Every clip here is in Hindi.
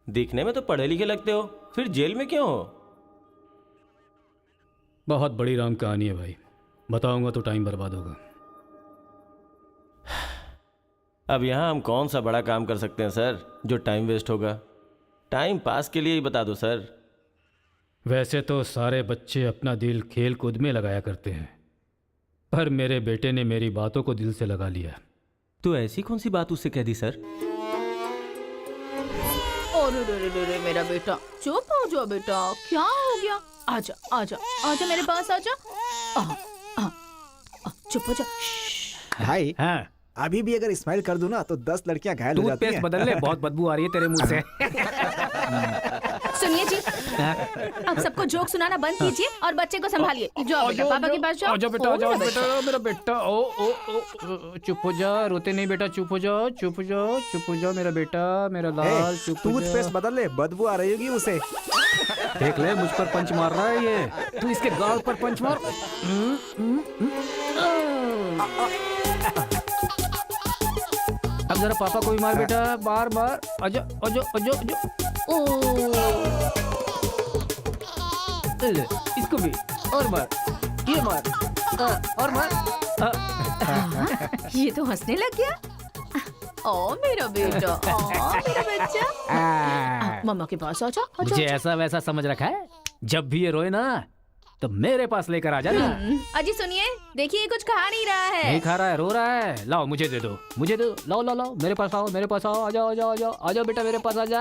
दिखने में तो पढ़े लिखे लगते हो, फिर जेल में क्यों हो? बहुत बड़ी राम कहानी है भाई, बताऊंगा तो टाइम बर्बाद होगा। अब यहाँ हम कौन सा बड़ा काम कर सकते हैं सर जो टाइम वेस्ट होगा? टाइम पास के लिए ही बता दो सर। वैसे तो सारे बच्चे अपना दिल खेल कूद में लगाया करते हैं, पर मेरे बेटे ने मेरी बातों को दिल से लगा लिया। तो ऐसी कौन सी बात उससे कह दी सर? अरे रे रे रे मेरा बेटा, चुप हो जाओ बेटा, क्या हो गया? आजा आजा आजा मेरे पास आजा। चुप हो जा। भाई हाँ, अभी भी अगर स्माइल कर दूं ना तो 10 लड़कियां घायल हो जाती हैं। बदल ले, बहुत बदबू आ रही है तेरे मुंह से। सुनिए जी, अब सबको जोक सुनाना बंद कीजिए और बच्चे को संभालिए। जाओ बेटा, पापा के पास जाओ। आजा बेटा, आजा मेरा बेटा, मेरा बेटा। ओ ओ ओ, चुप हो जा, रोते नहीं बेटा, चुप हो जाओ, चुप हो जाओ, चुप हो जाओ मेरा बेटा, मेरा लाल, चुप हो जा। टूथपेस्ट बदल ले, बदबू आ रही होगी उसे। देख ले, मुझ पर पंच मार रहा है ये, तू इसके गाल पर पंच मार। अब जरा पापा को भी मार बेटा, बार बार। आजा आजा आजा आजा। ले, इसको भी और मार, ये मार, और मार। ये तो हंसने लग गया। ओ मेरा बेटा, ओ मेरा बच्चा, मम्मा के पास आजा। मुझे ऐसा वैसा समझ रखा है? जब भी ये रोए ना तो मेरे पास लेकर आ जाना। अजी सुनिए, देखिए कुछ खा नहीं रहा है। नहीं खा रहा है, रो रहा है। लाओ मुझे दे दो, मुझे दो, लाओ लाओ लाओ, मेरे पास आओ, मेरे पास आओ, आ जाओ आ जाओ आ जाओ आ जाओ बेटा, मेरे पास आ जा।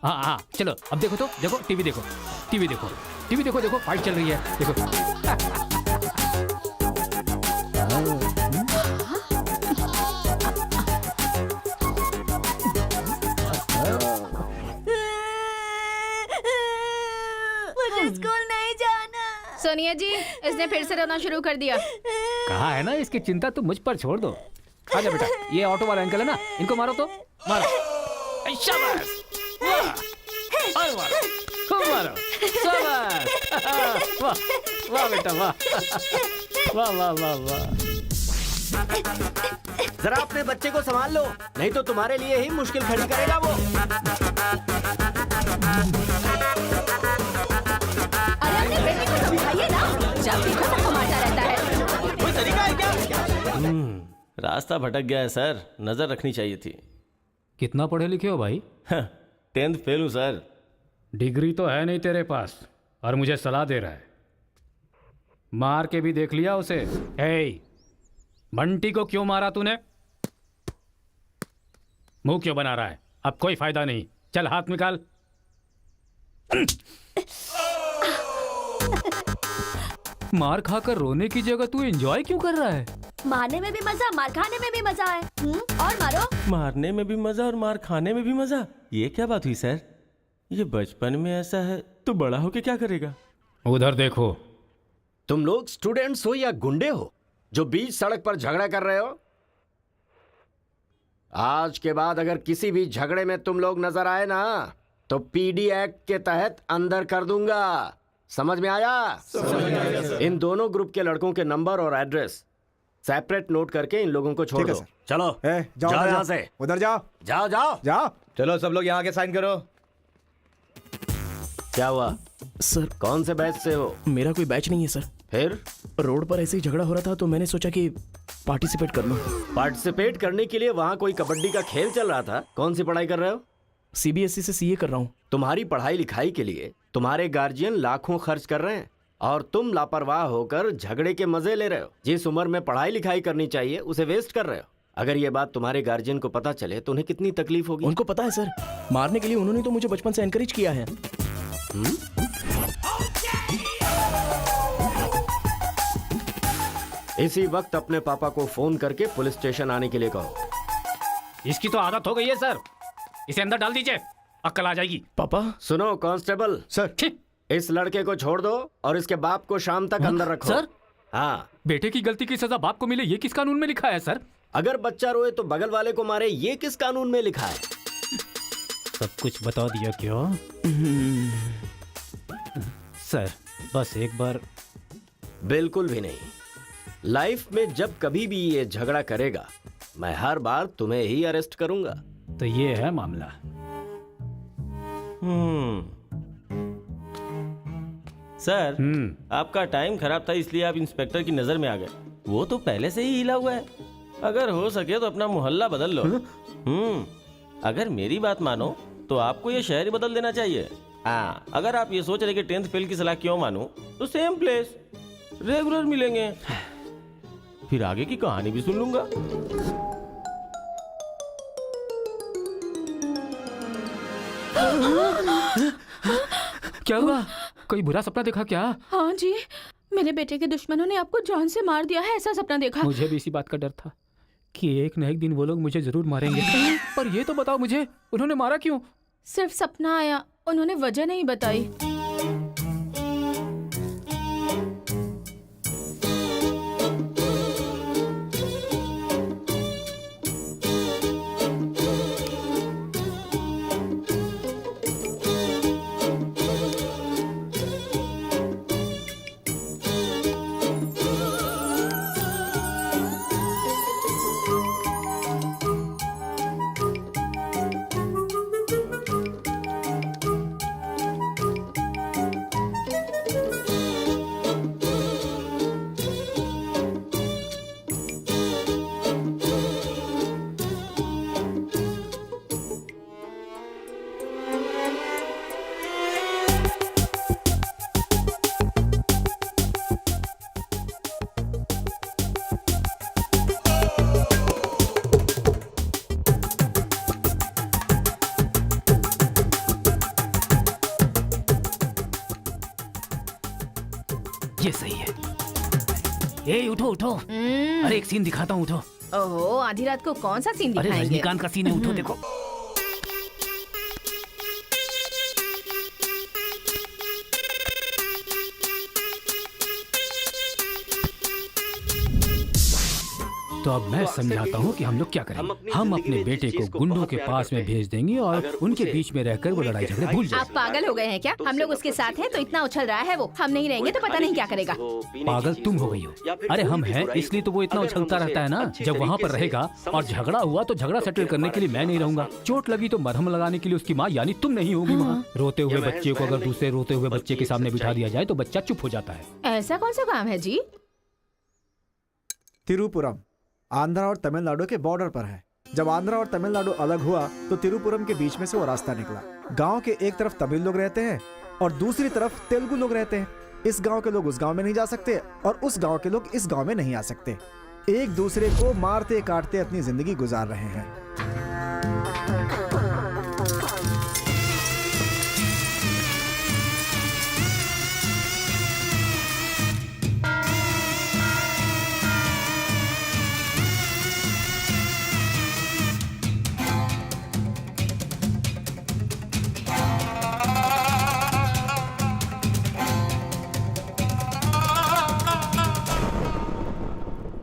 हाँ हाँ, चलो अब देखो, तो देखो, टीवी देखो, टीवी देखो, टीवी देखो, देखो फाइट चल रही है, देखो। स्कूल नहीं जाना। सोनिया जी, इसने फिर से रोना शुरू कर दिया। कहा है ना, इसकी चिंता तुम मुझ पर छोड़ दो। आजा बेटा, ये ऑटो वाला अंकल है ना, इनको मारो तो मारो। शाबाश, वाह, और मारो, खूब मारो, शाबाश। वाह वाह बेटा, वाह वाह वाह वाह वाह। जरा अपने बच्चे को संभाल लो, नहीं तो तुम्हारे लिए ही मुश्किल खड़ी करेगा वो। अरे अपने बेटे को समझाइए ना, जब देखो सबको मारता रहता है। कोई तरीका है क्या? रास्ता भटक गया है सर, नजर रखनी चाहिए थी। कितना पढ़े लिखे हो भाई? 10th फेल हूँ सर। डिग्री तो है नहीं तेरे पास और मुझे सलाह दे रहा है। मार के भी देख लिया उसे। हे, बंटी को क्यों मारा तूने? मुंह क्यों बना रहा है? अब कोई फायदा नहीं, चल हाथ निकाल। मार खाकर रोने की जगह तू एंजॉय क्यों कर रहा है? मारने में भी मजा, मार खाने में भी मजा है। और मारो। मारने में भी मजा और मार खाने में भी मजा, ये क्या बात हुई सर? ये बचपन में ऐसा है तो बड़ा होके क्या करेगा? उधर देखो। तुम लोग स्टूडेंट्स हो या गुंडे हो जो बीच सड़क पर झगड़ा कर रहे हो? आज के बाद अगर किसी भी झगड़े में तुम लोग नजर आए ना तो पीडी एक्ट के तहत अंदर कर दूंगा। समझ में आया? इन दोनों ग्रुप के लड़कों के नंबर और एड्रेस सेपरेट नोट करके इन लोगों को छोड़ दो। चलो जाओ जाओ यहाँ से, उधर जाओ जाओ जाओ जाओ। चलो सब लोग यहाँ के साइन करो। क्या हुआ सर? कौन से बैच से हो? मेरा कोई बैच नहीं है सर। फिर रोड पर ऐसे ही झगड़ा हो रहा था तो मैंने सोचा कि पार्टिसिपेट कर लूं। पार्टिसिपेट करने के लिए वहाँ कोई कबड्डी का खेल चल रहा था? कौन सी पढ़ाई कर रहे हो? सीबीएसई से सीए कर रहा हूँ। तुम्हारी पढ़ाई लिखाई के लिए तुम्हारे गार्जियन लाखों खर्च कर रहे हैं और तुम लापरवाह होकर झगड़े के मजे ले रहे हो। जिस उम्र में पढ़ाई लिखाई करनी चाहिए उसे वेस्ट कर रहे हो। अगर ये बात तुम्हारे गार्जियन को पता चले तो उन्हें कितनी तकलीफ होगी। उनको पता है सर, मारने के लिए उन्होंने तो मुझे बचपन से एनकरेज किया है। इसी वक्त अपने पापा को फोन करके पुलिस स्टेशन आने के लिए कहो। इसकी तो आदत हो गई है सर, इसे अंदर डाल दीजिए, अक्ल आ जाएगी। पापा। सुनो कांस्टेबल सर, इस लड़के को छोड़ दो और इसके बाप को शाम तक अंदर रखो। सर? हाँ। बेटे की गलती की सजा बाप को मिले, ये किस कानून में लिखा है सर? अगर बच्चा रोए तो बगल वाले को मारे, ये किस कानून में लिखा है? सब कुछ बता दिया क्यों? सर बस एक बार। बिल्कुल भी नहीं। लाइफ में जब कभी भी ये झगड़ा करेगा मैं हर बार तुम्हें ही अरेस्ट करूंगा। तो ये है मामला। सर, आपका टाइम खराब था इसलिए आप इंस्पेक्टर की नजर में आ गए। वो तो पहले से ही हिला हुआ है। अगर हो सके तो अपना मोहल्ला बदल लो। अगर मेरी बात मानो तो आपको ये शहर ही बदल देना चाहिए। हाँ, अगर आप ये सोच रहे कि 10th फेल की सलाह क्यों मानूं, तो सेम प्लेस रेगुलर मिलेंगे, फिर आगे की कहानी भी सुन लूंगा। क्या हुआ? कोई बुरा सपना देखा क्या? हाँ जी, मेरे बेटे के दुश्मनों ने आपको जान से मार दिया है, ऐसा सपना देखा। मुझे भी इसी बात का डर था कि एक न एक दिन वो लोग मुझे जरूर मारेंगे। पर ये तो बताओ मुझे, उन्होंने मारा क्यों? सिर्फ सपना आया, उन्होंने वजह नहीं बताई। ये सही है। ए उठो उठो, अरे एक सीन दिखाता हूँ, उठो। ओहो, आधी रात को कौन सा सीन अरे दिखाएंगे? रजनीकांत का सीन है, उठो देखो। तो अब मैं समझाता हूँ कि हम लोग क्या करेंगे। हम अपने बेटे को गुंडों के पास में भेज देंगे और उनके बीच में रहकर वो लड़ाई झगड़े भूल जाए। आप पागल हो गए हैं क्या? हम लोग उसके साथ हैं तो इतना उछल रहा है वो, हम नहीं रहेंगे तो पता नहीं क्या करेगा। पागल तुम हो गई हो। अरे हम हैं इसलिए तो वो इतना उछलता रहता है ना। जब वहाँ पर रहेगा और झगड़ा हुआ तो झगड़ा सेटल करने के लिए मैं नहीं रहूंगा। चोट लगी तो मरहम लगाने के लिए उसकी माँ यानी तुम नहीं होगी वहाँ। रोते हुए बच्चे को अगर दूसरे रोते हुए बच्चे के सामने बिठा दिया जाए तो बच्चा चुप हो जाता है। ऐसा कौन सा काम है जी? तिरुपुरम आंध्रा और तमिलनाडु के बॉर्डर पर है। जब आंध्रा और तमिलनाडु अलग हुआ तो तिरुपुरम के बीच में से वो रास्ता निकला। गांव के एक तरफ तमिल लोग रहते हैं और दूसरी तरफ तेलुगु लोग रहते हैं। इस गांव के लोग उस गांव में नहीं जा सकते और उस गांव के लोग इस गांव में नहीं आ सकते। एक दूसरे को मारते काटते अपनी जिंदगी गुजार रहे हैं।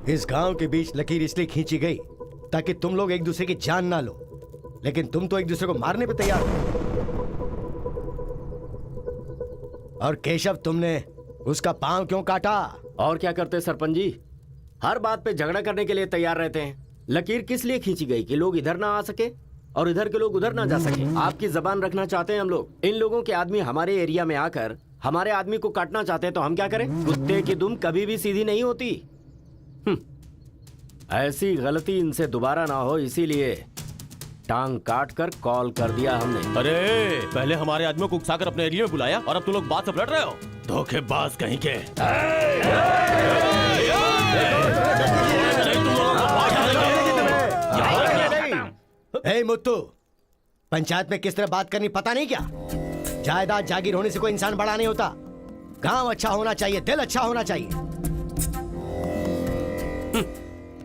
इस गांव के बीच लकीर इसलिए खींची गई ताकि तुम लोग एक दूसरे की जान ना लो, लेकिन तुम तो एक दूसरे को मारने पे तैयार हो। और केशव, तुमने उसका पांव क्यों काटा? और क्या करते सरपंच जी, हर बात पे झगड़ा करने के लिए तैयार रहते हैं। लकीर किस लिए खींची गई कि लोग इधर ना आ सके और इधर के लोग उधर ना जा सके। आपकी जबान रखना चाहते हैं हम लोग। इन लोगों के आदमी हमारे एरिया में आकर हमारे आदमी को काटना चाहते हैं तो हम क्या करें? कुत्ते की दुम कभी भी सीधी नहीं होती। ऐसी गलती इनसे दोबारा ना हो, इसीलिए टांग काट कर कॉल कर दिया हमने। अरे पहले हमारे आदमियों को उकसाकर अपने एरिया में बुलाया और अब तुम लोग बात से पलट रहे हो। धोखेबाज कहीं के। हे मुत्तू, पंचायत में किस तरह बात करनी पता नहीं क्या? जायदाद जागीर होने से कोई इंसान बड़ा नहीं होता। गांव अच्छा होना चाहिए, दिल अच्छा होना चाहिए।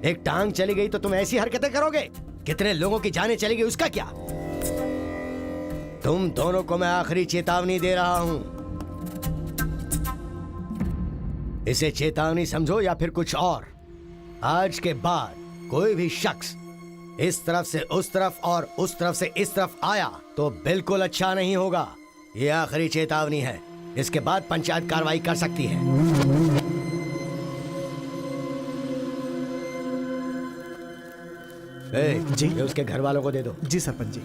एक टांग चली गई तो तुम ऐसी हरकतें करोगे? कितने लोगों की जानें चली गई उसका क्या? तुम दोनों को मैं आखिरी चेतावनी दे रहा हूं। इसे चेतावनी समझो या फिर कुछ और। आज के बाद कोई भी शख्स इस तरफ से उस तरफ और उस तरफ से इस तरफ आया तो बिल्कुल अच्छा नहीं होगा। यह आखिरी चेतावनी है। इसके बाद पंचायत कार्रवाई कर सकती है। जी ये उसके घर वालों को दे दो। जी सरपंच जी।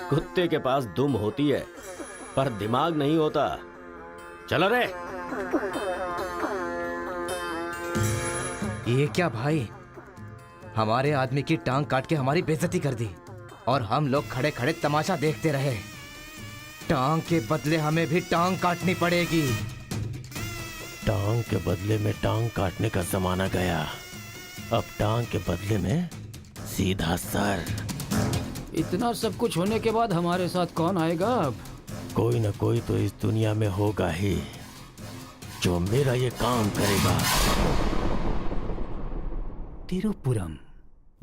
कुत्ते के पास दुम होती है पर दिमाग नहीं होता। चलो रे। ये क्या भाई, हमारे आदमी की टांग काट के हमारी बेइज्जती कर दी और हम लोग खड़े खड़े तमाशा देखते रहे। टांग के बदले हमें भी टांग काटनी पड़ेगी। टांग के बदले में टांग काटने का जमाना गया। अब टांग के बदले में सीधा सर। इतना सब कुछ होने के बाद हमारे साथ कौन आएगा अब? कोई ना कोई तो इस दुनिया में होगा ही जो मेरा ये काम करेगा। तिरुपुरम।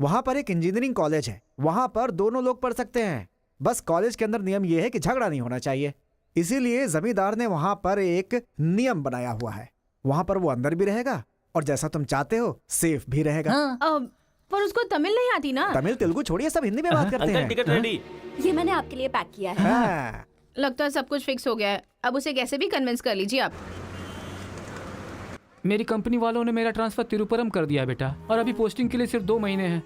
वहां पर एक इंजीनियरिंग कॉलेज है, वहां पर दोनों लोग पढ़ सकते हैं। बस कॉलेज के अंदर नियम यह है कि झगड़ा नहीं होना चाहिए, इसीलिए जमींदार ने वहां पर एक नियम बनाया हुआ है। वहां पर वो अंदर भी रहेगा और जैसा तुम चाहते हो सेफ भी रहेगा। पर उसको तमिल नहीं आती ना। तमिल तेलुगु छोड़िए, सब हिंदी में बात करते अंकल हैं। Ticket ready. ये मैंने आपके लिए पैक किया है। हाँ। लगता है सब कुछ फिक्स हो गया है। अब उसे कैसे भी कन्विंस कर लीजिए आप। मेरी कंपनी वालों ने मेरा ट्रांसफर तिरुपुरम कर दिया बेटा, और अभी पोस्टिंग के लिए सिर्फ 2 महीने हैं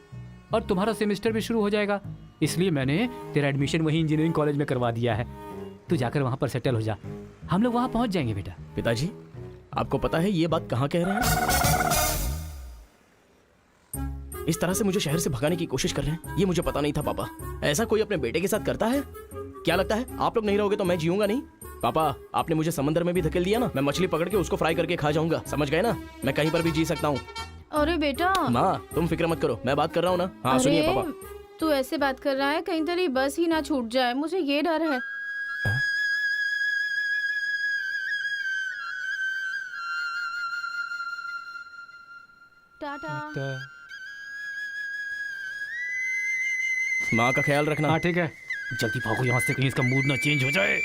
और तुम्हारा सेमेस्टर भी शुरू हो जाएगा। इसलिए मैंने तेरा एडमिशन वही इंजीनियरिंग कॉलेज में करवा दिया है। तू जाकर वहाँ पर सेटल हो जा, हम लोग वहाँ पहुँच जाएंगे बेटा। पिताजी, आपको पता है ये बात कहाँ कह रहे हैं? इस तरह से मुझे शहर से भगाने की कोशिश कर रहे हैं, ये मुझे पता नहीं था पापा। ऐसा कोई अपने बेटे के साथ करता है? क्या लगता है आप लोग नहीं रहोगे तो मैं जीऊंगा नहीं? पापा, आपने मुझे समंदर में भी धकेल दिया ना, मैं मछली पकड़ के उसको फ्राई करके खा जाऊंगा, समझ गए ना? मैं कहीं पर भी जी सकता हूँ। अरे बेटा। माँ तुम फिक्र मत करो, मैं बात कर रहा हूँ ना। हाँ सुनिए अरे, पापा। तू ऐसे बात कर रहा है कहीं तेरी बस ही ना छूट जाए, मुझे ये डर है। टाटा। माँ का ख्याल रखना। हाँ ठीक है, जल्दी भागो यहाँ से, कहीं इसका मूड ना चेंज हो जाए।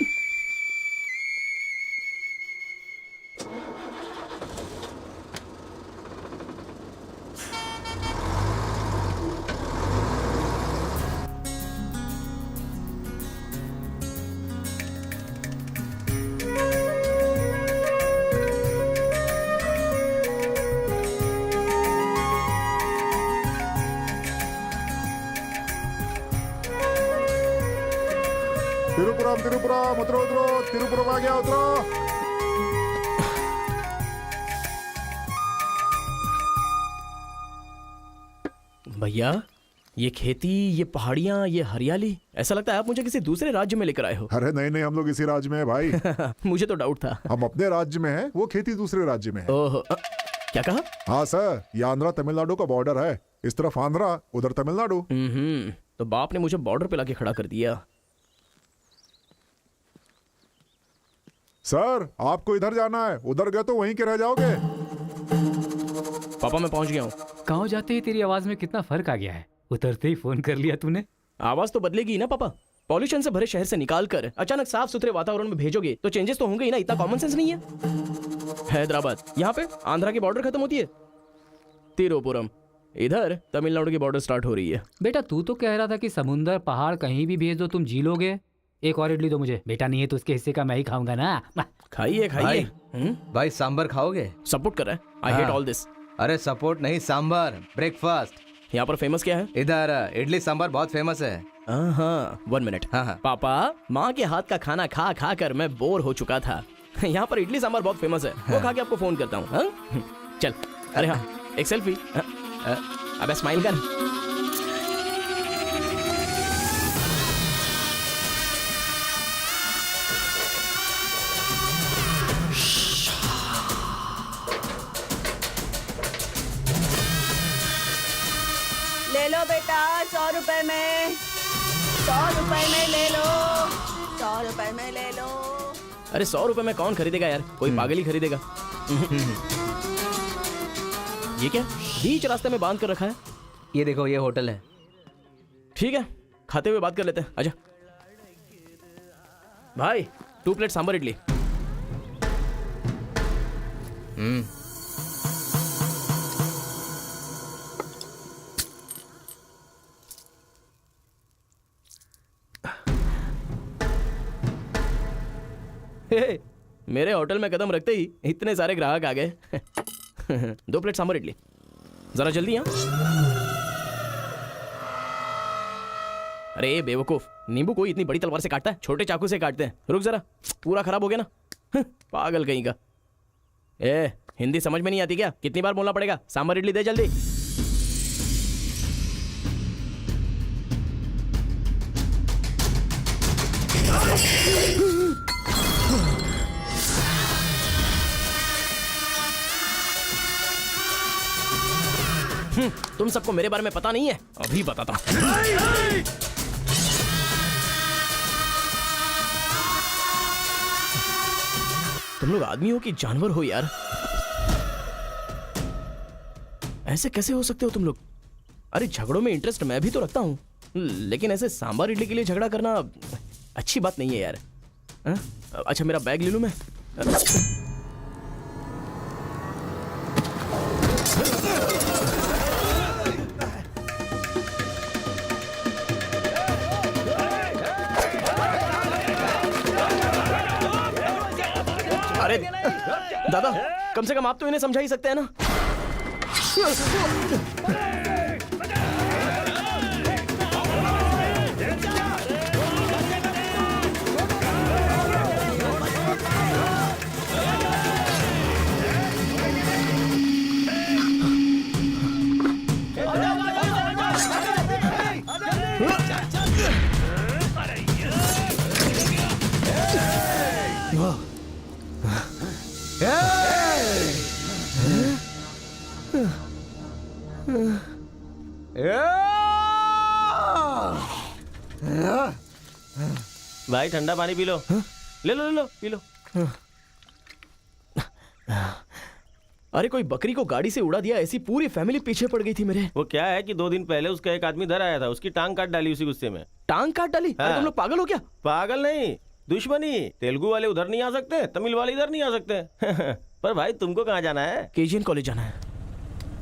तिरुपुरम तिरुपुरम उतरो उतरो, तिरुपुरम आ गया, उतरो। भैया, ये खेती, ये पहाड़ियाँ, ये हरियाली, ऐसा लगता है आप मुझे किसी दूसरे राज्य में लेकर आए हो। अरे नहीं नहीं, हम लोग इसी राज्य में है भाई। मुझे तो डाउट था। हम अपने राज्य में है, वो खेती दूसरे राज्य में है। ओह, क्या कहा? हाँ सर, ये आंध्रा तमिलनाडु का बॉर्डर है। इस तरफ आंध्रा, उधर तमिलनाडु। तो बाप ने मुझे बॉर्डर पे लाके खड़ा कर दिया। सर आपको इधर जाना है, उधर गए तो वहीं के रह जाओगे। पापा मैं पहुंच गया हूँ। गाँव जाते ही तेरी आवाज में कितना फर्क आ गया है, उतरते ही फोन कर लिया तूने। आवाज तो बदलेगी ना पापा। पॉल्यूशन से भरे शहर से निकाल कर अचानक साफ सुथरे वातावरण में भेजोगे तो चेंजेस तो होंगे ही ना, इतना कॉमन सेंस नहीं है। हैदराबाद, यहाँ पे आंध्रा की बॉर्डर खत्म होती है। तिरुपुरम, इधर तमिलनाडु की बॉर्डर स्टार्ट हो रही है। बेटा तू तो कह रहा था कि समुंदर पहाड़ कहीं भी भेज दो तुम जी लोगे। एक और इडली दो मुझे। बेटा नहीं है तो उसके हिस्से का मैं ही खाऊंगा ना। खाइए खाइए। भाई सांबर खाओगे? सपोर्ट कर रहा है। I hate all this. अरे सपोर्ट नहीं, सांबर, ब्रेकफास्ट। यहाँ पर फेमस क्या है? इधर इडली सांबर बहुत फेमस है। हाँ, 1 मिनट। हाँ। पापा, माँ के हाथ का खाना खा खा कर मैं बोर हो चुका था। यहाँ पर इडली सांबर बहुत फेमस है, वो खा के आपको फोन करता हूँ। चल। अरे हाँ, एक सेल्फी। अबे स्माइल कर। ले लो बेटा, 100 रुपए में, 100 रुपए में ले लो, 100 रुपए में ले लो। अरे 100 रुपए में कौन खरीदेगा यार, कोई पागल ही खरीदेगा। ये क्या बीच रास्ते में बांध कर रखा है? ये देखो, ये होटल है। ठीक है, खाते हुए बात कर लेते हैं। आजा भाई, 2 प्लेट सांबर इडली। हे, मेरे होटल में कदम रखते ही इतने सारे ग्राहक आ गए। 2 प्लेट सांबर इडली। जरा जल्दी यहाँ। अरे बेवकूफ, नींबू कोई इतनी बड़ी तलवार से काटता है? छोटे चाकू से काटते हैं। रुक जरा, पूरा खराब हो गया ना। पागल कहीं का। ए, हिंदी समझ में नहीं आती क्या? कितनी बार बोलना पड़ेगा? सांभर इडली दे जल्दी। तुम सबको मेरे बारे में पता नहीं है? अभी बताता हूं। तुम लोग आदमी हो कि जानवर हो यार? ऐसे कैसे हो सकते हो तुम लोग? अरे झगड़ों में इंटरेस्ट मैं भी तो रखता हूं, लेकिन ऐसे सांभर इडली के लिए झगड़ा करना अच्छी बात नहीं है यार। हा? अच्छा मेरा बैग ले लूं मैं? अरे दादा, कम से कम आप तो इन्हें समझा ही सकते हैं ना। भाई ठंडा पानी पी लो। ले लो ले लो, पी लो। अरे कोई बकरी को गाड़ी से उड़ा दिया, ऐसी पूरी फैमिली पीछे पड़ गई थी मेरे। वो क्या है कि 2 दिन पहले उसका एक आदमी इधर आया था, उसकी टांग काट डाली उसी गुस्से में। टांग काट डाली? अरे तुम लोग पागल हो क्या? पागल नहीं, दुश्मनी। तेलुगु वाले उधर नहीं आ सकते, तमिल वाले इधर नहीं आ सकते। पर भाई तुमको कहाँ जाना है? केजीएन कॉलेज जाना है।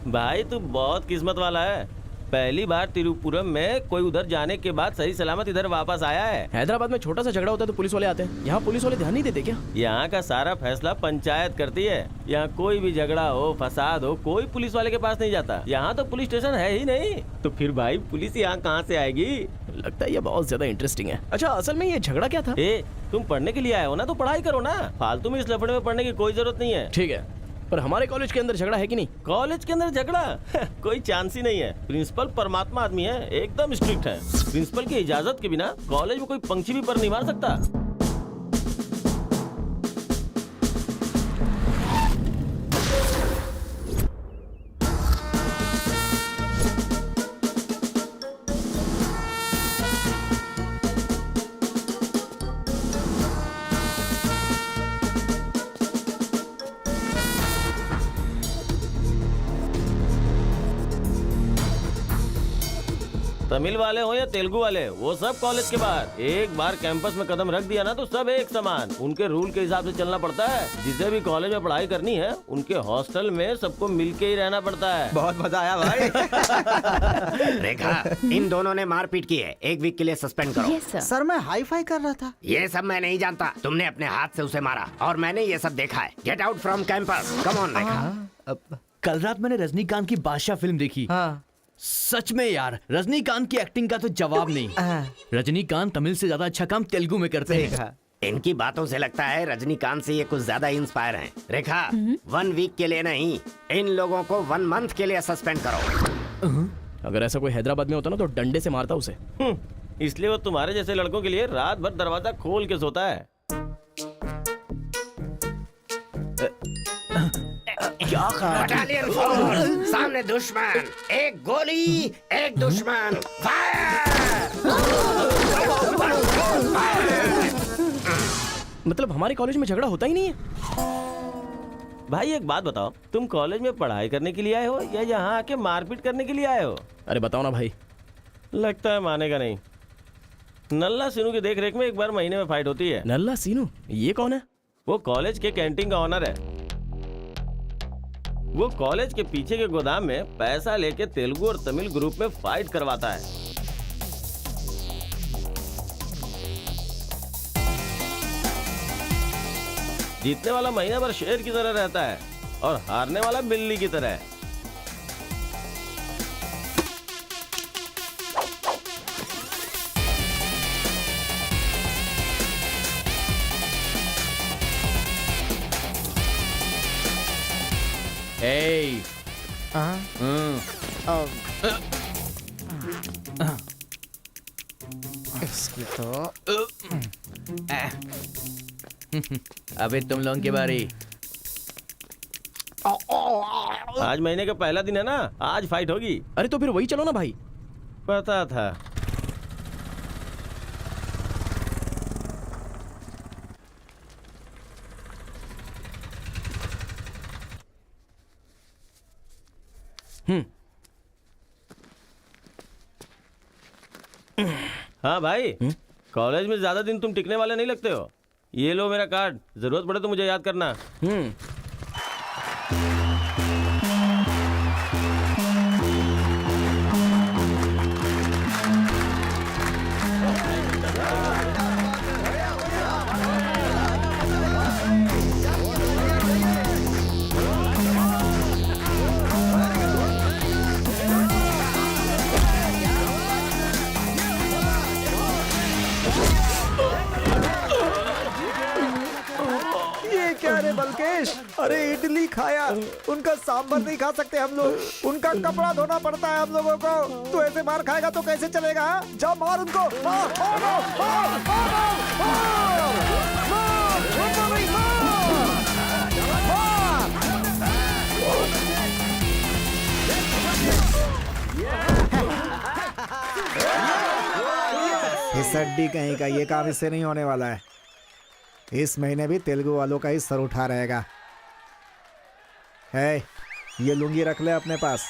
भाई तू बहुत किस्मत वाला है, पहली बार तिरुपुरम में कोई उधर जाने के बाद सही सलामत इधर वापस आया है। हैदराबाद में छोटा सा झगड़ा होता है तो पुलिस वाले आते हैं, यहाँ पुलिस वाले ध्यान नहीं देते क्या? यहाँ का सारा फैसला पंचायत करती है। यहाँ कोई भी झगड़ा हो, फसाद हो, कोई पुलिस वाले के पास नहीं जाता। यहाँ तो पुलिस स्टेशन है ही नहीं, तो फिर भाई पुलिस यहाँ कहाँ से आएगी? लगता है ये बहुत ज्यादा इंटरेस्टिंग है। अच्छा असल में ये झगड़ा क्या था? तुम पढ़ने के लिए आए हो ना, तो पढ़ाई करो ना, फालतू में इस लफड़े में पढ़ने की कोई जरूरत नहीं है। ठीक है, पर हमारे कॉलेज के अंदर झगड़ा है कि नहीं? कॉलेज के अंदर झगड़ा? कोई चांस ही नहीं है। प्रिंसिपल परमात्मा आदमी है, एकदम स्ट्रिक्ट है। प्रिंसिपल की इजाजत के बिना कॉलेज में कोई पंछी भी पर नहीं मार सकता। तमिल वाले हो या तेलुगु वाले, वो सब कॉलेज के बाहर। एक बार कैंपस में कदम रख दिया ना तो सब एक समान। उनके रूल के हिसाब से चलना पड़ता है। जिसे भी कॉलेज में पढ़ाई करनी है, उनके हॉस्टल में सबको मिलके ही रहना पड़ता है। बहुत मजा आया भाई। रेखा, इन दोनों ने मारपीट की है, 1 वीक के लिए सस्पेंड करो। Yes sir. सर मैं हाई फाई कर रहा था। ये सब मैं नहीं जानता, तुमने अपने हाथ से उसे मारा और मैंने ये सब देखा है। Get out from campus, come on Rekha. कल रात मैंने रजनीकांत की बादशाह फिल्म देखी। हाँ। सच में यार, रजनीकांत की एक्टिंग का तो जवाब नहीं। रजनीकांत तमिल से ज्यादा अच्छा काम तेलुगु में करते हैं। इनकी बातों से लगता है रजनीकांत से ये कुछ ज्यादा इंस्पायर हैं। रेखा, 1 वीक के लिए नहीं, इन लोगों को 1 मंथ के लिए सस्पेंड करो। अगर ऐसा कोई हैदराबाद में होता ना तो डंडे से मारता उसे। इसलिए वो तुम्हारे जैसे लड़कों के लिए रात भर दरवाजा खोल के सोता है। क्या बटालियन फॉरवर्ड, सामने दुश्मन, एक गोली, एक दुश्मन, फायर! मतलब हमारे कॉलेज में झगड़ा होता ही नहीं है? भाई एक बात बताओ, तुम कॉलेज में पढ़ाई करने के लिए आए हो या यहाँ आके मारपीट करने के लिए आए हो? अरे बताओ ना भाई। लगता है मानेगा नहीं। नल्ला सीनू की देख रेख में एक बार महीने में फाइट होती है। नल्ला सीनू? ये कौन है? वो कॉलेज के कैंटीन का ऑनर है। वो कॉलेज के पीछे के गोदाम में पैसा लेके तेलुगु और तमिल ग्रुप में फाइट करवाता है। जीतने वाला महीना भर शेर की तरह रहता है और हारने वाला बिल्ली की तरह। ए इसकी तो अबे तुम लोगों की बारी। आज महीने का पहला दिन है ना, आज फाइट होगी। अरे तो फिर वही चलो ना भाई। पता था। हाँ भाई, कॉलेज में ज्यादा दिन तुम टिकने वाले नहीं लगते हो। ये लो मेरा कार्ड, जरूरत पड़े तो मुझे याद करना। ये क्या रे बलकेश, अरे इडली खाया, उनका सांभर नहीं खा सकते हम लोग, उनका कपड़ा धोना पड़ता है हम लोगों को। तू ऐसे मार खाएगा तो कैसे चलेगा? जा मार उनको, मार, मार, मार, मार, मार, मार, छोड़ो नहीं, मार, मार। इस हड्डी कहीं का ये काम इससे नहीं होने वाला है। इस महीने भी तेलुगु वालों का ही सर उठा रहेगा। है, ये लुंगी रख ले अपने पास।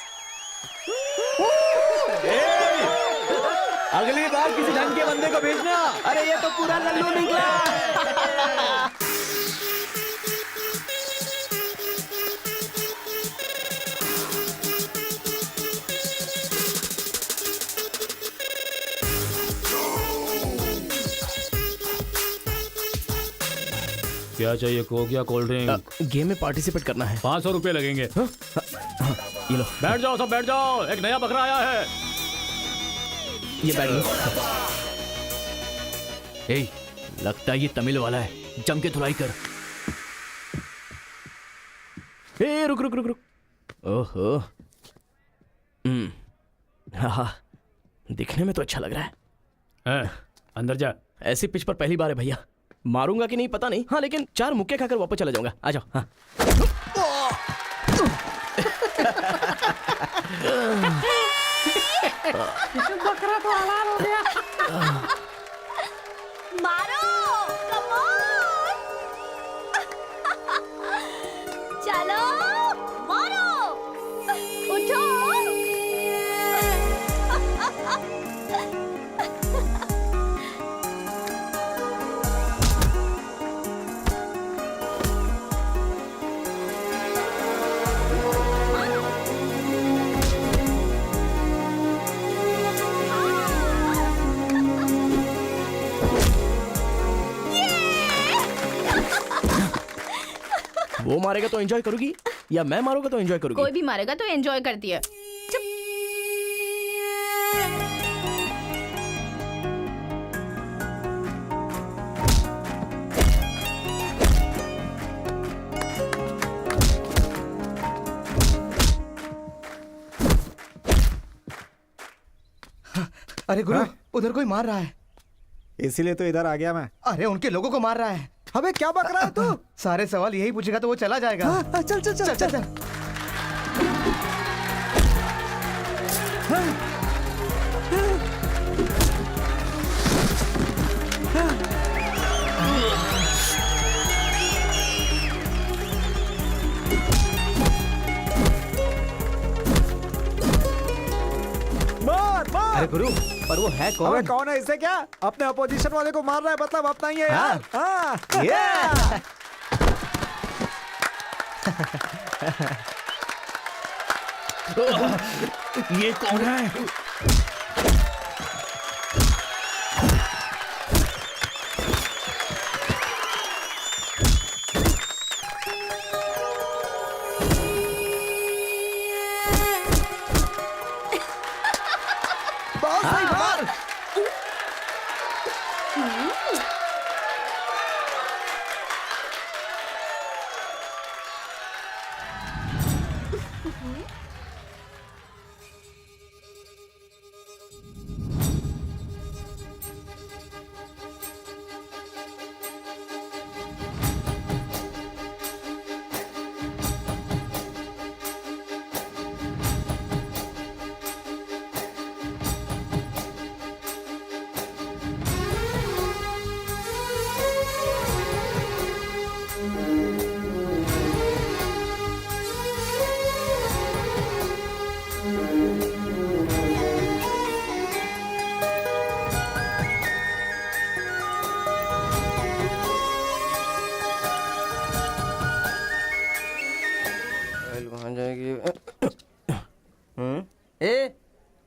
अगली बार किसी ढंग के बंदे को भेजना। अरे ये तो पूरा लल्लू निकला। क्या चाहिए? कोक या कोल्ड ड्रिंक? गेम में पार्टिसिपेट करना है। 500 रुपए लगेंगे। ये लो। बैठ जाओ, सब बैठ जाओ, एक नया बकरा आया है। ये बैठ लो। ए, लगता है ये तमिल वाला है, जम के धुलाई कर। ए रुक रुक रुक रुक। ओहो, हाँ, दिखने में तो अच्छा लग रहा है। अंदर जा। ऐसी पिच पर पहली बार है भैया। मारूंगा कि नहीं पता नहीं, हाँ लेकिन 4 मुक्के खाकर वापस चला जाऊंगा। आ जाओ। हाँ। बकरा तो हलाल हो गया। मारो, कम ऑन। चलो, मारो, उठो। वो मारेगा तो एंजॉय करोगी या मैं मारूंगा तो एंजॉय करोगी? कोई भी मारेगा तो एंजॉय करती है। चुप। अरे गुरु, उधर कोई मार रहा है। इसीलिए तो इधर आ गया मैं। अरे उनके लोगों को मार रहा है। अबे क्या बक रहा है तू? सारे सवाल यही पूछेगा तो वो चला जाएगा। चल चल चल चल चल। मार मार। अरे गुरु, पर वो है कौन? अबे कौन है? इसे क्या अपने अपोजिशन वाले को मार रहा है, मतलब अपना ही है यार। हाँ। ये कौन है? बहुत सही मार।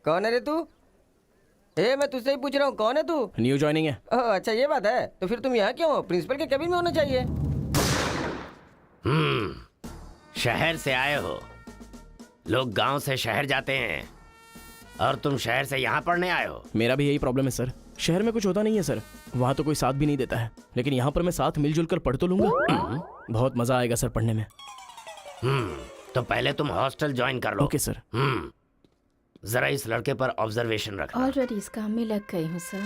कौन है रे तू? मैं तुझसे ही पूछ रहा हूँ, कौन है तू? न्यू ज्वाइनिंग है। ओह अच्छा ये बात है, तो फिर तुम यहाँ क्यों हो? प्रिंसिपल के केबिन में होना चाहिए। शहर से आए हो। लोग गांव से शहर जाते हैं और तुम शहर से यहाँ पढ़ने आए हो। मेरा भी यही प्रॉब्लम है सर, शहर में कुछ होता नहीं है सर, वहाँ तो कोई साथ भी नहीं देता है, लेकिन यहाँ पर मैं साथ मिलजुल कर पढ़ तो लूंगा। बहुत मजा आएगा सर पढ़ने में। तो पहले तुम हॉस्टल ज्वाइन कर लो। Okay sir. जरा इस लड़के पर ऑब्जर्वेशन रखना। ऑलरेडी इस काम में लग गई हूँ सर।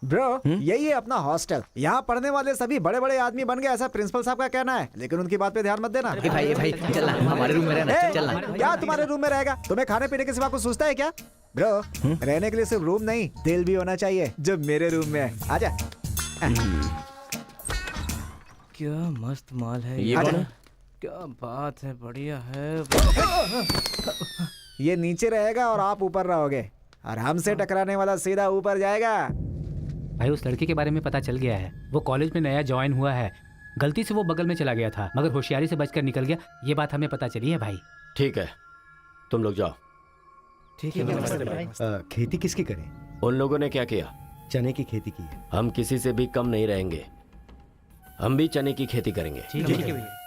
ब्रो यही है अपना हॉस्टल। यहाँ पढ़ने वाले सभी बड़े बड़े आदमी बन गए, ऐसा प्रिंसिपल साहब का कहना है, लेकिन उनकी बात पे ध्यान मत देना। भाई चल हमारे रूम में रहना, चल क्या तुम्हारे रूम में रहेगा? तुम्हें खाने पीने के सिवा कुछ सोचता है क्या? ब्रो रहने के लिए सिर्फ रूम नहीं, दिल भी होना चाहिए, जो मेरे रूम में है। आजा। क्या मस्त माल है ये कौन है? क्या बात है, बढ़िया है। ये नीचे रहेगा और आप ऊपर रहोगे, और हमसे टकराने वाला सीधा ऊपर जाएगा। भाई उस लड़के के बारे में पता चल गया है, वो कॉलेज में नया ज्वाइन हुआ है। गलती से वो बगल में चला गया था, मगर होशियारी से बचकर निकल गया, ये बात हमें पता चली है भाई। ठीक है, तुम लोग जाओ। ठीक है। खेती किसकी करें? उन लोगों ने क्या किया? चने की खेती की है। हम किसी से भी कम नहीं रहेंगे, हम भी चने की खेती करेंगे। ठीक है।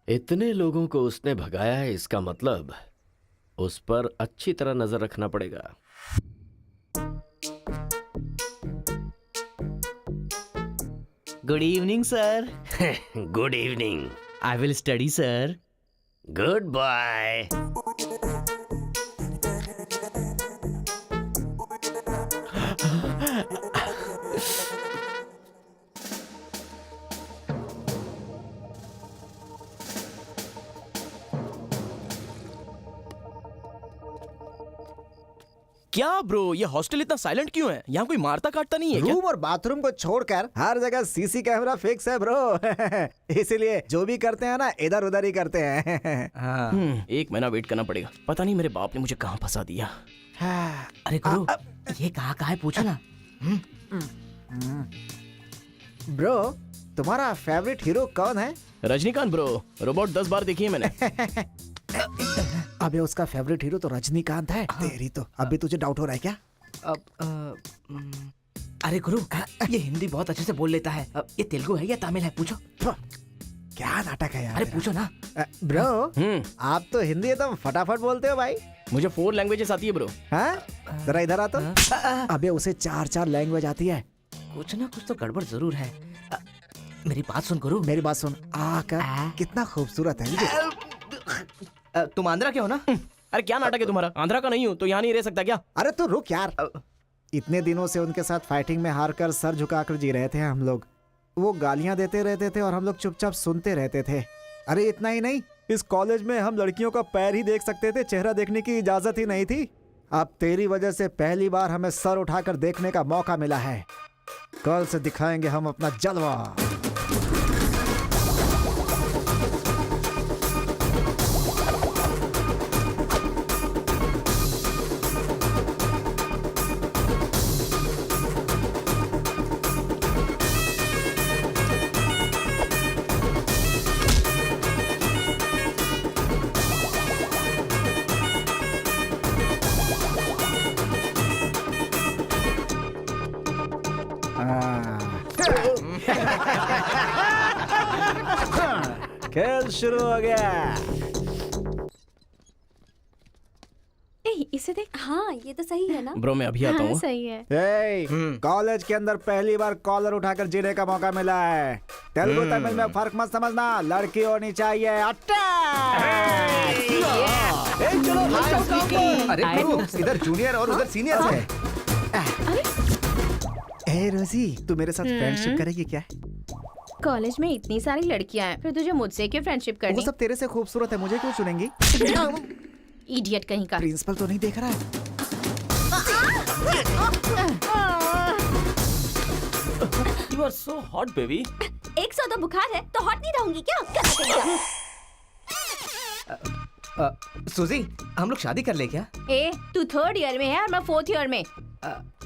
इतने लोगों को उसने भगाया है, इसका मतलब उस पर अच्छी तरह नजर रखना पड़ेगा। Good evening sir. Good evening. I will study sir. Good bye. क्या ब्रो, ये हॉस्टल इतना साइलेंट क्यों है? यहाँ कोई मारता काटता नहीं है क्या? रूम और बाथरूम को छोड़कर हर जगह सीसी कैमरा फिक्स है ब्रो। इसीलिए जो भी करते हैं ना, इधर उधर ही करते हैं। एक महीना वेट करना पड़ेगा, पता नहीं मेरे बाप ने मुझे कहाँ फंसा दिया। अरे गुरु, ये कहाँ है पूछो ना। ब्रो तुम्हारा फेवरेट हीरो कौन है? रजनीकांत ब्रो, रोबोट 10 बार देखी है मैंने। अबे उसका फेवरेट हीरो तो रजनीकांत है। तेरी तो अभी तुझे डाउट हो रहा है क्या? अरे गुरु, ये हिंदी बहुत अच्छे से बोल लेता है। ये तेलुगु है या तमिल है? पूछो। क्या नाटक है यार। अरे पूछो ना। ब्रो आप तो हिंदी एकदम फटाफट बोलते हो भाई। मुझे 4 लैंग्वेजेस आती है ब्रो। हाँ जरा इधर आ तो। अबे उसे 4 लैंग्वेज आती है। कुछ ना कुछ तो गड़बड़ जरूर है। मेरी बात सुन गुरु। मेरी बात सुन। कितना खूबसूरत है। तुम आंध्रा के हो ना? अरे क्या नाटक है तुम्हारा? आंध्रा का नहीं हूँ तो यहाँ नहीं रह सकता क्या? अरे तू रुक यार। इतने दिनों से उनके साथ फाइटिंग में हारकर सर झुकाकर जी रहे थे हम लोग। वो गालियां देते रहते थे और हम लोग चुपचाप सुनते रहते थे। अरे इतना ही नहीं, इस कॉलेज में हम लड़कियों का पैर ही देख सकते थे, चेहरा देखने की इजाजत ही नहीं थी। अब तेरी वजह से पहली बार हमें सर उठाकर देखने का मौका मिला है। कल से दिखाएंगे हम अपना जलवा। खेल शुरू हो गया। इसे देख। हाँ ये तो सही है ना? ब्रो मैं अभी आता हूँ। सही है। कॉलेज के अंदर पहली बार कॉलर उठाकर जीने का मौका मिला है। तेलुगु तमिल में फर्क मत समझना, लड़की होनी चाहिए। अरे इधर जूनियर और उधर सीनियर है। ए रोजी, तू मेरे साथ फ्रेंडशिप करेगी क्या? कॉलेज में इतनी सारी लड़कियां हैं, फिर तुझे मुझसे क्यों फ्रेंडशिप करनी? वो सब तेरे से खूबसूरत है, मुझे क्यों चुनेंगी? इडियट कहीं का। प्रिंसिपल तो नहीं देख रहा है? You are so hot, baby. 100 तो बुखार है तो हॉट नहीं रहूंगी क्या? सुजी, हम लोग शादी कर ले क्या? ए, तू 3rd ईयर में है और मैं 4th ईयर में।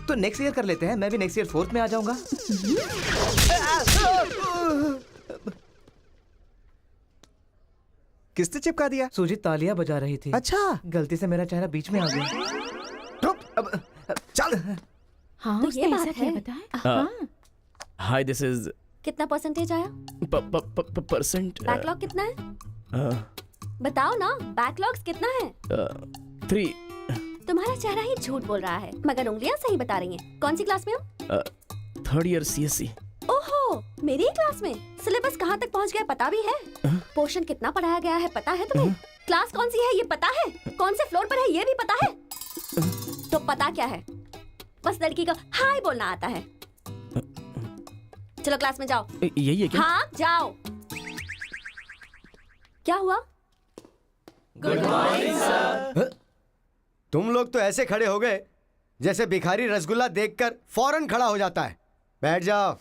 तो नेक्स्ट ईयर कर लेते हैं, मैं भी नेक्स्ट ईयर 4th में आ जाऊंगा। किसने चिपका दिया? सुजीत तालियां बजा रही थी। अच्छा, गलती से मेरा चेहरा बीच में आ गया। चल। हाँ, तो उसने ये ऐसा बात क्या है। बताया? हाँ। हाय दिस इज कितना परसेंटेज आया? परसेंट बैकलॉग कितना है? बताओ ना, बैकलॉग्स कितना है? 3 तुम्हारा चेहरा ही झूठ बोल रहा है, मगर उंगलियां सही बता रही हैं। कौन सी क्लास में हो? 3rd year CSC। ओहो, मेरी क्लास में। सिलेबस कहाँ तक पहुँच गया पता भी है? पोर्शन कितना पढ़ाया गया है पता है तुम्हें? क्लास कौन सी है ये पता है? कौन से फ्लोर पर है ये भी पता है? तो पता क्या है? बस लड़की को हाय बोलना आता है। चलो क्लास में जाओ। यही है क्या? हाँ जाओ। क्या हुआ? Good morning sir. तुम लोग तो ऐसे खड़े हो गए जैसे भिखारी रसगुल्ला देखकर फौरन खड़ा हो जाता है। बैठ जाओ।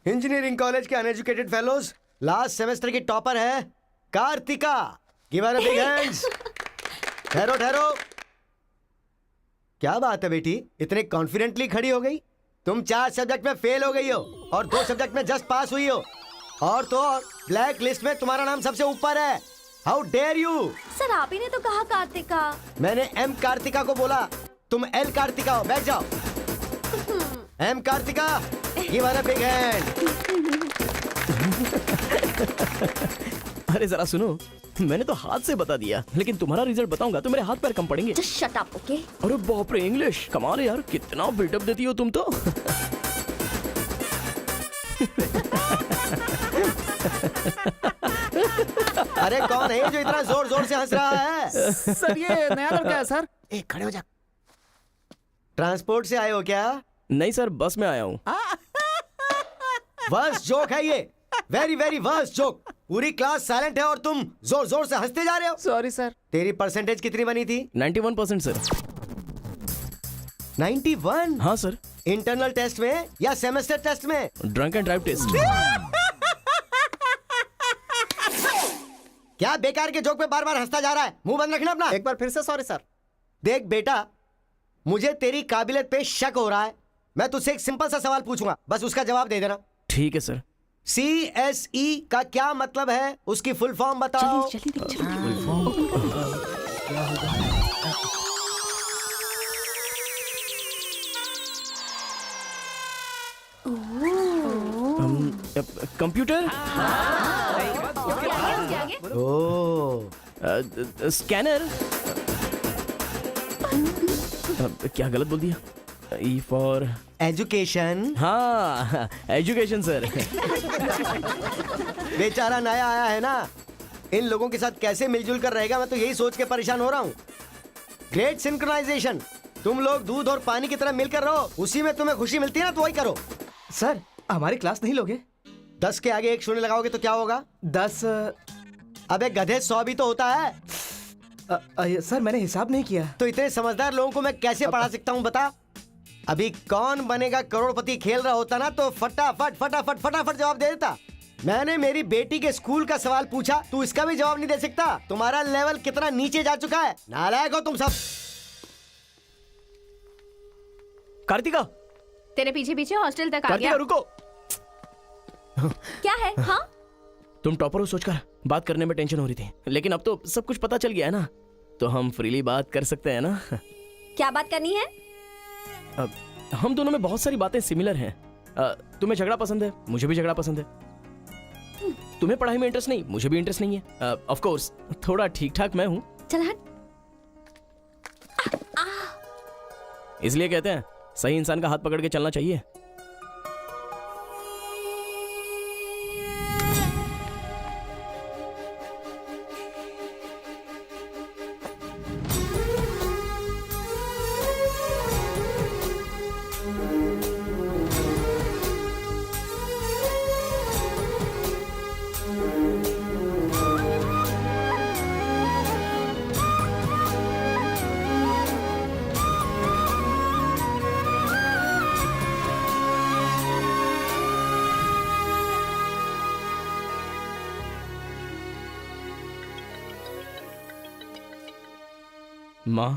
इंजीनियरिंग कॉलेज के अनएजुकेटेड फेलोज, लास्ट सेमेस्टर की टॉपर है Kartika. Give her a big hands. ठहरो ठहरो। क्या बात है बेटी, इतने कॉन्फिडेंटली खड़ी हो गई? तुम 4 सब्जेक्ट में फेल हो गई हो और 2 सब्जेक्ट में जस्ट पास हुई हो, और तो और ब्लैक लिस्ट में तुम्हारा नाम सबसे ऊपर है। How dare you! सर आप ही ने तो कहा कार्तिका। मैंने एम कार्तिका को बोला, तुम एल कार्तिका हो। बैठ जाओ। M Kartika, give her a big hand. अरे जरा सुनो, मैंने तो हाथ से बता दिया, लेकिन तुम्हारा रिजल्ट बताऊंगा तो मेरे हाथ पैर कम पड़ेंगे। Just shut up, okay? अरे बाप रे, इंग्लिश कमाल है यार, कितना बिल्डअप देती हो तुम तो। अरे कौन है जो इतना जोर जोर से हंस रहा है? सर ये नया लड़का है सर। एक खड़े हो जा। ट्रांसपोर्ट से आए हो क्या? नहीं सर, बस में आया हूँ। वर्स्ट जोक है ये, वेरी वेरी वर्स्ट जोक। पूरी क्लास साइलेंट है और तुम जोर जोर से हंसते जा रहे हो। Sorry sir. तेरी परसेंटेज कितनी बनी थी? 91% सर। 91? हाँ सर। इंटरनल टेस्ट में या सेमेस्टर टेस्ट में? Drunk and drive test. क्या बेकार के जोक पे बार बार हंसता जा रहा है? मुंह बंद रखना अपना। एक बार फिर से सॉरी सर। देख बेटा, मुझे तेरी काबिलियत पे शक हो रहा है। मैं तुझसे एक सिंपल सा सवाल पूछूंगा, बस उसका जवाब दे देना। ठीक है सर। CSE का क्या मतलब है? उसकी फुल फॉर्म बताओ। Computer, scanner. क्या गलत बोल दिया? E for education. हाँ, एजुकेशन सर। बेचारा नया आया है ना, इन लोगों के साथ कैसे मिलजुल कर रहेगा, मैं तो यही सोच के परेशान हो रहा हूँ। Great synchronisation. तुम लोग दूध और पानी की तरह मिलकर रहो, उसी में तुम्हें खुशी मिलती है ना, तो वही करो। सर हमारी क्लास नहीं लोगे? 10 के आगे 1 शून्य लगाओगे तो क्या होगा? 10। अबे गधे 100 भी तो होता है। सर मैंने हिसाब नहीं किया। तो इतने समझदार लोगों को मैं कैसे पढ़ा सकता हूँ बता? अभी कौन बनेगा करोड़पति खेल रहा होता ना, तो फटाफट फटाफट फटाफट जवाब दे देता। मैंने मेरी बेटी के स्कूल का सवाल पूछा, तू इसका भी जवाब नहीं दे सकता? तुम्हारा लेवल कितना नीचे जा चुका है। नालायक हो तुम सब। कार्तिका, तेरे पीछे पीछे हॉस्टल तक आ कार्तिका गया। रुको। क्या है? हाँ तुम टॉपर हो सोचकर बात करने में टेंशन हो रही थी, लेकिन अब तो सब कुछ पता चल गया है ना, तो हम फ्रीली बात कर सकते हैं ना। क्या बात करनी है? अब हम दोनों में बहुत सारी बातें सिमिलर हैं। तुम्हें झगड़ा पसंद है, मुझे भी झगड़ा पसंद है। तुम्हें पढ़ाई में इंटरेस्ट नहीं, मुझे भी इंटरेस्ट नहीं है। ऑफ कोर्स थोड़ा ठीक ठाक मैं हूँ, चल हट। इसलिए कहते हैं सही इंसान का हाथ पकड़ के चलना चाहिए। माँ,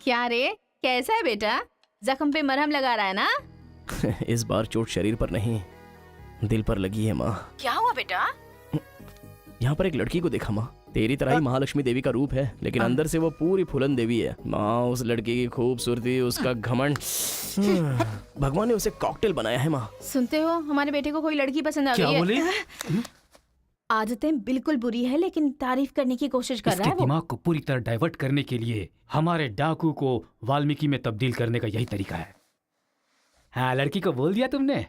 क्या रे, कैसा है बेटा? जख्म पे मरहम लगा रहा है ना? इस बार चोट शरीर पर नहीं, दिल पर लगी है माँ। क्या हुआ बेटा? यहाँ पर एक लड़की को देखा माँ, तेरी तरह ही महालक्ष्मी देवी का रूप है, लेकिन अंदर से वो पूरी फूलन देवी है। माँ उस लड़की की खूबसूरती, उसका घमंड, भगवान ने उसे कॉकटेल बनाया है माँ। सुनते हो, हमारे बेटे को कोई लड़की पसंद आ गई है। क्या बोली? आदतें बिल्कुल बुरी है, लेकिन तारीफ करने की कोशिश कर रहा है वो। दिमाग को पूरी तरह डाइवर्ट करने के लिए हमारे डाकू को वाल्मीकि में तब्दील करने का यही तरीका है। हाँ, लड़की को बोल दिया तुमने?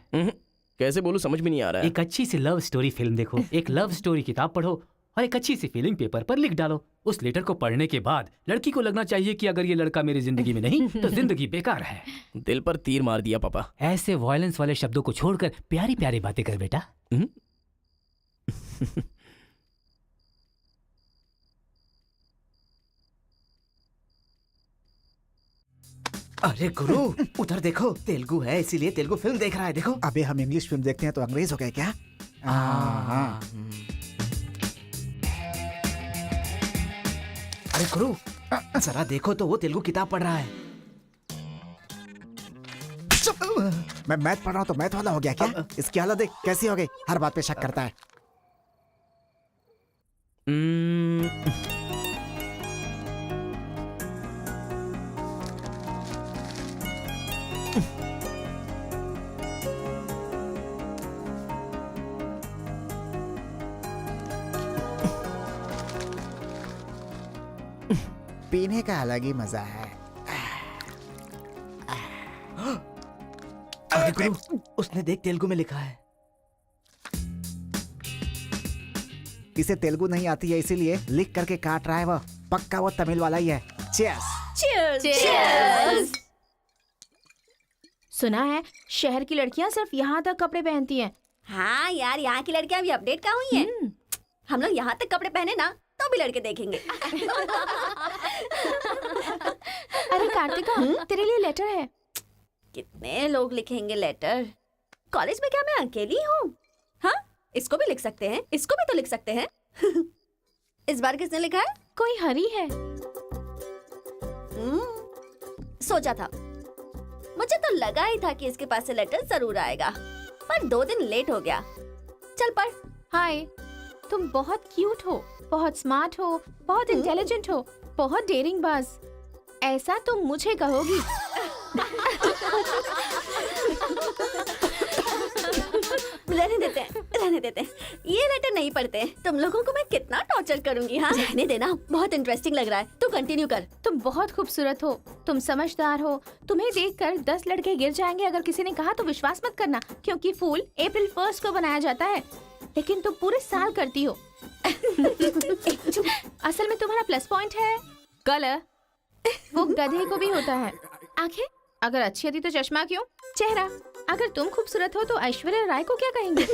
कैसे बोलूं, समझ में नहीं आ रहा है। एक अच्छी सी लव स्टोरी फिल्म देखो, एक लव स्टोरी किताब पढ़ो और एक अच्छी सी फीलिंग पेपर पर लिख डालो। उस लेटर को पढ़ने के बाद लड़की को लगना चाहिए कि अगर ये लड़का मेरी जिंदगी में नहीं तो जिंदगी बेकार है। दिल पर तीर मार दिया पापा। ऐसे वायलेंस वाले शब्दों को छोड़कर प्यारी प्यारी बातें कर बेटा। अरे गुरु, उधर देखो, तेलुगु है इसीलिए तेलुगु फिल्म देख रहा है। देखो। अबे हम इंग्लिश फिल्म देखते हैं तो अंग्रेज हो गए क्या? हाँ। अरे गुरु, जरा देखो तो वो तेलुगु किताब पढ़ रहा है। मैं मैथ पढ़ रहा हूँ तो मैथ वाला हो गया क्या? इसकी हालत देख कैसी हो गई, हर बात पे शक करता है। पीने का अलग ही मजा है। अरे गुरु, उसने देख तेलुगु में लिखा है। इसे तेलुगु नहीं आती है इसीलिए लिख करके काट रहा है वो। पक्का वो तमिल वाला ही है। चीयर्स। Cheers! सुना है शहर की लड़कियां सिर्फ यहाँ तक कपड़े पहनती हैं। हाँ यार, यहाँ की लड़कियां भी अपडेट कहाँ हुई हैं? हम लोग यहाँ तक कपड़े पहने ना तो भी लड़के देखेंगे। अरे कार्तिका, तेरे लिए लेटर है। कितने लोग लिखेंगे लेटर? कॉलेज में क्या मैं अकेली हूँ? हाँ, इसको भी लिख सकते हैं, इसको भी तो लिख सकते हैं। इस बार किसने लिखा है? कोई हरी है। सोचा था, मुझे तो लगा ही था कि इसके पास से लेटर जरूर आएगा, पर 2 दिन लेट हो गया। चल पढ़। हाय, तुम बहुत क्यूट हो, बहुत स्मार्ट हो, बहुत इंटेलिजेंट हो, बहुत डेयरिंग बाज। ऐसा तुम मुझे कहोगी? रहने देते हैं। ये लेटर नहीं पढ़ते। तुम लोगों को मैं कितना टॉर्चर करूंगी। हाँ, रहने देना, बहुत इंटरेस्टिंग लग रहा है। तू कंटिन्यू कर। तुम बहुत खूबसूरत हो, तुम समझदार हो, तुम्हें देखकर 10 लड़के गिर जाएंगे। अगर किसी ने कहा तो विश्वास मत करना, क्योंकि फूल अप्रैल 1 को बनाया जाता है, लेकिन तुम पूरे साल करती हो। असल में तुम्हारा प्लस पॉइंट है कलर। वो गधे को भी होता है। आंखें अगर अच्छी होती तो चश्मा क्यों? चेहरा अगर तुम खूबसूरत हो तो ऐश्वर्या राय को क्या कहेंगे?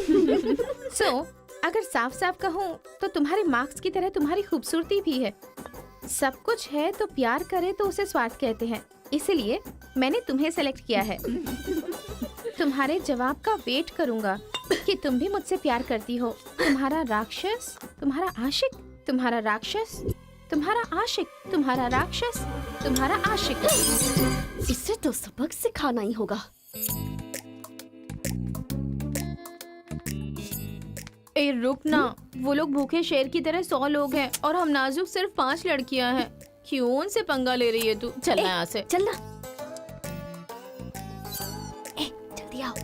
अगर साफ साफ कहूँ तो तुम्हारे मार्क्स की तरह तुम्हारी खूबसूरती भी है। सब कुछ है तो प्यार करे तो उसे स्वार्थ कहते हैं, इसलिए मैंने तुम्हें सेलेक्ट किया है। तुम्हारे जवाब का वेट करूंगा कि तुम भी मुझसे प्यार करती हो। तुम्हारा राक्षस, तुम्हारा आशिक, तुम्हारा राक्षस, तुम्हारा आशिक, तुम्हारा राक्षस, तुम्हारा आशिक। इसे तो सबक सिखाना ही होगा। ए रुक ना, वो लोग भूखे शेर की तरह 100 लोग हैं और हम नाजुक सिर्फ 5 लड़कियां हैं। क्यों उनसे पंगा ले रही है तू? चलना यहाँ से। चलना। जल्दी आओ।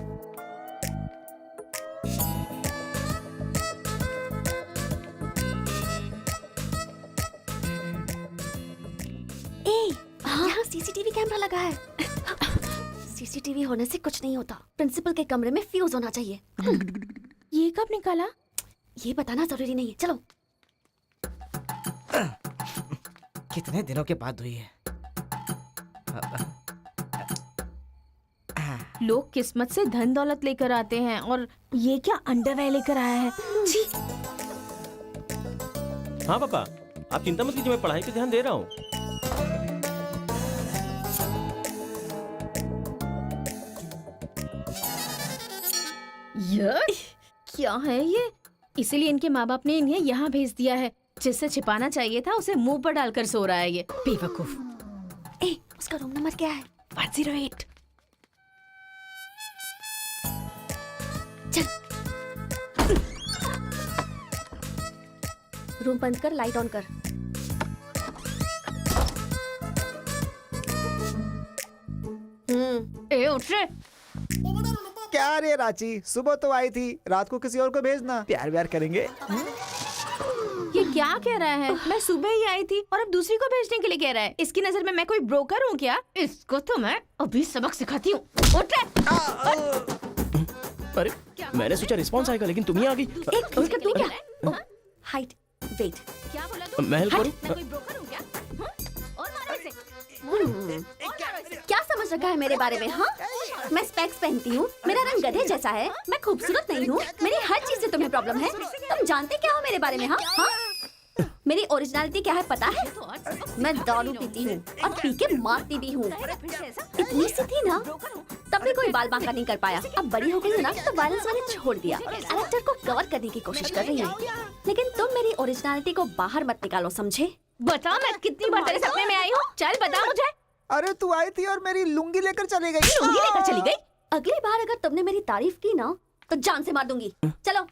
यहाँ सीसीटीवी कैमरा लगा है। सीसीटीवी होने से कुछ नहीं होता। प्रिंसिपल के कमरे में फ्यूज होना चाहिए। ये कब निकाला? ये बताना जरूरी नहीं है। चलो। कितने दिनों के बाद हुई है? लोग किस्मत से धन दौलत लेकर आते हैं और ये क्या अंडरवेयर लेकर आया है? छी। हाँ पापा, आप चिंता मत कीजिए, मैं पढ़ाई पे ध्यान दे रहा हूँ। क्या है ये? इसीलिए इनके माँ बाप ने इन्हें यहाँ भेज दिया है। जिससे छिपाना चाहिए था उसे मुंह पर डालकर सो रहा है ये बेवकूफ। उसका रूम नंबर क्या है? 108। रूम बंद कर, लाइट ऑन कर। ए उठ रे। क्या रे रांची, सुबह तो आई थी, रात को किसी और को भेजना, प्यार व्यार करेंगे। ये क्या कह रहा है? मैं सुबह ही आई थी और अब दूसरी को भेजने के लिए कह रहा है। इसकी नजर में मैं कोई ब्रोकर हूँ क्या? इसको तो मैं अभी सबक सिखाती हूँ। उठ रे। अरे मैंने सोचा रिस्पॉन्स आएगा, लेकिन तुम ही आ गई। एक मिनट, तू क्या? Height, weight. क्या बोला तू? मैं हेल्प करूं? मैं कोई ब्रोकर हूँ क्या? और मारो इसे। क्या समझ रखा है मेरे बारे में? हाँ, मैं स्पेक्स पहनती हूँ, मेरा रंग गधे जैसा है, मैं खूबसूरत नहीं हूँ, मेरी हर चीज से तुम्हें प्रॉब्लम है। तुम जानते क्या हो मेरे बारे में? हाँ हाँ, मेरी ओरिजिनलिटी क्या है पता है? मैं दारू पीती हूँ और पी के मारती भी हूँ। इतनी सी थी ना, तब भी कोई बाल बांका नहीं कर पाया। अब बड़ी हो गई हूँ ना, तो वायलेंस मैंने छोड़ दिया। कैरेक्टर को कवर करने की कोशिश कर रही हूँ, लेकिन तुम मेरी ओरिजिनलिटी को बाहर मत निकालो, समझे? बता, मैं कितनी बार तेरे सपने में आई हूँ? चल बता मुझे। अरे तू आई थी और मेरी लुंगी लेकर चली गई। लुंगी लेकर चली गई? अगली बार अगर तुमने मेरी तारीफ की ना, तो जान से मार दूंगी। चलो।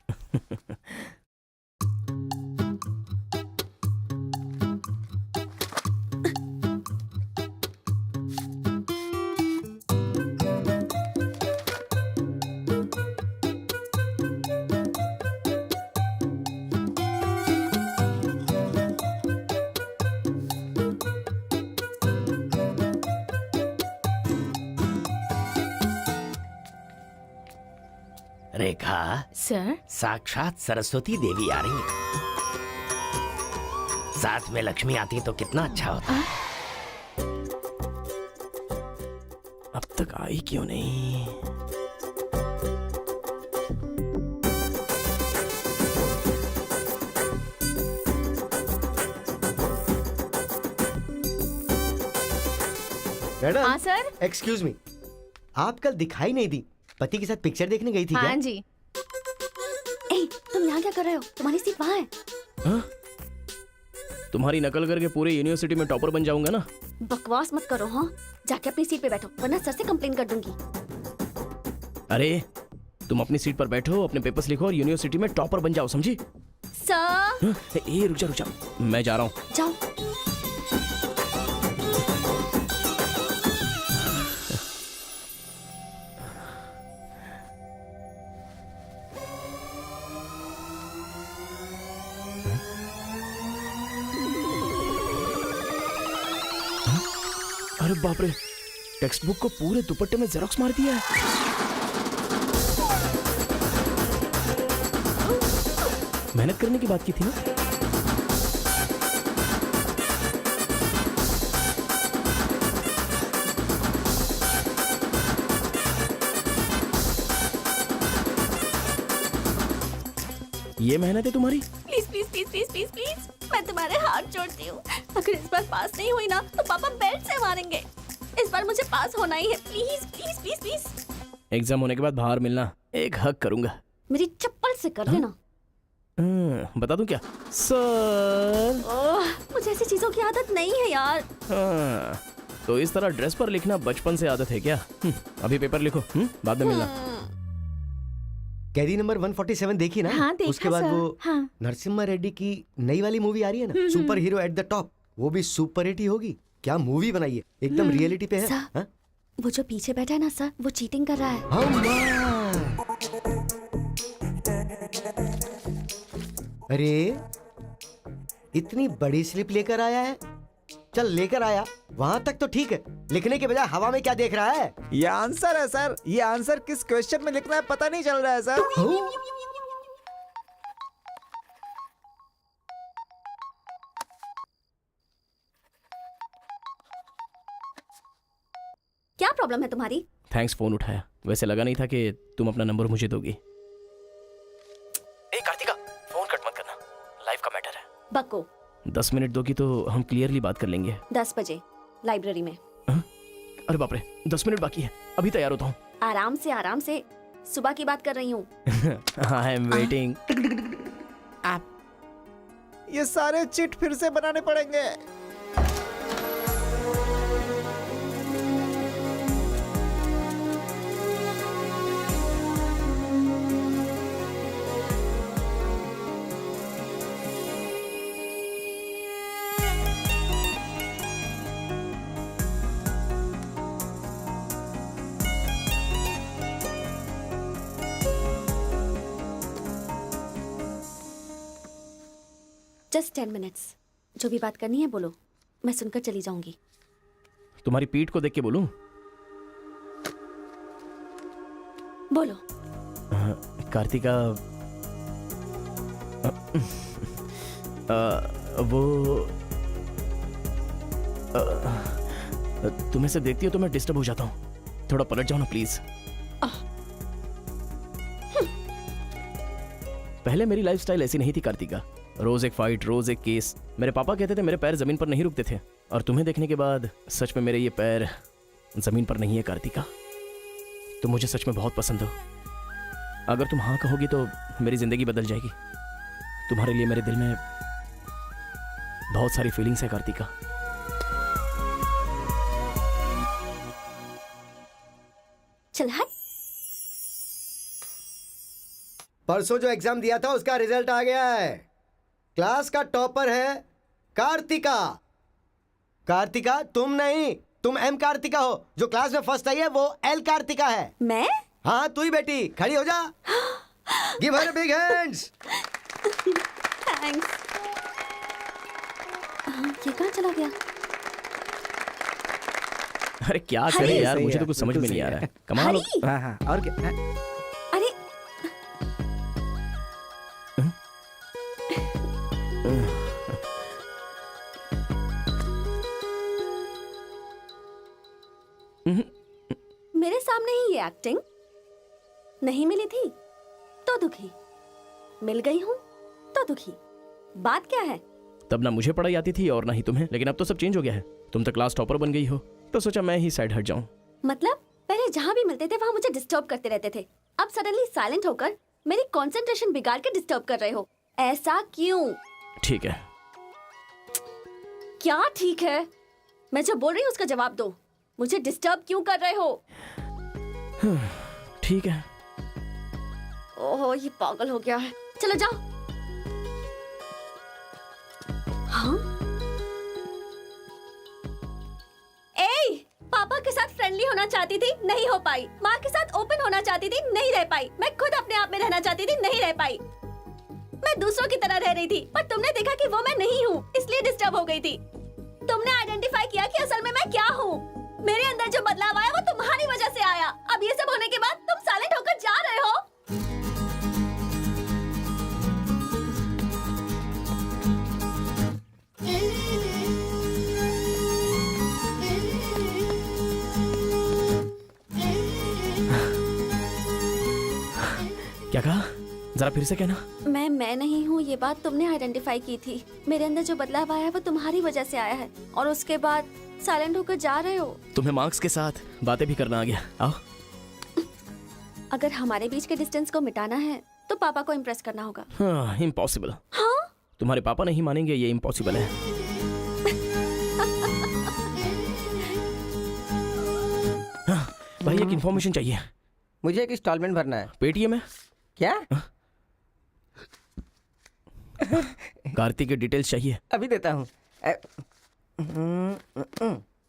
रेखा, सर, साक्षात सरस्वती देवी आ रही है। साथ में लक्ष्मी आती तो कितना अच्छा होता। अब तक आई क्यों नहीं? मैडम, हाँ सर। एक्सक्यूज मी, आप कल दिखाई नहीं दी। पति के साथ पिक्चर देखने गई थी क्या? हाँ जी। ए, तुम यहाँ क्या कर रहे हो? तुम्हारी सीट वहाँ है। हाँ? तुम्हारी नकल करके पूरे यूनिवर्सिटी में टॉपर बन जाऊंगा ना। बकवास मत करो। हाँ, जाके अपनी सीट पे बैठो, वरना सर से कंप्लेन कर दूंगी। अरे तुम अपनी सीट पर बैठो, अपने पेपर्स लिखो और यूनिवर्सिटी में टॉपर बन जाओ, समझी? सर। हाँ? ए रुक जा, मैं जा रहा हूँ। जाओ। अरे बाप रे, टेक्स्ट बुक को पूरे दुपट्टे में जेरोक्स मार दिया है। मेहनत करने की बात की थी ना। ये मेहनत है तुम्हारी? Please please please please please please, मैं तुम्हारे हाथ जोड़ती हूँ। अगर इस बार पास नहीं हुई ना, तो पापा बेल्ट से मारेंगे। इस बार मुझे पास होना ही है। Please please please please. Exam होने के बाद बाहर मिलना, एक हक करूंगा। मेरी चप्पल से कर देना। बता दूं क्या? सर, मुझे ऐसी चीजों की आदत नहीं है यार। हाँ, तो इस तरह ड्रेस पर लिखना बचपन से आदत है क्या? अभी पेपर लिखो, बाद में मिलना। कैदी नंबर 147 देखी ना? हाँ, देखा उसके बाद सर। वो हाँ। नरसिम्हा रेड्डी की नई वाली मूवी आ रही है ना, super hero at the top, वो भी सुपर हिट ही होगी। क्या मूवी बनाई है, एकदम रियलिटी पे है। सर, हाँ? वो जो पीछे बैठा है ना सर, वो चीटिंग कर रहा है। अरे इतनी बड़ी स्लिप लेकर आया है। चल लेकर आया, वहां तक तो ठीक है, लिखने के बजाय हवा में क्या देख रहा है? ये आंसर है सर। ये आंसर किस क्वेश्चन में लिखना है पता नहीं चल रहा है सर। क्या प्रॉब्लम है तुम्हारी? थैंक्स फोन उठाया, वैसे लगा नहीं था कि तुम अपना नंबर मुझे दोगी। ए कार्तिका, फोन कट मत करना, लाइफ का मैटर है। बको। 10 मिनट दोगी तो हम क्लियरली बात कर लेंगे। 10 बजे लाइब्रेरी में। अरे बाप रे, 10 मिनट बाकी है, अभी तैयार होता हूँ। आराम से, सुबह की बात कर रही हूँ। I am waiting. ये सारे चिट फिर से बनाने पड़ेंगे। Just 10 minutes. जो भी बात करनी है बोलो, मैं सुनकर चली जाऊंगी। तुम्हारी पीठ को देख के बोलूं? बोलो। कार्तिका, वो तुम्हें से देखती हो तो मैं डिस्टर्ब हो जाता हूँ। थोड़ा पलट जाओ ना प्लीज। पहले मेरी लाइफस्टाइल ऐसी नहीं थी कार्तिका। रोज एक फाइट, रोज एक केस। मेरे पापा कहते थे मेरे पैर जमीन पर नहीं रुकते थे, और तुम्हें देखने के बाद सच में मेरे ये पैर जमीन पर नहीं है कार्तिका। तुम मुझे सच में बहुत पसंद हो। अगर तुम हाँ कहोगी तो मेरी जिंदगी बदल जाएगी। तुम्हारे लिए मेरे दिल में बहुत सारी फीलिंग्स है कार्तिका। चल हट। परसों जो एग्जाम दिया था उसका रिजल्ट आ गया है। क्लास का टॉपर है कार्तिका। कार्तिका तुम नहीं, तुम एम कार्तिका हो। जो क्लास में फर्स्ट आई है वो एल कार्तिका है। मैं? हाँ तू ही बेटी, खड़ी हो जा। Give her big hands. Thanks. ये कहाँ चला गया? अरे क्या करें यार, मुझे तो कुछ समझ में नहीं आ रहा है। कमाल। हाँ हाँ, और क्या? अरे मेरे सामने ही ये एक्टिंग नहीं मिली थी तो दुखी, मिल गई हूँ तो दुखी। बात क्या है? तब ना मुझे पढ़ाई आती थी और ना ही तुम्हें, लेकिन अब तो सब चेंज हो गया है। तुम तो क्लास टॉपर बन गई हो, तो सोचा मैं ही साइड हट जाऊं। मतलब पहले जहाँ भी मिलते थे वहाँ मुझे डिस्टर्ब करते रहते थे, अब सडनली साइलेंट होकर मेरी कंसंट्रेशन बिगाड़ के डिस्टर्ब कर रहे हो। ऐसा क्यों? ठीक है। क्या ठीक है? मैं जो बोल रही हूँ उसका जवाब दो। मुझे डिस्टर्ब क्यों कर रहे हो? ठीक है। ओहो ये पागल हो गया है। चलो जाओ। हाँ? ए, पापा के साथ फ्रेंडली होना चाहती थी, नहीं हो पाई। माँ के साथ ओपन होना चाहती थी, नहीं रह पाई। मैं खुद अपने आप में रहना चाहती थी, नहीं रह पाई। मैं दूसरों की तरह रह रही थी, पर तुमने देखा कि वो मैं नहीं हूँ, इसलिए डिस्टर्ब हो गई थी। तुमने आइडेंटिफाई किया कि असल में मैं क्या हूँ। मेरे अंदर जो बदलाव आया वो तुम्हारी वजह से आया। अब ये सब होने के बाद तुम साइलेंट होकर जा रहे हो। क्या कहा? जरा फिर से कहना। मैं नहीं हूँ, ये बात तुमने आइडेंटिफाई की थी। मेरे अंदर जो बदलाव आया है वो तुम्हारी वजह से आया है, और उसके बाद साइलेंट होकर जा रहे हो। तुम्हें मार्क्स के साथ बातें भी करना आ गया। आओ। अगर हमारे बीच के डिस्टेंस को मिटाना है तो पापा को इम्प्रेस करना होगा। हाँ, इम्पॉसिबल। हाँ? तुम्हारे पापा नहीं मानेंगे, ये इम्पॉसिबल है। हाँ, भाई एक इन्फॉर्मेशन चाहिए। मुझे एक इंस्टॉलमेंट भरना है। पेटीएम है क्या? कार्तिक की डिटेल्स चाहिए। अभी देता हूँ।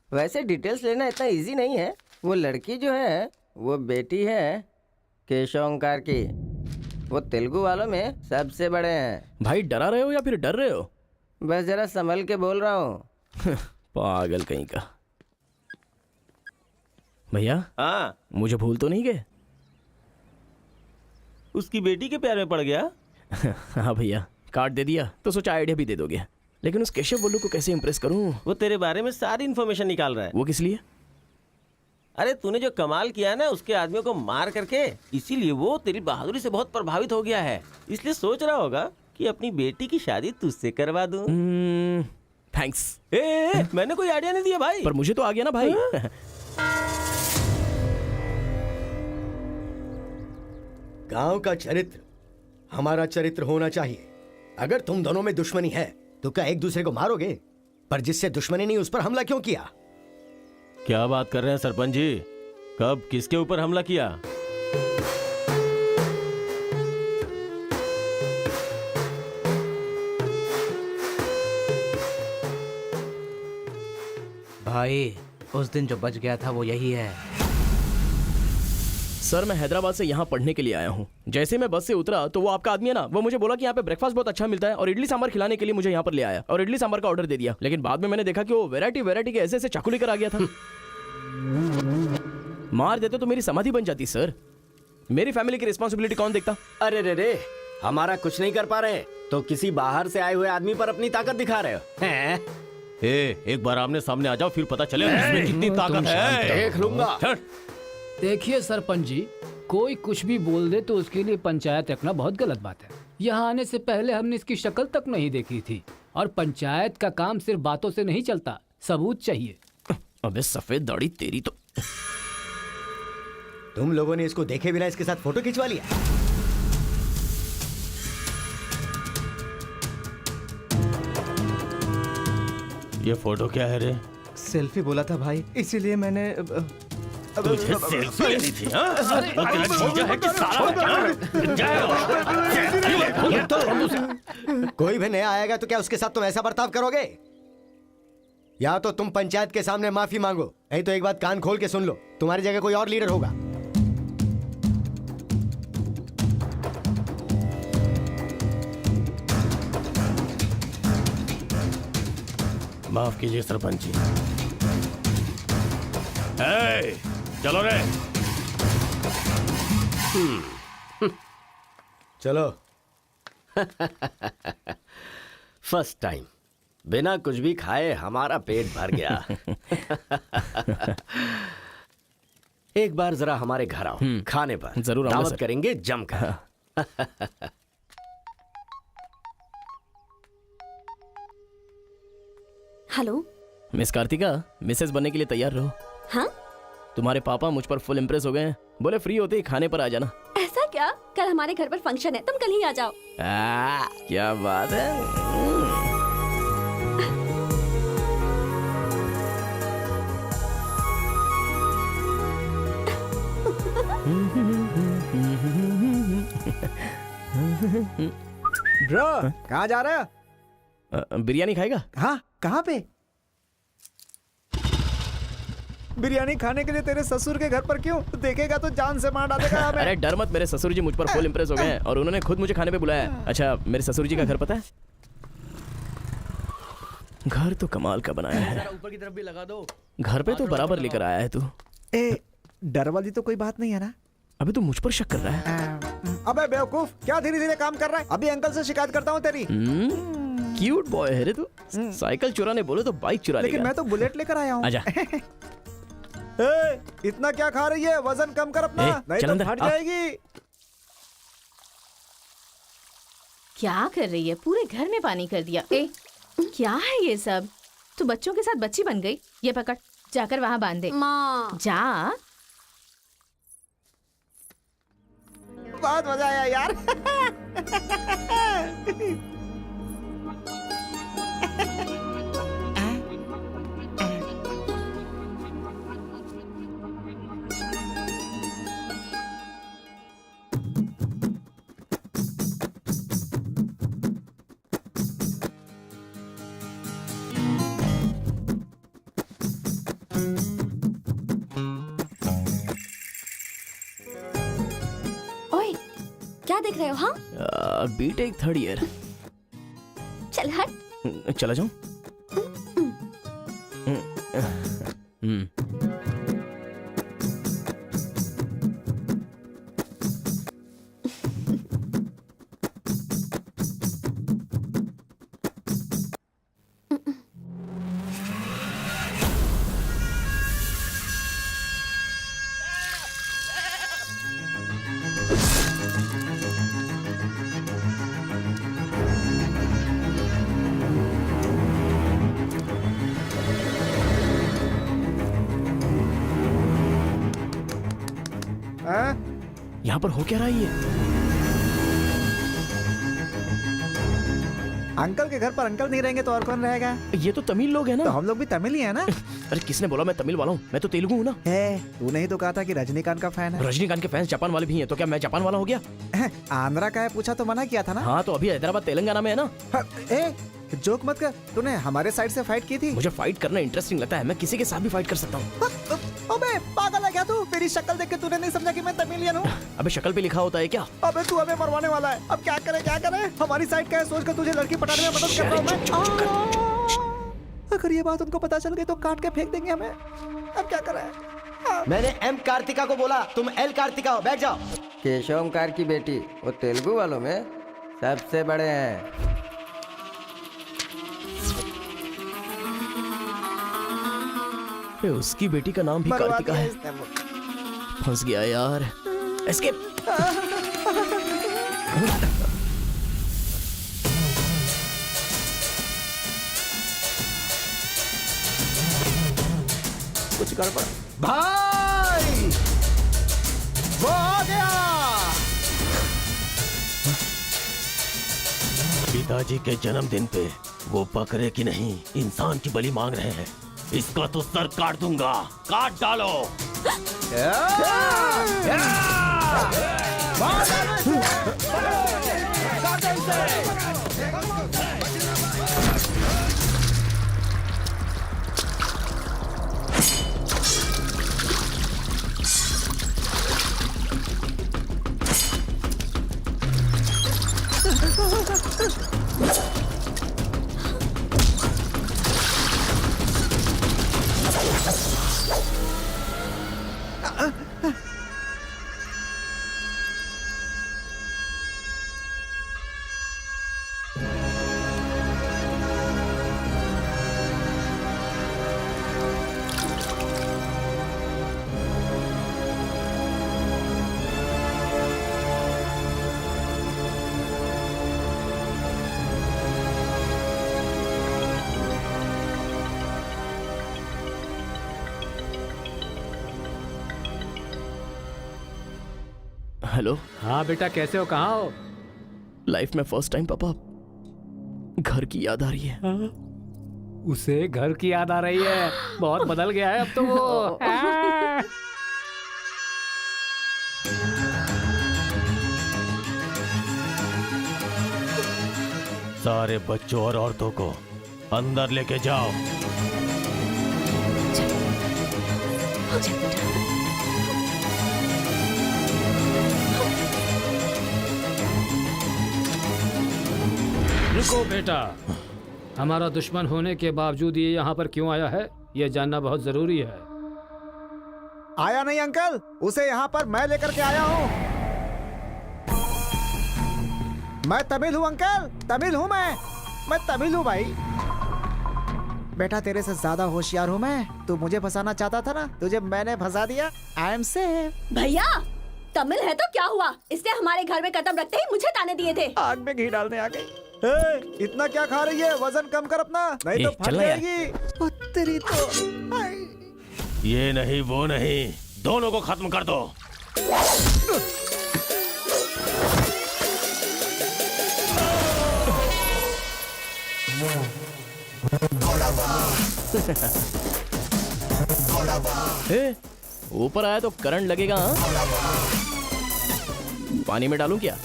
वैसे डिटेल्स लेना इतना इजी नहीं है। वो लड़की जो है वो बेटी है केशव ओंकार की। वो तेलुगु वालों में सबसे बड़े हैं। भाई डरा रहे हो या फिर डर रहे हो? बस जरा संभल के बोल रहा हूँ। पागल कहीं का। भैया हाँ, मुझे भूल तो नहीं गए? उसकी बेटी के प्यार में पड़ गया। हाँ भैया, कार्ड दे दिया तो सोचा आइडिया भी दे दोगे। लेकिन उस केशव बोलू को कैसे इंप्रेस करूं? वो तेरे बारे में सारी इन्फॉर्मेशन निकाल रहा है। वो किस लिए? अरे तूने जो कमाल किया ना उसके आदमियों को मार करके, इसीलिए वो तेरी बहादुरी से बहुत प्रभावित हो गया है। इसलिए सोच रहा होगा कि अपनी बेटी की शादी तुझसे करवा दूं। थैंक्स। मैंने कोई आइडिया नहीं दिया भाई। पर मुझे तो आ गया ना भाई। गांव का चरित्र हमारा चरित्र होना चाहिए। अगर तुम दोनों में दुश्मनी है तो क्या एक दूसरे को मारोगे? पर जिससे दुश्मनी नहीं उस पर हमला क्यों किया? क्या बात कर रहे हैं सरपंच जी? कब किसके ऊपर हमला किया? भाई उस दिन जो बच गया था वो यही है। सर मैं हैदराबाद से यहाँ पढ़ने के लिए आया हूँ। जैसे मैं बस से उतरा तो वो आपका आदमी है ना, वो मुझे बोला कि यहाँ पे ब्रेकफास्ट बहुत अच्छा मिलता है और इडली सांभर खिलाने के लिए मुझे यहाँ पर ले आया और इडली सांभर का ऑर्डर दे दिया। लेकिन बाद में मैंने देखा कि वो वैरायटी के ऐसे चाकू लेकर आ गया था। मार देते तो मेरी समाधि बन जाती सर। मेरी फैमिली की रिस्पॉन्सिबिलिटी कौन देखता? अरे रे हमारा कुछ नहीं कर पा रहे तो किसी बाहर से आए हुए आदमी पर अपनी ताकत दिखा रहे हो हैं? एक बार आमने सामने आ जाओ, फिर पता चले इसमें कितनी ताकत है। देख लूंगा। देखिए सरपंच जी, कोई कुछ भी बोल दे तो उसके लिए पंचायत रखना बहुत गलत बात है। यहाँ आने से पहले हमने इसकी शक्ल तक नहीं देखी थी और पंचायत का काम सिर्फ बातों से नहीं चलता, सबूत चाहिए। अबे सफेद दाढ़ी तेरी तो। तुम लोगों ने इसको देखे बिना इसके साथ फोटो खिंचवा लिया। ये फोटो क्या है रे? सेल्फी बोला था भाई, इसीलिए मैंने तुझे सेल्फी लेनी थी हाँ? वो तेरा जीजा है कि साला कोई भी नया आएगा तो क्या उसके साथ तुम ऐसा बर्ताव करोगे? या तो तुम पंचायत के सामने माफी मांगो, नहीं तो एक बात कान खोल के सुन लो, तुम्हारी जगह कोई और लीडर होगा। माफ कीजिए सरपंच जी। चलो रे। चलो। फर्स्ट टाइम बिना कुछ भी खाए हमारा पेट भर गया। एक बार जरा हमारे घर आओ, खाने पर जरूर आऊंगा दावत सर। करेंगे जमकर। हेलो। मिस कार्तिका, मिसेस बनने के लिए तैयार रहो। हाँ? तुम्हारे पापा मुझ पर फुल इम्प्रेस हो गए हैं, बोले फ्री होते ही खाने पर आ जाना। ऐसा क्या? कल हमारे घर पर फंक्शन है, तुम कल ही आ जाओ। क्या बात है। ब्रो कहाँ जा रहा है? बिरयानी खाएगा? हाँ, कहाँ पे? बिरयानी खाने के लिए तेरे ससुर के घर पर क्यों? देखेगा तो जान से मार डालेगा हमें। अरे डर मत, मेरे ससुर जी मुझ पर फुल इम्प्रेस हो गए हैं और उन्होंने खुद मुझे खाने पे बुलाया है। अच्छा, मेरे ससुर जी का घर पता है? घर तो कमाल का बनाया है। ऊपर की तरफ भी लगा दो। घर पे तो बराबर लेकर आया है तू। ए, डर वाली तो कोई बात नहीं है ना? अबे तू मुझ पर शक कर रहा है? अबे बेवकूफ, क्या धीरे धीरे काम कर रहा है? अभी अंकल से शिकायत करता हूँ तेरी। क्यूट बॉय है रे तू। साइकिल चुराने बोले तो बाइक चुरा लेगा। लेकिन मैं तो बुलेट लेकर आया हूँ। आजा। इतना क्या खा रही है? वजन कम कर अपना, नहीं चल तो अंदर, फट आ। जाएगी। क्या कर रही है? पूरे घर में पानी कर दिया। क्या है ये सब? तू बच्चों के साथ बच्ची बन गई। ये पकड़, जाकर वहाँ बांध दे। माँ। जा। बहुत मजा आया यार। ओए, क्या देख रहे हो? हाँ, बीटेक थर्ड ईयर। चल हट। चला जाऊं? यहाँ पर हो क्या रहा है ये? अंकल के घर पर अंकल नहीं रहेंगे तो और कौन रहेगा? ये तो तमिल लोग हैं ना। तो हम लोग भी तमिल ही है ना? अरे किसने बोला मैं तमिल वाला हूँ? मैं तो तेलुगु हूँ ना। तूने ही तो कहा था कि रजनीकांत का फैन है। रजनीकांत के फैंस जापान वाले भी हैं, तो क्या मैं जापान वाला हो गया? आंध्रा का है पूछा तो मना किया था ना? हाँ, तो अभी हैदराबाद तेलंगाना में है ना। जोक मत कर, तूने हमारे साइड से फाइट की थी। मुझे फाइट करना इंटरेस्टिंग लगता है, मैं किसी के साथ भी फाइट कर सकता हूँ। अबे पागल है क्या तू? मेरी शक्ल देख के तूने नहीं समझा कि मैं तमिलियन हूँ? अबे शक्ल पे लिखा होता है क्या? अबे तू हमें मरवाने वाला है। अब क्या करे क्या करे? हमारी साइड का है, सोच कर तुझे लड़की पटाने में मदद कर रहा हूँ मैं। अगर ये बात उनको पता चल गई तो काट के फेंक देंगे हमें। अब क्या करें? मैंने एम कार्तिका को बोला, तुम एल कार्तिका हो, बैठ जाओ। केशवकार की बेटी, वो तेलुगु वालों में सबसे बड़े हैं। उसकी बेटी का नाम भी कार्तिका है। फंस गया यार। एस्केप। कुछ गड़बड़। भाई वो आ गया। पिताजी के जन्मदिन पे वो बकरे की नहीं इंसान की बलि मांग रहे हैं। इसका तो सर काट दूंगा। काट डालो। हेलो। हाँ बेटा, कैसे हो? कहाँ हो? लाइफ में फर्स्ट टाइम पापा घर की याद आ रही है। उसे घर की याद आ रही है? बहुत बदल गया है अब तो वो। सारे बच्चों और औरतों को अंदर लेके जाओ। रुको बेटा, हमारा दुश्मन होने के बावजूद ये यहाँ पर क्यों आया है, ये जानना बहुत जरूरी है। आया नहीं अंकल, उसे यहाँ पर मैं लेकर के आया हूँ। मैं तमिल हूँ अंकल, तमिल हूँ मैं तमिल हूँ भाई। बेटा तेरे से ज्यादा होशियार हूँ मैं। तू मुझे फंसाना चाहता था ना, तुझे मैंने फंसा दिया। I am safe. भैया तमिल है तो क्या हुआ, इसने हमारे घर में कदम रखते ही मुझे ताने दिए थे। आग में घी डालने आ गई। इतना क्या खा रही है? वजन कम कर अपना, नहीं तो फट जाएगी। ओ तेरी तो। ये नहीं वो नहीं, दोनों को खत्म कर दो। ऊपर आया तो करंट लगेगा। हाँ? पानी में डालूं क्या?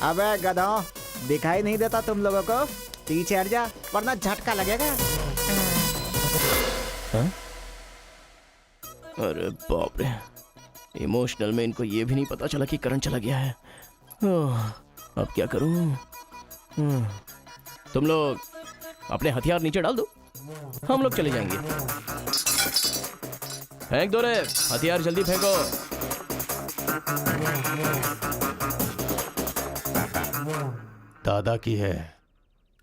अबे गधों, दिखाई नहीं देता तुम लोगों को? पीछे हट जा वरना झटका लगेगा। अरे बाप रे, इमोशनल में इनको ये भी नहीं पता चला कि करंट चला गया है। अब क्या करूं? तुम लोग अपने हथियार नीचे डाल दो, हम लोग चले जाएंगे। फेंक दो रे हथियार, जल्दी फेंको। दादा की है।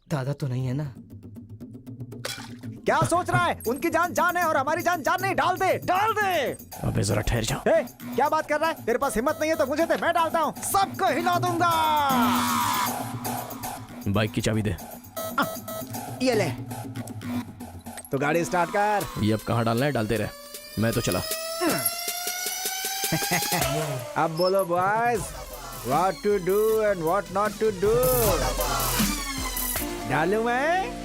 दादा तो नहीं है ना? क्या सोच रहा है? उनकी जान जान है और हमारी जान जान नहीं। डाल दे, डाल दे। अबे जरा ठहर जाओ। क्या बात कर रहा है? तेरे पास हिम्मत नहीं है तो मुझे दे, मैं डालता हूँ, सबको हिला दूंगा। बाइक की चाबी दे। ये ले, तो गाड़ी स्टार्ट कर। ये अब कहाँ डालना है? डालते रहे, मैं तो चला। अब बोलो boys, what to do and what not to do. डालूं मैं?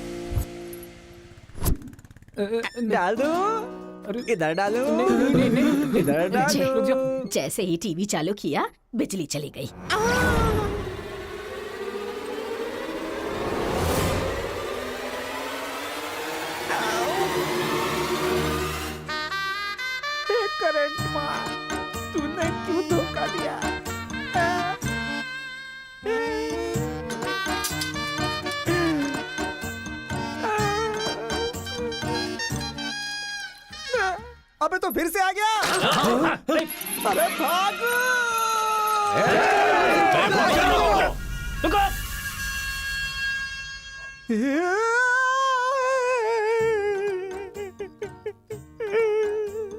डाल दूं? इधर डालूं? इधर डालूं? जैसे ही टीवी चालू किया बिजली चली गई। करंट मार, तूने क्यों धोखा दिया? अबे तो फिर से आ गया। अरे भागो!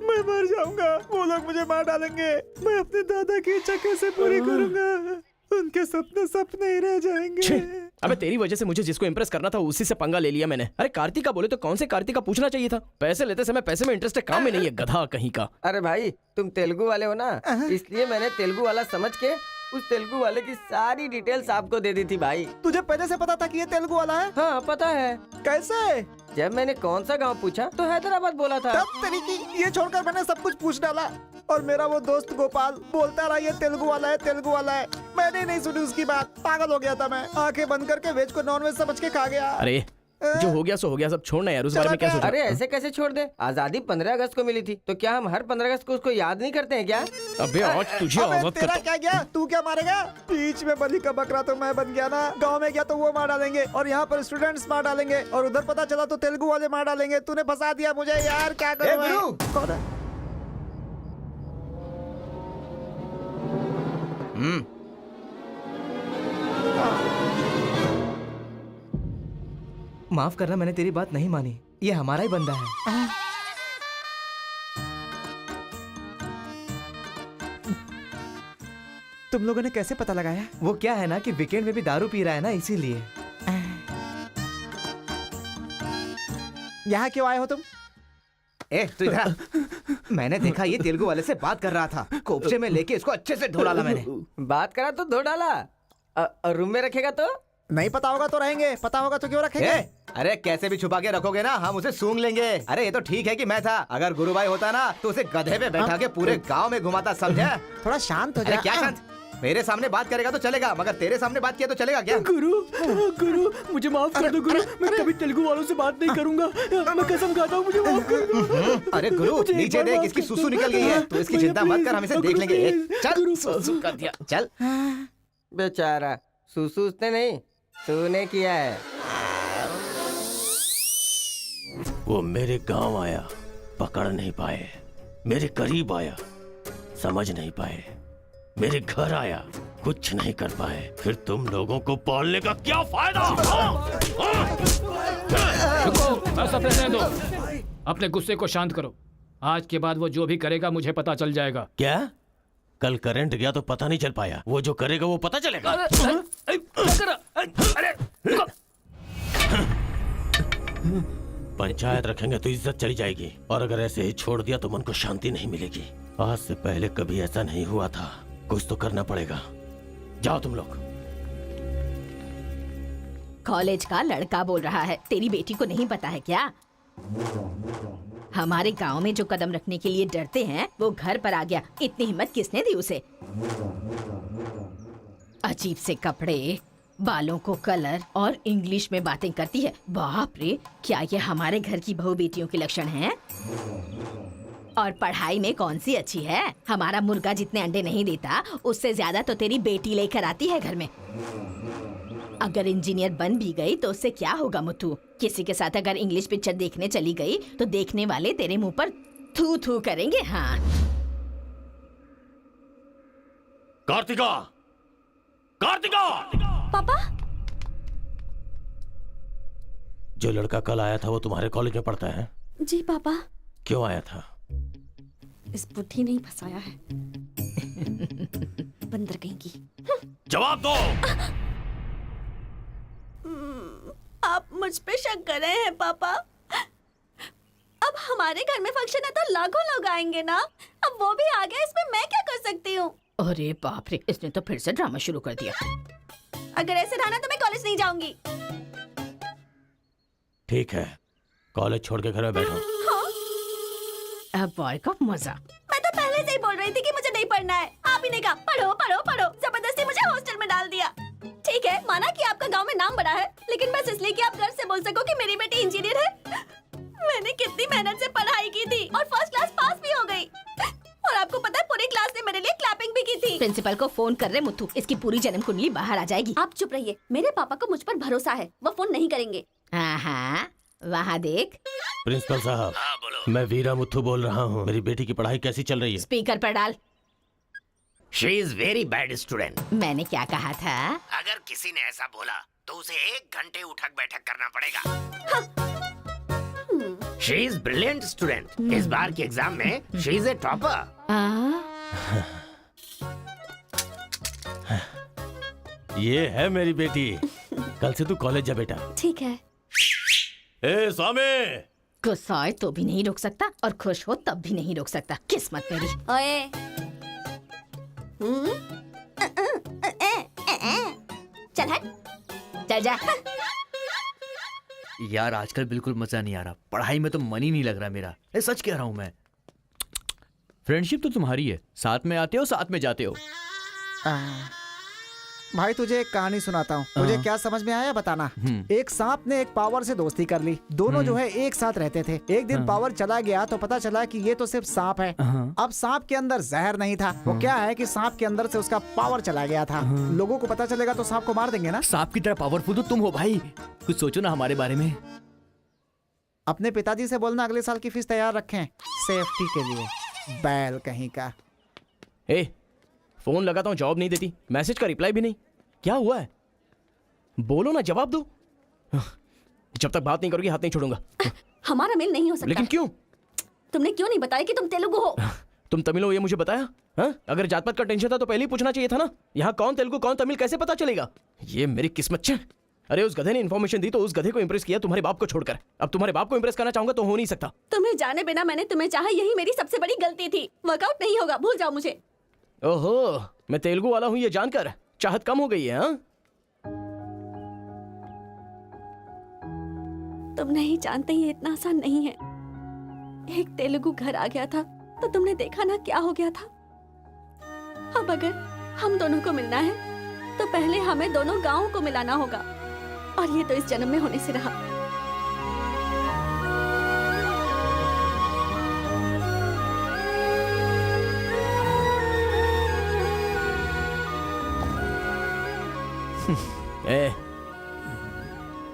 मैं मर जाऊंगा, वो लोग मुझे मार डालेंगे। मैं अपने दादा की इच्छा कैसे पूरी करूंगा? उनके सपने सपने ही रह जाएंगे। अबे तेरी वजह से मुझे जिसको इम्प्रेस करना था उसी से पंगा ले लिया मैंने। अरे कार्तिका बोले तो कौन से कार्तिका पूछना चाहिए था। पैसे लेते समय पैसे में इंटरेस्ट है, काम में नहीं है, गधा कहीं का। अरे भाई तुम तेलुगु वाले हो ना, इसलिए मैंने तेलुगु वाला समझ के उस तेलुगु वाले की सारी डिटेल्स आपको दे दी थी भाई। तुझे पहले से पता था कि ये तेलुगु वाला है? हाँ पता है। कैसे? जब मैंने कौन सा गांव पूछा तो हैदराबाद बोला था। तब तरीकी ये छोड़कर मैंने सब कुछ पूछ डाला और मेरा वो दोस्त गोपाल बोलता रहा ये तेलुगु वाला है, तेलुगु वाला है। मैंने नहीं सुनी उसकी बात, पागल हो गया था मैं। आंखें बंद करके वेज को नॉन वेज समझ के खा गया। अरे जो हो गया सो हो गया, सब छोड़ना यार, उस बारे में क्या सोचा? अरे ऐसे कैसे छोड़ दे? आजादी 15 अगस्त को मिली थी, तो क्या हम हर 15 अगस्त को उसको याद नहीं करते हैं क्या? अबे आज तुझे आजाद तेरा करता क्या गया? तू क्या मारेगा? बीच में बलि का बकरा तो मैं बन गया ना। गांव में गया तो वो मार डालेंगे और यहाँ पर स्टूडेंट्स मार डालेंगे और उधर पता चला तो तेलुगु वाले मार डालेंगे। तूने फंसा दिया मुझे यार, क्या करूं मैं? कौन है? माफ करना, मैंने तेरी बात नहीं मानी। ये हमारा ही बंदा है। तुम लोगों ने कैसे पता लगाया? वो क्या है ना कि वीकेंड में भी दारू पी रहा है ना, इसीलिए। यहाँ क्यों आए हो तुम? ए तू इधर आ। मैंने देखा ये तेलुगु वाले से बात कर रहा था। कोपचे में लेके इसको अच्छे से धो डाला मैंने। बात करा तो धो डाला। रूम में रखेगा तो? नहीं पता होगा तो रहेंगे, पता होगा तो क्यों रखेंगे? अरे कैसे भी छुपा के रखोगे ना, हम उसे सूंघ लेंगे। अरे ये तो ठीक है कि मैं था, अगर गुरु भाई होता ना तो उसे गधे पे बैठा के पूरे गांव में घुमाता, समझा? थोड़ा शांत हो जा। अरे क्या शांत? मेरे सामने बात करेगा तो चलेगा, मगर तेरे सामने बात किया तो चलेगा क्या? गुरु मुझे माफ कर दो गुरु, मैं कभी तेलुगु वालों से बात नहीं करूंगा। मैं कसम खाता हूँ, मुझे माफ कर दो। अरे गुरु नीचे देख, इसकी सुसु निकल गई है। तो इसकी चिंता मत कर, हम इसे देख लेंगे। चल सुसु कर दिया, चल। बेचारा सुसु उसने नहीं, तूने किया है। वो मेरे गांव आया, पकड़ नहीं पाए। मेरे करीब आया, समझ नहीं पाए। मेरे घर आया, कुछ नहीं कर पाए। फिर तुम लोगों को पालने का क्या फायदा? रुको, बस अब रहने दो। अपने गुस्से को शांत करो। आज के बाद वो जो भी करेगा मुझे पता चल जाएगा। क्या? कल करंट गया तो पता नहीं चल पाया, वो जो करेगा वो पता चलेगा। पंचायत रखेंगे तो इज्जत चली जाएगी, और अगर ऐसे ही छोड़ दिया तो मन को शांति नहीं मिलेगी। आज से पहले कभी ऐसा नहीं हुआ था, कुछ तो करना पड़ेगा। जाओ तुम लोग। कॉलेज का लड़का बोल रहा है, तेरी बेटी को नहीं पता है क्या? हमारे गांव में जो कदम रखने के लिए डरते हैं वो घर पर आ गया। इतनी हिम्मत किसने दी उसे? अजीब से कपड़े, बालों को कलर और इंग्लिश में बातें करती है। बाप रे, क्या ये हमारे घर की बहू बेटियों के लक्षण हैं? और पढ़ाई में कौन सी अच्छी है? हमारा मुर्गा जितने अंडे नहीं देता उससे ज्यादा तो तेरी बेटी लेकर आती है घर में। अगर इंजीनियर बन भी गई तो उससे क्या होगा मुथु? किसी के साथ अगर इंग्लिश पिक्चर देखने चली गई तो देखने वाले तेरे मुंह पर थू थू करेंगे। हाँ कार्तिका, कार्तिका! पापा, जो लड़का कल आया था वो तुम्हारे कॉलेज में पढ़ता है? जी पापा। क्यों आया था? इस बुद्धि नहीं फंसाया है। बंदर कहीं की। जवाब दो। आप मुझ पे शक कर रहे हैं पापा? अब हमारे घर में फंक्शन है तो लाखों लोग आएंगे ना। अब वो भी आ गया, इसमें मैं क्या कर सकती हूँ? अरे बाप रे, इसने तो फिर से ड्रामा शुरू कर दिया। अगर ऐसे रहा ना तो मैं कॉलेज नहीं जाऊंगी। ठीक है, कॉलेज छोड़ के घर में बैठो। अब बॉय का मजा। मैं तो पहले पहले से ही बोल रही थी कि मुझे नहीं पढ़ना है। आप ही ने कहा पढ़ो पढ़ो पढ़ो, जबरदस्ती मुझे हॉस्टल में डाल दिया। ठीक है, माना कि आपका गांव में नाम बड़ा है, लेकिन बस इसलिए कि आप गर्व से बोल सको कि मेरी बेटी इंजीनियर है। मैंने कितनी मेहनत से पढ़ाई की थी और फर्स्ट क्लास पास भी हो गई। और आपको पता है पूरी क्लास ने मेरे लिए क्लैपिंग भी की थी। प्रिंसिपल को फोन कर रहे मुथु, इसकी पूरी जन्म कुंडली बाहर आ जाएगी। आप चुप रहिए, मेरे पापा को मुझ पर भरोसा है, वो फोन नहीं करेंगे। हाँ, वहाँ देख। प्रिंसिपल साहब, मैं वीरा मुथु बोल रहा हूँ। मेरी बेटी की पढ़ाई कैसी चल रही है? स्पीकर पर डाल। She is very bad student. मैंने क्या कहा था? अगर किसी ने ऐसा बोला तो उसे 1 घंटे उठक बैठक करना पड़ेगा। She is brilliant student. इस बार के एग्जाम में शी इज ए टॉपर। ये है मेरी बेटी। कल से तू कॉलेज जा बेटा। ठीक है। ए स्वामी, गुस्सा आए तो भी नहीं रोक सकता और खुश हो तब भी नहीं रोक सकता। किस्मत मेरी। ओए। चल हट। चल जा। यार आजकल बिल्कुल मजा नहीं आ रहा, पढ़ाई में तो मन ही नहीं लग रहा मेरा। सच कह रहा हूँ मैं। फ्रेंडशिप तो तुम्हारी है, साथ में आते हो साथ में जाते हो। भाई तुझे एक कहानी सुनाता हूँ, तुझे क्या समझ में आया बताना। एक सांप ने एक पावर से दोस्ती कर ली। दोनों जो है एक साथ रहते थे। एक दिन पावर चला गया तो पता चला कि ये तो सिर्फ सांप है। अब सांप के अंदर जहर नहीं था। वो क्या है कि सांप के अंदर से उसका पावर चला गया था। लोगों को पता चलेगा तो सांप को मार देंगे ना। सांप की तरह पावरफुल तो तुम हो भाई, कुछ सोचो ना हमारे बारे में। अपने पिताजी से बोलना अगले साल की फीस तैयार रखें, सेफ्टी के लिए। बैल कहीं का। फोन लगाता हूँ, जवाब नहीं देती, मैसेज का रिप्लाई भी नहीं। क्या हुआ है? बोलो ना, जवाब दो। जब तक बात नहीं करोगी हाथ नहीं छोड़ूंगा। हमारा मेल नहीं हो सकता। लेकिन क्यों? तुमने क्यों नहीं बताया कि तुम तेलुगु हो? तुम तमिल हो ये मुझे बताया? हाँ? अगर जात पात का टेंशन था तो पहले ही पूछना चाहिए था ना। यहाँ कौन तेलुगु कौन तमिल कैसे पता चलेगा? ये मेरी किस्मत छे। अरे उस गधे ने इन्फॉर्मेशन दी तो उस गधे को इंप्रेस किया, तुम्हारे बाप को छोड़कर। अब तुम्हारे बाप को इंप्रेस करना चाहूंगा तो हो नहीं सकता। तुम्हें जाने बिना मैंने तुम्हें चाहा, यही मेरी सबसे बड़ी गलती थी। वर्कआउट नहीं होगा, भूल जाओ मुझे। ओहो, मैं तेलुगु वाला हूँ ये जानकर चाहत कम हो गई है। हाँ? तुम नहीं जानते ये इतना आसान नहीं है। एक तेलुगु घर आ गया था तो तुमने देखा ना क्या हो गया था। अब अगर हम दोनों को मिलना है तो पहले हमें दोनों गांवों को मिलाना होगा, और ये तो इस जन्म में होने से रहा।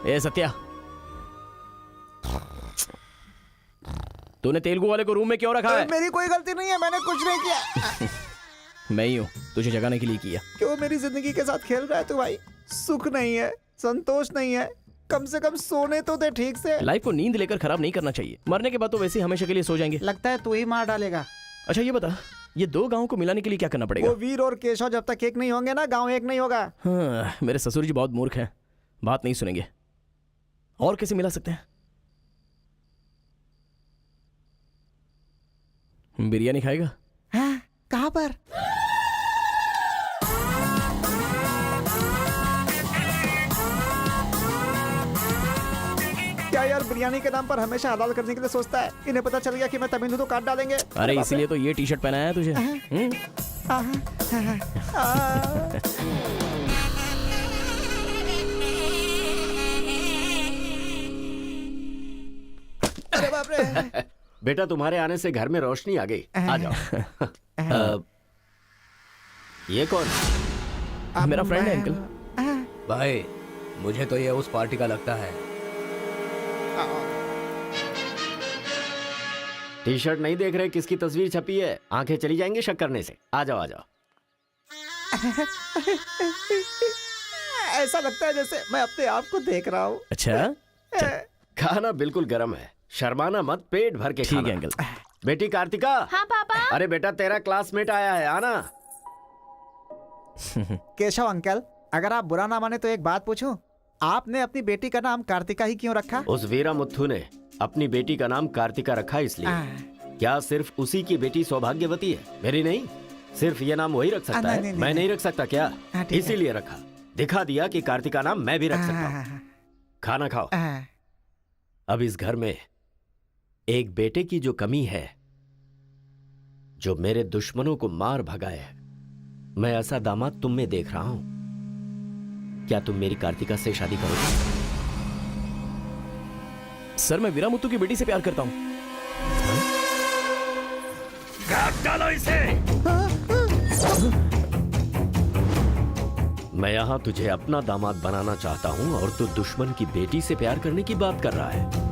ए सत्या, तूने तेलुगु वाले को रूम में क्यों रखा है? मेरी कोई गलती नहीं है, मैंने कुछ नहीं किया। मैं ही हूँ तुझे जगाने के लिए किया। क्यों मेरी जिंदगी के साथ खेल रहा है तू भाई? सुख नहीं है, संतोष नहीं है, कम से कम सोने तो दे ठीक से। लाइफ को नींद लेकर खराब नहीं करना चाहिए। मरने के बाद तो वैसे ही हमेशा के लिए सो जाएंगे। लगता है तू ही मार डालेगा। अच्छा ये बता, ये 2 गांवों को मिलाने के लिए क्या करना पड़ेगा? वो वीर और केशव जब तक एक नहीं होंगे ना, गांव एक नहीं होगा। हाँ, मेरे ससुर जी बहुत मूर्ख हैं, बात नहीं सुनेंगे। और कैसे मिला सकते हैं? बिरयानी खाएगा? हाँ, कहाँ पर? क्या यार बिरयानी के नाम पर हमेशा हलाल करने के लिए सोचता है। इन्हें पता चल गया कि मैं तमिल हूं तो काट डालेंगे। अरे इसीलिए तो ये टी शर्ट पहनाया है तुझे। अरे बाप रे। बेटा तुम्हारे आने से घर में रोशनी आ गई। आ जाओ। ये कौन? मेरा फ्रेंड है अंकल। भाई मुझे तो ये उस पार्टी का लगता है। टी शर्ट नहीं देख रहे किसकी तस्वीर छपी है? आंखें चली जाएंगी शक करने से। आ जाओ आ जाओ। ऐसा लगता है जैसे मैं अपने आप को देख रहा हूँ। अच्छा खाना बिल्कुल गर्म है, शर्माना मत, पेट भर के खाना। ठीक है अंकल। बेटी कार्तिका। हाँ पापा। अरे बेटा तेरा क्लासमेट आया है, आना। केशव अंकल, अगर आप बुरा ना माने तो एक बात पूछूं? आपने अपनी बेटी का नाम कार्तिका ही क्यों रखा? उस वीरा मुथु ने अपनी बेटी का नाम कार्तिका रखा इसलिए। क्या सिर्फ उसी की बेटी सौभाग्यवती है? मेरी नहीं, सिर्फ ये नाम वही रख सकता है। मैं नहीं रख सकता क्या? इसीलिए रखा, दिखा दिया कि कार्तिका नाम मैं भी रख सकता हूँ। खाना खाओ। अब इस घर में एक बेटे की जो कमी है, जो मेरे दुश्मनों को मार भगाए है, मैं ऐसा दामाद तुम में देख रहा हूं। क्या तुम मेरी कार्तिका से शादी करोगे? सर मैं वीरामुत्तु की बेटी से प्यार करता हूँ। काट डालो इसे। मैं यहां तुझे अपना दामाद बनाना चाहता हूं और तू दुश्मन की बेटी से प्यार करने की बात कर रहा है।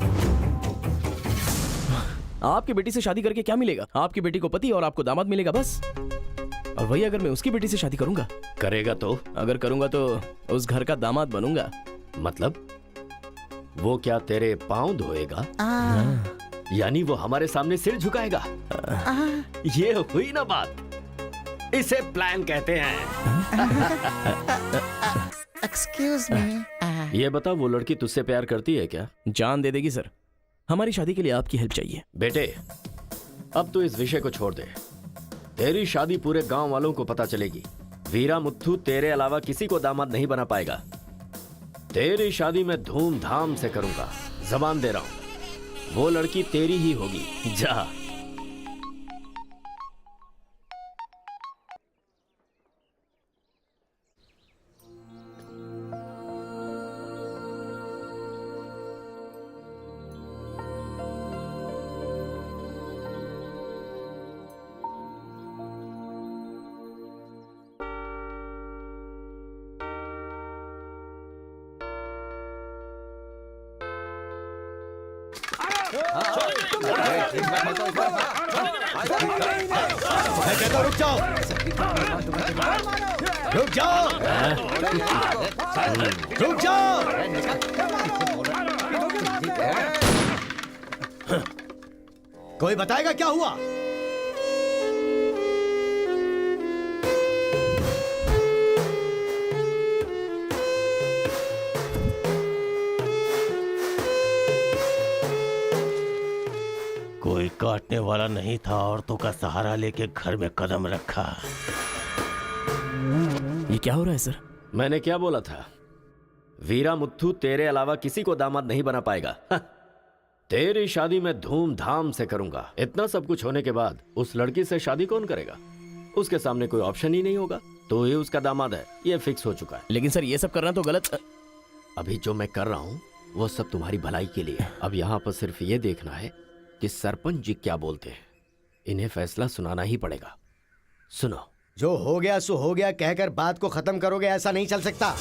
आपकी बेटी से शादी करके क्या मिलेगा? आपकी बेटी को पति और आपको दामाद मिलेगा बस। और वही अगर मैं उसकी बेटी से शादी करूंगा। करेगा तो? अगर करूंगा तो उस घर का दामाद बनूंगा। मतलब वो क्या तेरे पांव धोएगा? यानी वो हमारे सामने सिर झुकाएगा? ये हुई ना बात। इसे प्लान कहते हैं। Excuse me. ये बता, वो लड़की तुझसे प्यार करती है क्या? जान दे देगी सर। हमारी शादी के लिए आपकी हेल्प चाहिए। बेटे, अब तो इस विषय को छोड़ दे। तेरी शादी पूरे गांव वालों को पता चलेगी। वीरामुत्थु तेरे अलावा किसी को दामाद नहीं बना पाएगा। तेरी शादी मैं धूमधाम से करूंगा, जबान दे रहा हूं। वो लड़की तेरी ही होगी। जा। मैं कहता हूं रुक जाओ। रुक जाओ। रुक जाओ। कोई बताएगा क्या हुआ? कोई काटने वाला नहीं था, औरतों का सहारा लेके घर में कदम रखा। ये क्या हो रहा है सर? मैंने क्या बोला था? वीरामुत्थु तेरे अलावा किसी को दामाद नहीं बना पाएगा। तेरी शादी मैं धूमधाम से करूंगा। इतना सब कुछ होने के बाद उस लड़की से शादी कौन करेगा? उसके सामने कोई ऑप्शन ही नहीं होगा। तो ये उसका दामाद है, ये फिक्स हो चुका है। लेकिन सर ये सब करना तो गलत। अभी जो मैं कर रहा हूं वो सब तुम्हारी भलाई के लिए। अब यहाँ पर सिर्फ ये देखना है कि सरपंच जी क्या बोलते हैं। इन्हें फैसला सुनाना ही पड़ेगा। सुनो। जो हो गया सो हो गया कहकर बात को खत्म करोगे, ऐसा नहीं चल सकता।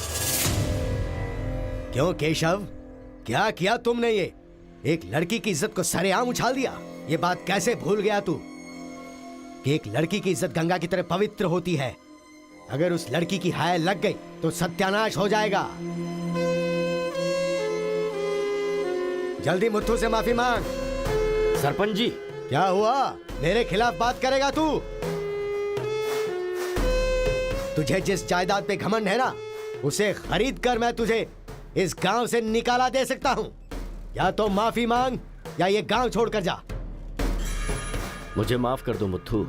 क्यों केशव, क्या किया तुमने? ये एक लड़की की इज्जत को सरेआम उछाल दिया। ये बात कैसे भूल गया तू कि एक लड़की की इज्जत गंगा की तरह पवित्र होती है। अगर उस लड़की की हाय लग गई तो सत्यानाश हो जाएगा। जल्दी मुत्थु से माफी मांग। सरपंच जी। क्या हुआ? मेरे खिलाफ बात करेगा तू? तुझे जिस जायदाद पे घमंड है ना, उसे खरीद कर मैं तुझे इस गांव से निकाला दे सकता हूं। या तो माफी मांग या ये गांव छोड़कर जा। मुझे माफ कर दो मुत्थु।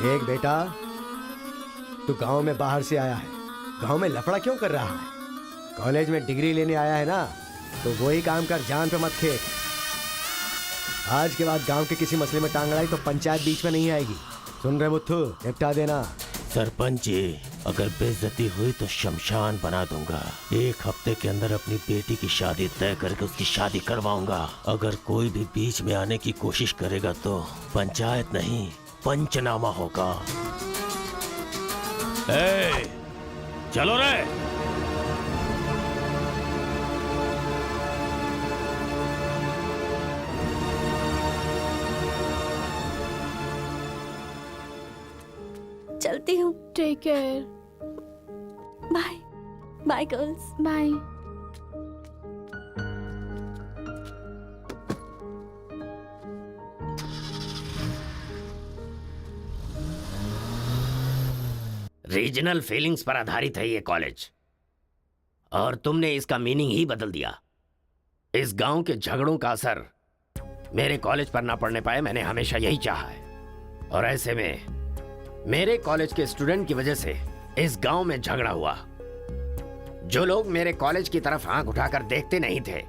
एक बेटा, तू गांव में बाहर से आया है, गांव में लफड़ा क्यों कर रहा है? कॉलेज में डिग्री लेने आया है ना, तो वही काम कर, जान पे मत खेल। आज के बाद गांव के किसी मसले में टांग अड़ाई तो पंचायत बीच में नहीं आएगी। सुन रहे मुत्थु, निपटा देना। सरपंच जी, अगर बेइज्जती हुई तो शमशान बना दूंगा। 1 हफ्ते के अंदर अपनी बेटी की शादी तय करके उसकी शादी करवाऊंगा। अगर कोई भी बीच में आने की कोशिश करेगा तो पंचायत नहीं, पंचनामा होगा। चलो रे। चलती हूँ। Take care. Bye bye girls. Bye. Regional feelings पर आधारित है ये कॉलेज, और तुमने इसका मीनिंग ही बदल दिया। इस गांव के झगड़ों का असर मेरे कॉलेज पर ना पड़ने पाए, मैंने हमेशा यही चाहा है। और ऐसे में मेरे कॉलेज के स्टूडेंट की वजह से इस गांव में झगड़ा हुआ। जो लोग मेरे कॉलेज की तरफ आंख उठाकर देखते नहीं थे,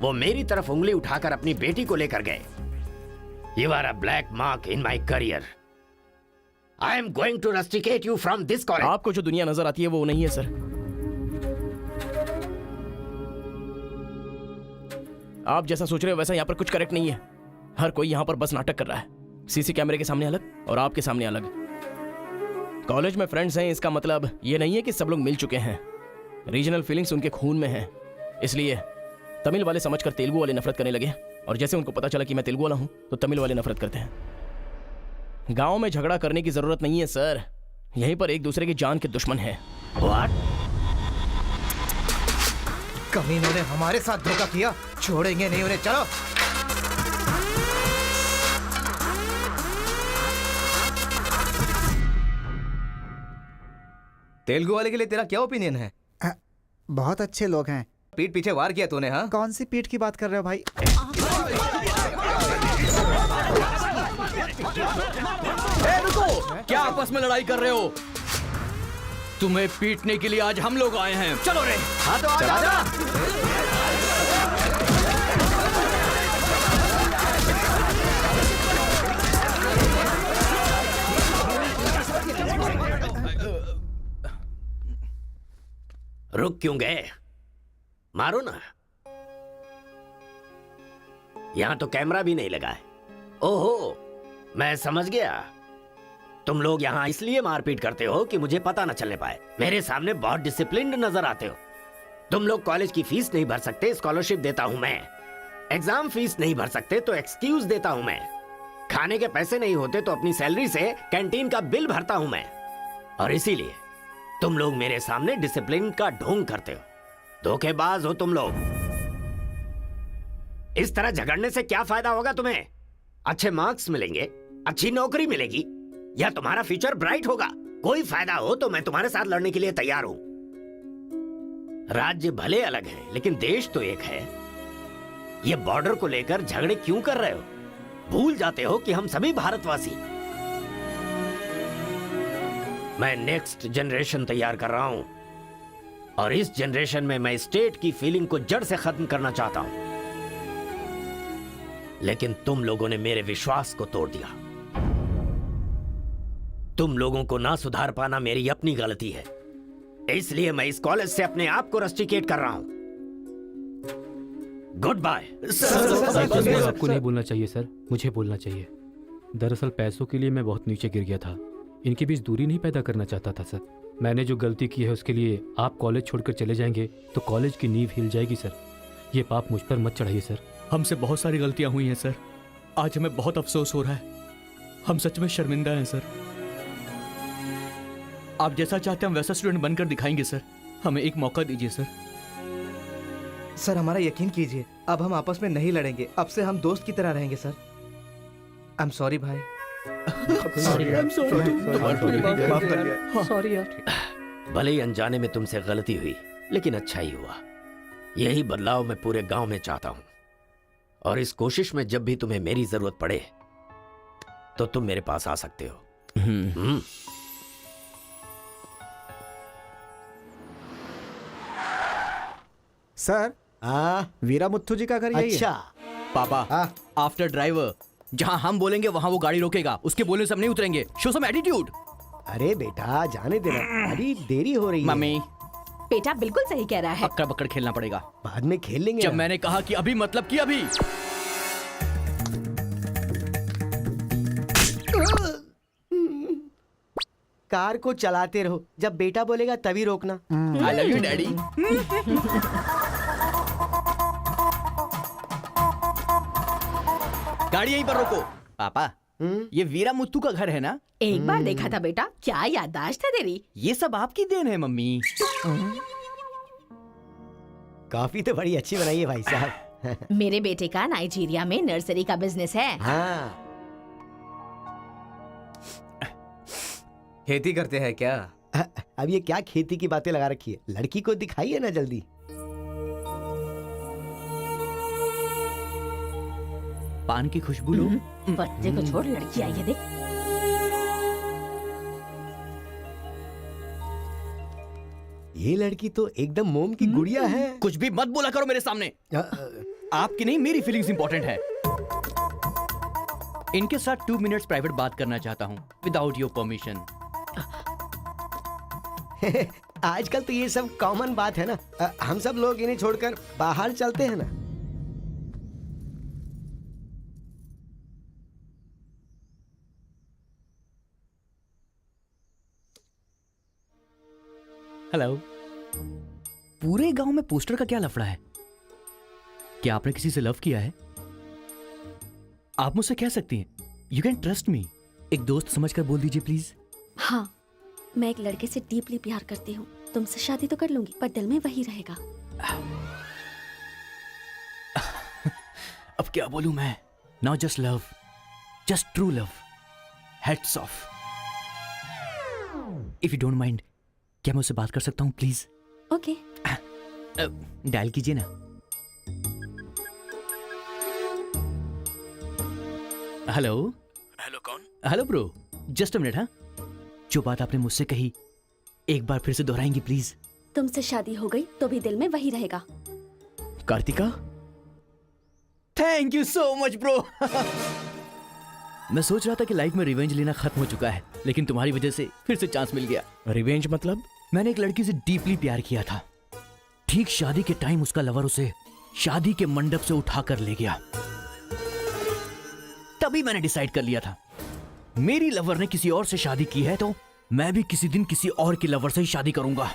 वो मेरी तरफ उंगली उठाकर अपनी बेटी को लेकर गए। You are a black mark in my career. I am going to rusticate you from this college. आपको जो दुनिया नजर आती है वो नहीं है सर। आप जैसा सोच रहे हो वैसा यहाँ पर कुछ करेक्ट नहीं है। हर कोई यहाँ पर बस नाटक कर रहा है। सीसी कैमरे के सामने अलग और आपके सामने अलग। कॉलेज में फ्रेंड्स हैं, इसका मतलब ये नहीं है कि सब लोग मिल चुके हैं। रीजनल फीलिंग्स उनके खून में हैं। इसलिए तमिल वाले समझकर तेलुगु वाले नफरत करने लगे, और जैसे उनको पता चला कि मैं तेलुगु वाला हूं तो तमिल वाले नफरत करते हैं। गांव में झगड़ा करने की जरूरत नहीं है सर, यहीं पर एक दूसरे की जान के दुश्मन हैं। कमीनों ने हमारे साथ धोखा किया, छोड़ेंगे नहीं उन्हें। चलो तेलुगु वाले के लिए तेरा क्या ओपिनियन है? बहुत अच्छे लोग हैं। पीठ पीछे वार किया तूने? हाँ, कौन सी पीठ की बात कर रहे हो भाई? रुको, क्या आपस में लड़ाई कर रहे हो? तुम्हें पीटने के लिए आज हम लोग आए हैं। चलो रे। हाँ तो आजा। रुक क्यों गए? मारो ना। यहां तो कैमरा भी नहीं लगा है। ओहो, मैं समझ गया। तुम लोग यहां इसलिए मारपीट करते हो कि मुझे पता न चलने पाए। मेरे सामने बहुत डिसिप्लिन्ड नजर आते हो। तुम लोग कॉलेज की फीस नहीं भर सकते, स्कॉलरशिप देता हूं मैं। एग्जाम फीस नहीं भर सकते तो एक्सक्यूज देता हूं मैं। खाने के पैसे नहीं होते तो अपनी सैलरी से कैंटीन का बिल भरता हूं मैं। और इसीलिए तुम लोग मेरे सामने डिसिप्लिन का ढोंग करते हो। धोखेबाज हो तुम लोग। इस तरह झगड़ने से क्या फायदा होगा तुम्हें? अच्छे मार्क्स मिलेंगे, अच्छी नौकरी मिलेगी, या तुम्हारा फ्यूचर ब्राइट होगा। कोई फायदा हो तो मैं तुम्हारे साथ लड़ने के लिए तैयार हूं। राज्य भले अलग है लेकिन देश तो एक है। ये बॉर्डर को लेकर झगड़े क्यों कर रहे हो? भूल जाते हो कि हम सभी भारतवासी। मैं नेक्स्ट जनरेशन तैयार कर रहा हूं, और इस जनरेशन में मैं स्टेट की फीलिंग को जड़ से खत्म करना चाहता हूं। लेकिन तुम लोगों ने मेरे विश्वास को तोड़ दिया। तुम लोगों को ना सुधार पाना मेरी अपनी गलती है। इसलिए मैं इस कॉलेज से अपने आप को रस्टिकेट कर रहा हूं। Good bye. आपको नहीं बोलना चाहिए सर, मुझे बोलना चाहिए। दरअसल पैसों के लिए मैं बहुत नीचे गिर गया था। इनके बीच दूरी नहीं पैदा करना चाहता था सर। मैंने जो गलती की है उसके लिए आप कॉलेज छोड़कर चले जाएंगे तो कॉलेज की नींव हिल जाएगी सर। ये पाप मुझ पर मत चढ़ाइए सर। हमसे बहुत सारी गलतियां हुई हैं सर। आज हमें बहुत अफसोस हो रहा है। हम सच में शर्मिंदा हैं सर। आप जैसा चाहते हैं हम वैसा स्टूडेंट बनकर दिखाएंगे सर। हमें एक मौका दीजिए सर। सर हमारा यकीन कीजिए, अब हम आपस में नहीं लड़ेंगे। अब से हम दोस्त की तरह रहेंगे सर। आई एम सॉरी भाई। सॉरी यार। भले ही अनजाने में तुमसे गलती हुई, लेकिन अच्छा ही हुआ। यही बदलाव मैं पूरे गांव में चाहता हूं। और इस कोशिश में जब भी तुम्हें मेरी जरूरत पड़े तो तुम मेरे पास आ सकते हो। सर, वीरा मुत्थु जी का घर यही है। अच्छा पापा, आफ्टर ड्राइवर जहां हम बोलेंगे वहां वो गाड़ी रोकेगा। उसके बोलने से हम नहीं उतरेंगे। Show some attitude. अरे बेटा जाने देना, अभी देरी हो रही है। मम्मी, बेटा बिल्कुल सही कह रहा है। अक्कड़ बक्कड़ खेलना पड़ेगा। बाद में खेल लेंगे। जब मैंने कहा कि अभी मतलब कि अभी। कार को चलाते रहो, जब बेटा बोलेगा तभी रोकना। आई लव यू डैडी। गाड़ी यहीं पर रोको। पापा, ये वीरा मुत्तू का घर है ना? एक बार देखा था बेटा। क्या याददाश्त है तेरी। ये सब आपकी देन है मम्मी। काफी तो बड़ी अच्छी बनाई है भाई साहब। मेरे बेटे का नाइजीरिया में नर्सरी का बिजनेस है। हाँ। खेती करते हैं क्या? अब ये क्या खेती की बातें लगा रखी है? लड़की को दिखाइए ना जल्दी। पान की खुशबू लो। बच्चे को छोड़, लड़की आई है देख। ये लड़की तो एकदम मोम की गुड़िया है। कुछ भी मत बोला करो मेरे सामने। आपकी नहीं, मेरी फीलिंग्स इंपॉर्टेंट है। इनके साथ 2 मिनट्स प्राइवेट बात करना चाहता हूँ विदाउट योर परमिशन। आजकल तो ये सब कॉमन बात है ना। हम सब लोग इन्हें छोड़कर बाहर चलते हैं ना। हेलो। पूरे गांव में पोस्टर का क्या लफड़ा है? क्या आपने किसी से लव किया है? आप मुझसे कह सकती हैं, यू कैन ट्रस्ट मी। एक दोस्त समझकर बोल दीजिए प्लीज। हाँ, मैं एक लड़के से डीपली प्यार करती हूँ। तुमसे शादी तो कर लूंगी, पर दिल में वही रहेगा। अब क्या बोलूं मैं? Not just love, just true love. Heads of. If you don't mind, क्या मैं उससे बात कर सकता हूँ प्लीज? ओके। डायल कीजिए ना। हेलो। हेलो कौन? Hello bro, just a minute. हाँ, जो बात आपने मुझसे कही एक बार फिर से दोहराएंगी प्लीज? तुमसे शादी हो गई तो भी दिल में वही रहेगा। Kartika, thank you so much bro. मैं सोच रहा था कि लाइफ में रिवेंज लेना खत्म हो चुका है, लेकिन तुम्हारी वजह से फिर से चांस मिल गया। रिवेंज मतलब? मैंने एक लड़की से डीपली प्यार किया था। ठीक शादी के टाइम उसका लवर उसे शादी के मंडप से उठाकर ले गया। तभी मैंने डिसाइड कर लिया था, मेरी लवर ने किसी और से शादी की है तो मैं भी किसी दिन किसी और की लवर से ही शादी करूंगा।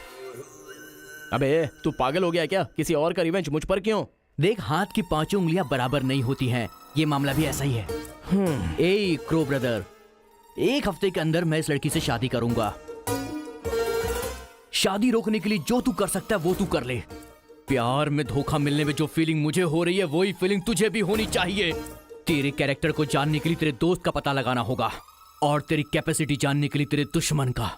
अबे तू पागल हो गया क्या? किसी और का रिवेंज मुझ पर क्यों? देख, हाथ की 5 उंगलियां बराबर नहीं होती हैं। ये मामला भी ऐसा ही है। ए क्रो ब्रदर, 1 हफ्ते के अंदर मैं इस लड़की से शादी करूंगा। शादी रोकने के लिए जो तू कर सकता है वो तू कर ले। प्यार में धोखा मिलने में जो फीलिंग मुझे हो रही है वही फीलिंग तुझे भी होनी चाहिए। तेरे कैरेक्टर को जानने के लिए तेरे दोस्त का पता लगाना होगा और तेरी कैपेसिटी जानने के लिए तेरे दुश्मन का।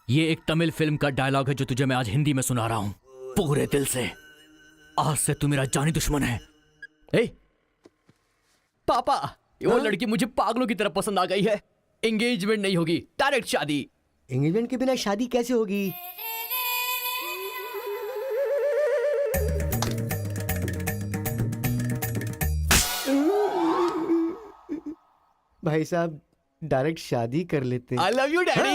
ये एक तमिल फिल्म का डायलॉग है जो तुझे मैं आज हिंदी में सुना रहा हूं पूरे दिल से। आज से तू मेरा जानी दुश्मन है। ए पापा, वो लड़की मुझे पागलों की तरह पसंद आ गई है। एंगेजमेंट नहीं होगी, डायरेक्ट शादी। एंगेजमेंट के बिना शादी कैसे होगी? भाई साहब, डायरेक्ट शादी कर लेते। आई लव यू डैडी।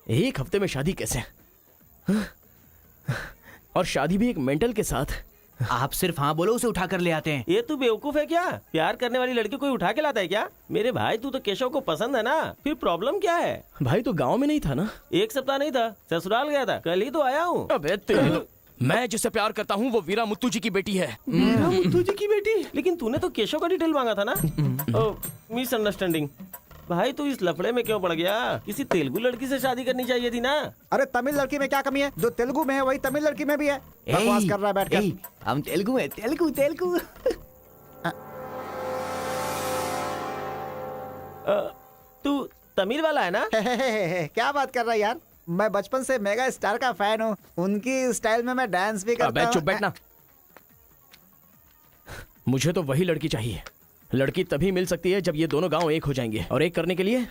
एक हफ्ते में शादी कैसे? और शादी भी एक मेंटल के साथ। आप सिर्फ हाँ बोलो, उसे उठा कर ले आते हैं। ये तू बेवकूफ है क्या? प्यार करने वाली लड़की कोई उठा के लाता है क्या? मेरे भाई, तू तो केशव को पसंद है ना, फिर प्रॉब्लम क्या है? भाई तो गांव में नहीं था ना? 1 सप्ताह नहीं था, ससुराल गया था, कल ही तो आया हूँ। अबे मैं जिससे प्यार करता हूँ वो वीरा मुत्तू जी की बेटी है। मुत्तू जी की बेटी? लेकिन तूने तो केशव का डिटेल मांगा था ना। मिसअंडरस्टैंडिंग। भाई तू इस लफड़े में क्यों पड़ गया? किसी तेलुगु लड़की से शादी करनी चाहिए थी ना। अरे तमिल लड़की में क्या कमी है? जो तेलुगु में है वही तमिल लड़की में भी है। बकवास कर रहा है बैठकर। हम तेलुगु है, तेलुगु। तू तमिल वाला है ना? क्या बात कर रहा है यार? मैं बचपन से मेगा स्टार का फैन हूँ। उनकी स्टाइल में मैं डांस भी करता हूँ। चुप बैठना। मुझे तो वही लड़की चाहिए। लड़की तभी मिल सकती है जब ये दोनों गांव एक हो जाएंगे, और एक करने के लिए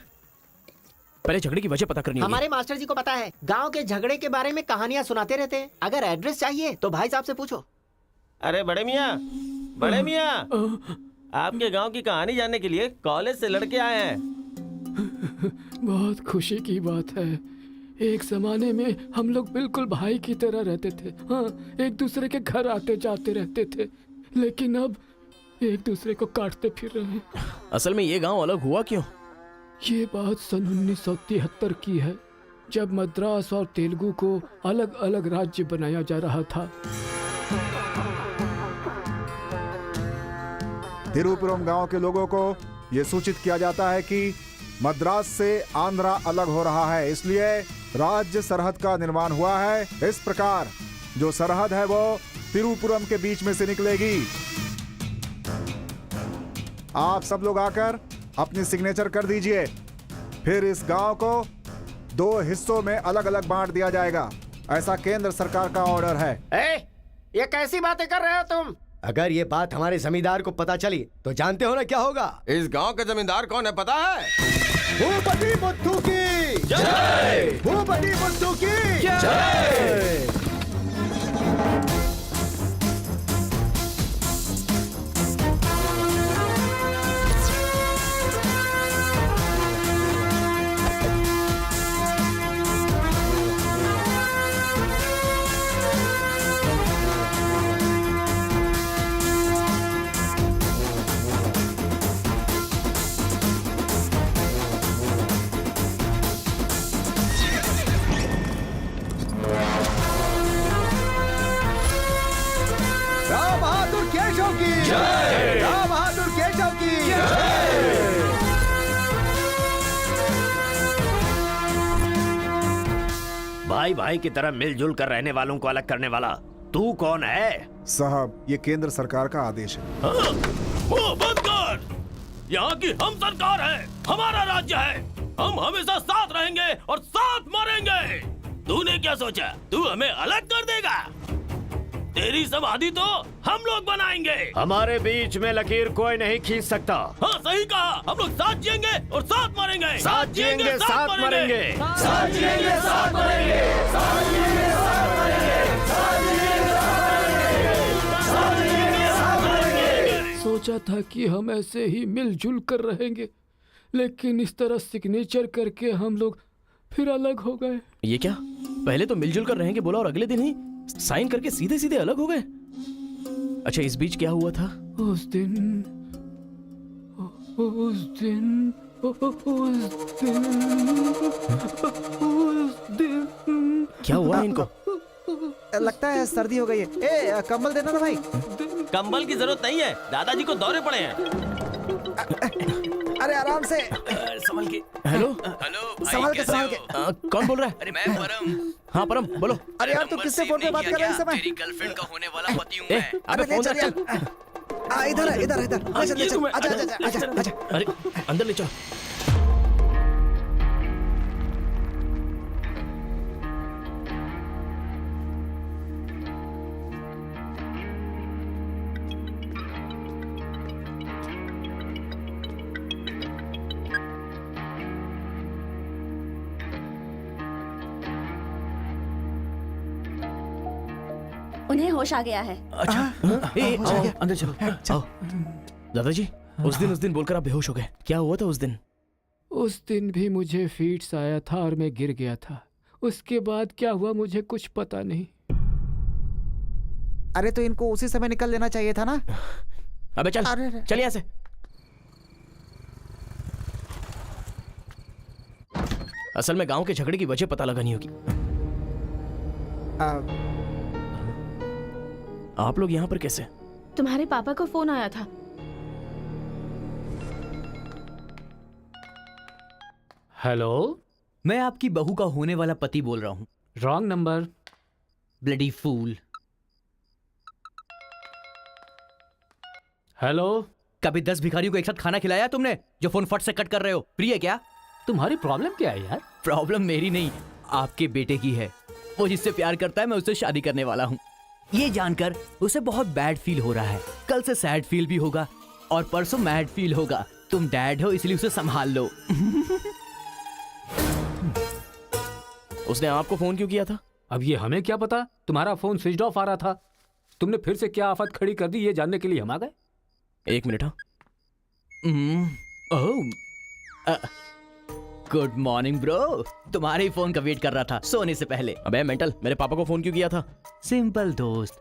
पहले झगड़े की वजह पता करनी होगी। हमारे मास्टर जी को पता है, गांव के झगड़े के बारे में कहानियां सुनाते रहते हैं। अगर एड्रेस चाहिए तो भाई साहब से पूछो। अरे बड़े मियाँ, आपके गांव की कहानी जानने के लिए कॉलेज से लड़के आए हैं। बहुत खुशी की बात है। एक जमाने में हम लोग बिल्कुल भाई की तरह रहते थे। हाँ, एक दूसरे के घर आते जाते रहते थे, लेकिन अब एक दूसरे को काटते फिर रहे हैं। असल में ये गांव अलग हुआ क्यों? ये बात सन 1973 की है, जब मद्रास और तेलुगु को अलग अलग राज्य बनाया जा रहा था। तिरुपुरम गांव के लोगों को ये सूचित किया जाता है कि मद्रास से आंध्रा अलग हो रहा है, इसलिए राज्य सरहद का निर्माण हुआ है। इस प्रकार जो सरहद है वो तिरुपुरम के बीच में से निकलेगी। आप सब लोग आकर अपनी सिग्नेचर कर दीजिए, फिर इस गांव को 2 हिस्सों में अलग अलग बांट दिया जाएगा। ऐसा केंद्र सरकार का ऑर्डर है। ये कैसी बातें कर रहे हो तुम? अगर ये बात हमारे जमींदार को पता चली तो जानते हो ना क्या होगा? इस गांव के जमींदार कौन है पता है? भूपति बुद्धू की जय! भूपति बुद्धू की जय! राव बहादुर केशव की जय! राव बहादुर केशव की भाई भाई की तरह मिलजुल कर रहने वालों को अलग करने वाला तू कौन है? साहब ये केंद्र सरकार का आदेश है। वो बंद कर। यहाँ की हम सरकार है, हमारा राज्य है। हम हमेशा साथ रहेंगे और साथ मरेंगे। तूने क्या सोचा तू हमें अलग कर देगा? तेरी समाधि तो हम लोग बनाएंगे। हमारे बीच में लकीर कोई नहीं खींच सकता। हाँ सही कहा, हम लोग साथ जिएंगे और साथ मरेंगे। साथ जिएंगे, साथ मरेंगे। साथ जिएंगे, साथ मरेंगे। साथ जिएंगे, साथ मरेंगे। साथ जिएंगे, साथ मरेंगे। साथ मरेंगे। सोचा था कि हम ऐसे ही मिलजुल कर रहेंगे, लेकिन इस तरह सिग्नेचर करके हम लोग फिर अलग हो गए। ये क्या? पहले तो मिलजुल कर रहेंगे बोला और अगले दिन ही साइन करके सीधे सीधे अलग हो गए। अच्छा इस बीच क्या हुआ था? उस दिन क्या हुआ इनको? लगता है सर्दी हो गई है। ए कंबल देना ना भाई। कंबल की जरूरत नहीं है, दादाजी को दौरे पड़े हैं। अरे आराम से संभल के। हेलो संभाल के संभाल के। कौन बोल रहा है? अरे मैं परम। हाँ परम बोलो। अरे यार तू किससे फोन पे बात कर रहा है इस समय? तेरी गर्लफ्रेंड का होने वाला पति हूँ ए, मैं। अबे अरे ले फोन चल रख यार। चल। इधर है इधर इधर। ले चल ले चल। आजा आजा आजा आजा। अरे अंदर ले चलो। उन्हें होश आ गया है। अच्छा आओ अंदर चलो। आओ दादाजी उस दिन बोलकर आप बेहोश हो गए। क्या हुआ था उस दिन? उस दिन भी मुझे फीट्स आया था और मैं गिर गया था। उसके बाद क्या हुआ मुझे कुछ पता नहीं। अरे तो इनको उसी समय निकल लेना चाहिए था ना। अबे चल चल यहाँ से। असल में गांव के झगड़े की वजह पता लगानी होगी। आप लोग यहाँ पर कैसे? तुम्हारे पापा को फोन आया था। हेलो, मैं आपकी बहू का होने वाला पति बोल रहा हूँ। Wrong number. Bloody fool. Hello, कभी 10 भिखारियों को एक साथ खाना खिलाया तुमने जो फोन फट से कट कर रहे हो? प्रिय क्या? तुम्हारी प्रॉब्लम क्या है यार? प्रॉब्लम मेरी नहीं, आपके बेटे की है। वो जिससे प्यार करता है मैं उससे शादी करने वाला हूँ। ये जानकर उसे बहुत बैड फील हो रहा है। कल से सैड फील भी होगा और परसों मैड फील होगा। तुम डैड हो इसलिए उसे संभाल लो। उसने आपको फोन क्यों किया था? अब ये हमें क्या पता? तुम्हारा फोन स्विच ऑफ आ रहा था। तुमने फिर से क्या आफत खड़ी कर दी ये जानने के लिए हम आ गए। एक मिनट। हाँ गुड मॉर्निंग ब्रो। तुम्हारे ही फोन का वेट कर रहा था सोने से पहले। अबे मेंटल, मेरे पापा को फोन क्यों किया था? सिंपल दोस्त,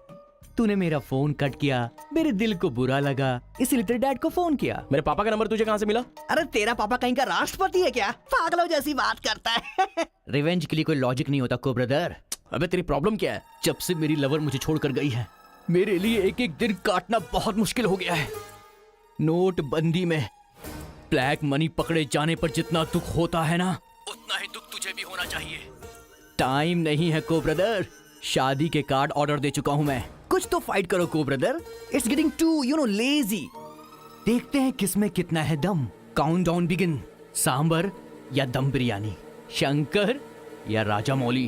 तूने मेरा फोन कट किया, मेरे दिल को बुरा लगा, इसलिए तेरे डैड को फोन किया। मेरे पापा का नंबर तुझे कहाँ से मिला? अरे तेरा पापा कहीं का राष्ट्रपति है क्या? पागलों जैसी बात करता है। रिवेंज के लिए कोई लॉजिक नहीं होता को ब्रदर। अबे तेरी प्रॉब्लम क्या है? जब से मेरी लवर मुझे छोड़कर गई है, मेरे लिए एक एक दिन काटना बहुत मुश्किल हो गया है। नोटबंदी में ब्लैक मनी पकड़े जाने पर जितना दुख होता है ना, उतना ही दुख तुझे भी होना चाहिए। टाइम नहीं है को ब्रदर। शादी के कार्ड ऑर्डर दे चुका हूं मैं। कुछ तो फाइट करो को brother. It's getting too lazy. देखते हैं किसमें कितना है दम। Countdown begin. सांबर या दम बिरयानी, शंकर या राजा मौली।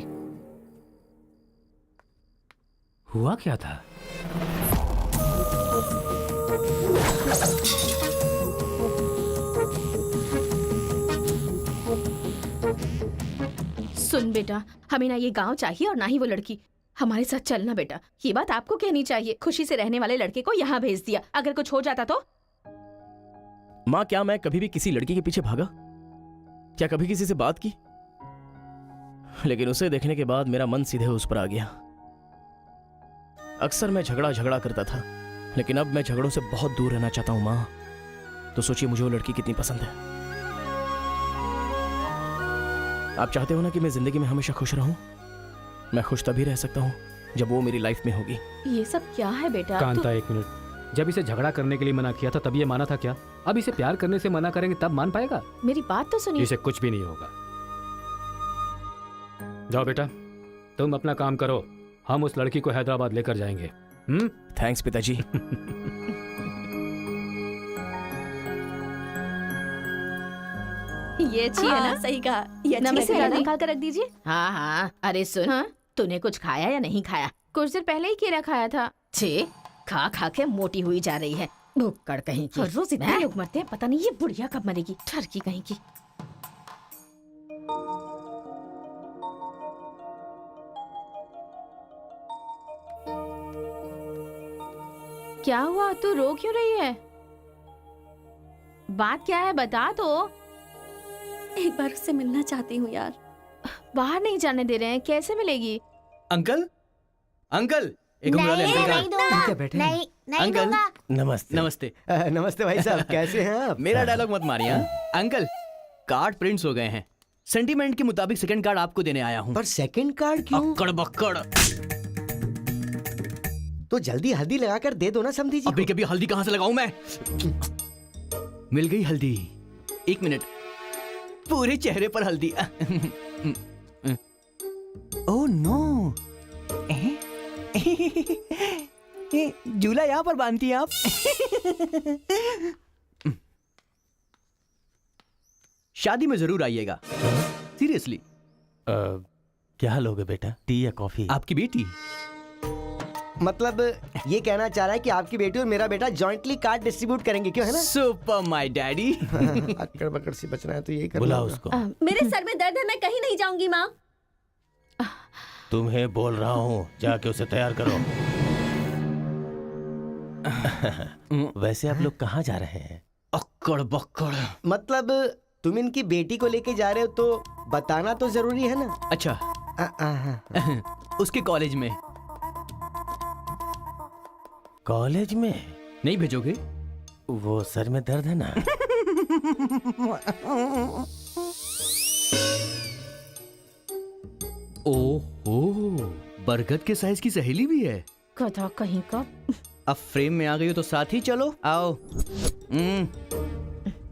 हुआ क्या था? सुन बेटा, हमें ना ये गांव चाहिए और ना ही वो लड़की। हमारे साथ चलना बेटा। ये बात आपको कहनी चाहिए। खुशी से रहने वाले लड़के को यहाँ भेज दिया, अगर कुछ हो जाता तो। माँ, क्या मैं कभी भी किसी लड़की के पीछे भागा? क्या कभी किसी से बात की? लेकिन उसे देखने के बाद मेरा मन सीधे उस पर आ गया। अक्सर मैं झगड़ा करता था, लेकिन अब मैं झगड़ों से बहुत दूर रहना चाहता हूँ माँ। तो सोचिए मुझे वो लड़की कितनी पसंद है। आप चाहते हो ना कि मैं जिंदगी में हमेशा खुश रहूं? मैं खुश तभी रह सकता हूँ जब वो मेरी लाइफ में होगी। ये सब क्या है बेटा? कांता, एक मिनट। जब इसे झगड़ा करने के लिए मना किया था तब ये माना था क्या? अब इसे प्यार करने से मना करेंगे तब मान पाएगा? मेरी बात तो सुनिए। इसे कुछ भी नहीं होगा। जाओ बेटा, तुम अपना काम करो। हम उस लड़की को हैदराबाद लेकर जाएंगे। थैंक्स पिताजी। ये अच्छी है ना? सही कहा। ये अच्छी नमस्ते लग रही है। निकाल कर रख दीजिए। हाँ हाँ, अरे सुन, तूने कुछ खाया या नहीं खाया? कुछ देर पहले ही केला खाया था। छे, खा खा के मोटी हुई जा रही है, भुक्कड़ कहीं की। रोज इतने लोग मरते हैं, पता नहीं ये बुढ़िया कब मरेगी। ठरकी कहीं की। क्या हुआ? तू रो क्यों रही है? बात क्या है, बता तो। एक बार उससे मिलना चाहती हूँ यार। बाहर नहीं जाने दे रहे हैं, कैसे मिलेगी? अंकल, अंकल, एक उंगली वाले अंकल का। क्या बैठे हैं? अंकल, नमस्ते। नमस्ते। नमस्ते भाई साहब, कैसे हैं आप? मेरा डायलॉग मत मारिए। अंकल, कार्ड प्रिंट्स हो गए हैं। सेंटीमेंट के मुताबिक सेकंड कार्ड आपको देने आया हूँ। पर सेकंड कार्ड क्यों? अक्कड़ बक्कड़। तो जल्दी हल्दी लगाकर दे दो ना समधी जी। अभी कभी हल्दी कहाँ से लगाऊं मैं? मिल गई हल्दी। एक मिनट, पूरे चेहरे पर हल्दी। ओह नो, झूला यहाँ पर बांधती हैं आप? शादी में जरूर आइएगा, सीरियसली। क्या लोगे बेटा, टी या कॉफी? आपकी बेटी। मतलब ये कहना चाह रहा है कि आपकी बेटी और मेरा बेटा जॉइंटली कार्ड डिस्ट्रीब्यूट करेंगे, क्यों है ना? Super my daddy. अक्कड़ बक्कड़ से बचना है तो यही करना बुलाओ होगा। उसको। मेरे सर में दर्द है, मैं कहीं नहीं जाऊंगी माँ। तुम्हें बोल रहा हूँ, जाके उसे तैयार करो। वैसे आप लोग कहाँ जा रहे हैं? अक्कड़ बक्कड़। मतलब तुम इनकी बेटी को लेके जा रहे हो तो बताना तो जरूरी है ना? अच्छा, उसके कॉलेज में। कॉलेज में नहीं भेजोगे? वो सर में दर्द है ना। ओह, बरगद के साइज की सहेली भी है। गधा कहीं का। अब फ्रेम में आ गई हो तो साथ ही चलो। आओ।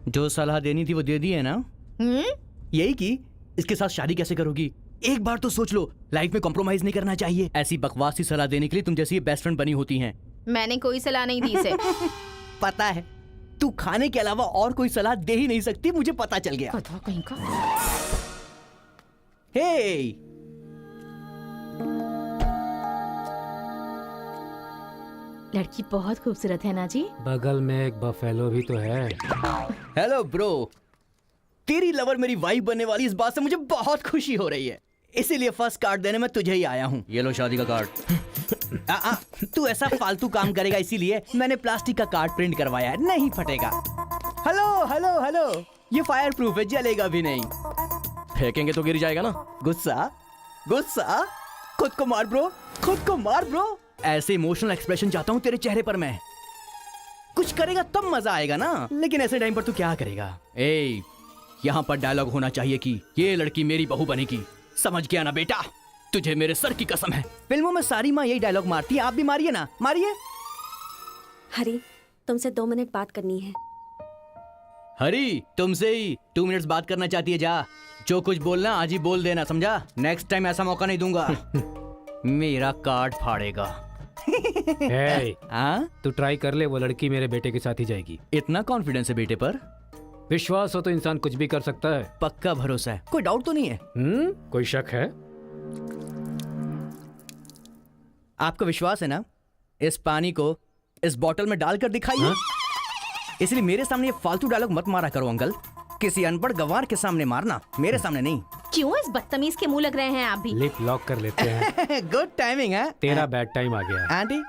जो सलाह देनी थी वो दे दी है ना? यही कि इसके साथ शादी कैसे करोगी? एक बार तो सोच लो, लाइफ में कॉम्प्रोमाइज नहीं करना चाहिए। ऐसी बकवास सी सलाह देने के लिए तुम जैसी बेस्ट फ्रेंड बनी होती हैं। मैंने कोई सलाह नहीं दी इसे। पता है, तू खाने के अलावा और कोई सलाह दे ही नहीं सकती, मुझे पता चल गया। गधा कहीं का। हे, लड़की बहुत खूबसूरत है ना जी? बगल में एक बफेलो भी तो है। हेलो ब्रो, तेरी लवर मेरी वाइफ बनने वाली इस बात से मुझे बहुत खुशी हो रही है, इसीलिए फर्स्ट कार्ड देने में तुझे ही आया हूँ। ये लो शादी का कार्ड। तू ऐसा फालतू काम करेगा इसीलिए मैंने प्लास्टिक का कार्ड प्रिंट करवाया है, नहीं फटेगा। हेलो हेलो हेलो, ये फायर प्रूफ है, जलेगा भी नहीं। फेंकेंगे तो गिर जाएगा ना। गुस्सा गुस्सा, खुद को मार ब्रो, खुद को मार ब्रो। ऐसे इमोशनल एक्सप्रेशन चाहता हूँ तेरे चेहरे पर मैं। कुछ करेगा तब मजा आएगा ना, लेकिन ऐसे टाइम पर तू क्या करेगा? ए, यहाँ पर डायलॉग होना चाहिए कि ये लड़की मेरी बहू बनेगी। समझ गया ना बेटा? तुझे मेरे सर की कसम है, फिल्मों में सारी माँ यही डायलॉग मारती है, आप भी मारिए ना, मारिए। हरी, तुमसे 2 मिनट बात करनी है। हरी, तुमसे ही 2 मिनट्स बात करना चाहती है? जा, जो कुछ बोलना आज ही बोल देना, समझा? नेक्स्ट टाइम ऐसा मौका नहीं दूंगा। मेरा कार्ड फाड़ेगा। तू ट्राई कर ले, वो लड़की मेरे बेटे के साथ ही जाएगी। इतना कॉन्फिडेंस है बेटे पर? विश्वास हो तो इंसान कुछ भी कर सकता है। पक्का भरोसा है, कोई डाउट तो नहीं है? कोई शक है? आपको विश्वास है ना? इस पानी को इस बोतल में डालकर दिखाइए। इसलिए मेरे सामने ये फालतू डायलॉग मत मारा करो अंकल। किसी अनपढ़ गवार के सामने मारना, मेरे सामने नहीं। क्यों इस बदतमीज के मुंह लग रहे हैं आप भी? लिप लॉक कर लेते हैं। गुड टाइमिंग है। तेरा बैड टाइम आ गया है। आंटी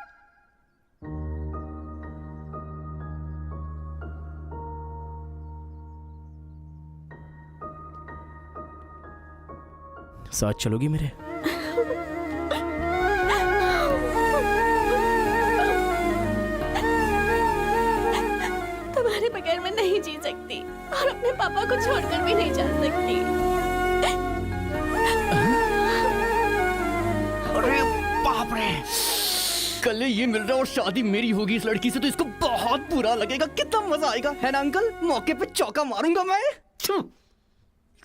साथ चलोगी मेरे? तुम्हारे बगैर मैं नहीं जी सकती और अपने पापा को छोड़कर भी नहीं जा सकती। अरे बाप रे, कल ये मिल रहा और शादी मेरी होगी इस लड़की से, तो इसको बहुत बुरा लगेगा। कितना मजा आएगा, है ना अंकल? मौके पे चौका मारूंगा मैं।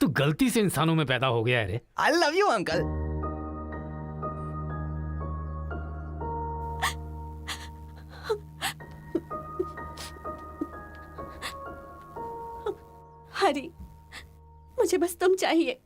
तू गलती से इंसानों में पैदा हो गया है रे। I love you uncle. Hari, मुझे बस तुम चाहिए।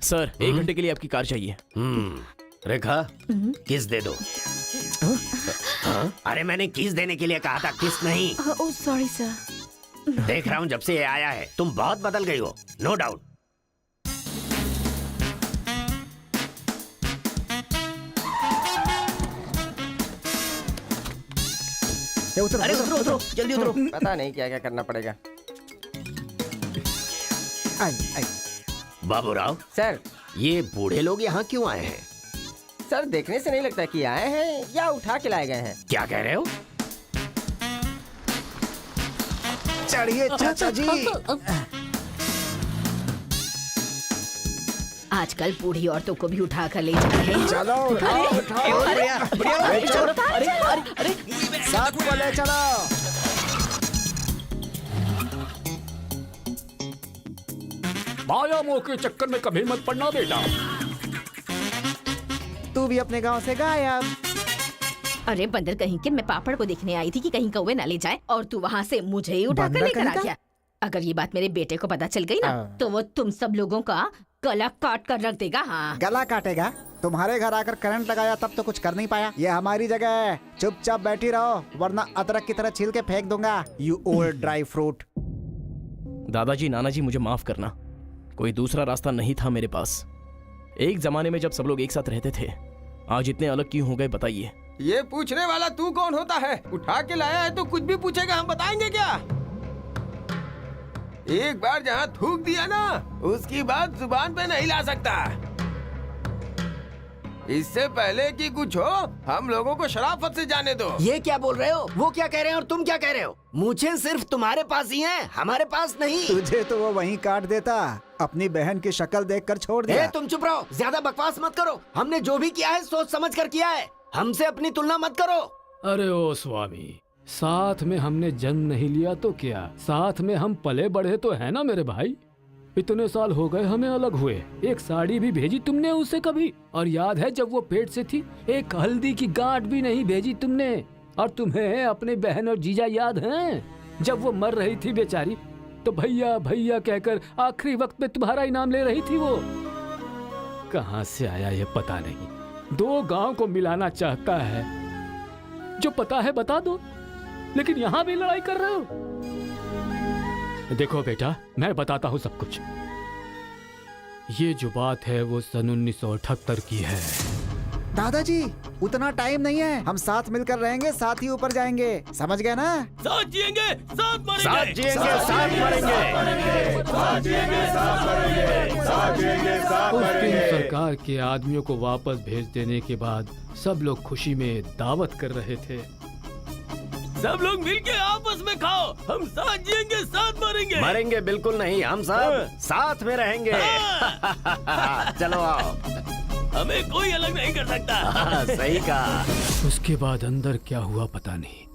सर, 1 घंटे के लिए आपकी कार चाहिए। रेखा, किस दे दो। अरे मैंने किस देने के लिए कहा था, किस नहीं। Oh sorry sir. देख रहा हूँ जब से ये आया है तुम बहुत बदल गई हो, नो डाउट। अरे उतरो उतरो, जल्दी उतरो। पता नहीं क्या क्या करना पड़ेगा। बाबूराव सर, ये बूढ़े लोग यहाँ क्यों आए हैं? सर देखने से नहीं लगता कि आए हैं या उठा के लाए गए हैं। क्या कह रहे हो? चढ़िए चाचा जी। आजकल बूढ़ी औरतों को भी उठा कर ले जा रहे हैं। चलो उठाओ उठाओ। साथ में ले चलो। माया मोह के चक्कर में कभी मत पड़ना बेटा। तू भी अपने गांव से गायब। अरे बंदर कहीं के, मैं पापड़ को देखने आई थी कि कहीं कौवे ना ले जाए और तू वहाँ से मुझे ही उठा कर बंदर लेकर आ कहीं गया। अगर ये बात मेरे बेटे को पता चल गई ना तो वो तुम सब लोगों का गला काट कर रख देगा। हाँ, गला काटेगा? तुम्हारे घर आकर करंट लगाया तब तो कुछ कर नहीं पाया। ये हमारी जगह है, चुपचाप बैठी रहो वरना अदरक की तरह छील के फेंक दूंगा। You old dry fruit. दादाजी, नानाजी, मुझे माफ करना, कोई दूसरा रास्ता नहीं था मेरे पास। एक जमाने में जब सब लोग एक साथ रहते थे, आज इतने अलग क्यों हो गए बताइए? ये पूछने वाला तू कौन होता है? उठा के लाया है तो कुछ भी पूछेगा, हम बताएंगे क्या? एक बार जहाँ थूक दिया ना, उसकी बात जुबान पे नहीं ला सकता। इससे पहले कि कुछ हो, हम लोगों को शराफत से जाने दो। ये क्या बोल रहे हो? वो क्या कह रहे हैं और तुम क्या कह रहे हो? मुझे सिर्फ तुम्हारे पास ही है, हमारे पास नहीं। तुझे तो वो वहीं काट देता, अपनी बहन की शक्ल देखकर छोड़ दिया। तुम चुप रहो, ज्यादा बकवास मत करो। हमने जो भी किया है सोच समझ कर किया है, हमसे अपनी तुलना मत करो। अरे ओ स्वामी, साथ में हमने जन्म नहीं लिया तो क्या, साथ में हम पले बढ़े तो है ना मेरे भाई। इतने साल हो गए हमें अलग हुए, एक साड़ी भी भेजी तुमने उसे कभी? और याद है जब वो पेट से थी, एक हल्दी की गांठ भी नहीं भेजी तुमने। और तुम्हें अपने बहन और जीजा याद हैं? जब वो मर रही थी बेचारी, तो भैया भैया कहकर आखिरी वक्त में तुम्हारा ही नाम ले रही थी। वो कहाँ से आया ये पता नहीं। 2 गांव को मिलाना चाहता है, जो पता है बता दो, लेकिन यहाँ भी लड़ाई कर रहे हो। देखो बेटा, मैं बताता हूँ सब कुछ। ये जो बात है वो सन 1978 की है। दादाजी, उतना टाइम नहीं है, हम साथ मिलकर रहेंगे, साथ ही ऊपर जाएंगे, समझ गए ना? साथ जिएंगे, साथ मरेंगे, साथ जिएंगे, साथ मरेंगे, साथ जिएंगे, साथ मरेंगे, साथ जिएंगे, साथ उस दिन मरेंगे। सरकार के आदमियों को वापस भेज देने के बाद सब लोग खुशी में दावत कर रहे थे। सब लोग मिलके आपस में खाओ। हम साथ जिएंगे, साथ मरेंगे। मरेंगे बिल्कुल नहीं, हम सब साथ में रहेंगे। चलो आओ। हमें कोई अलग नहीं कर सकता। सही कहा। उसके बाद अंदर क्या हुआ पता नहीं।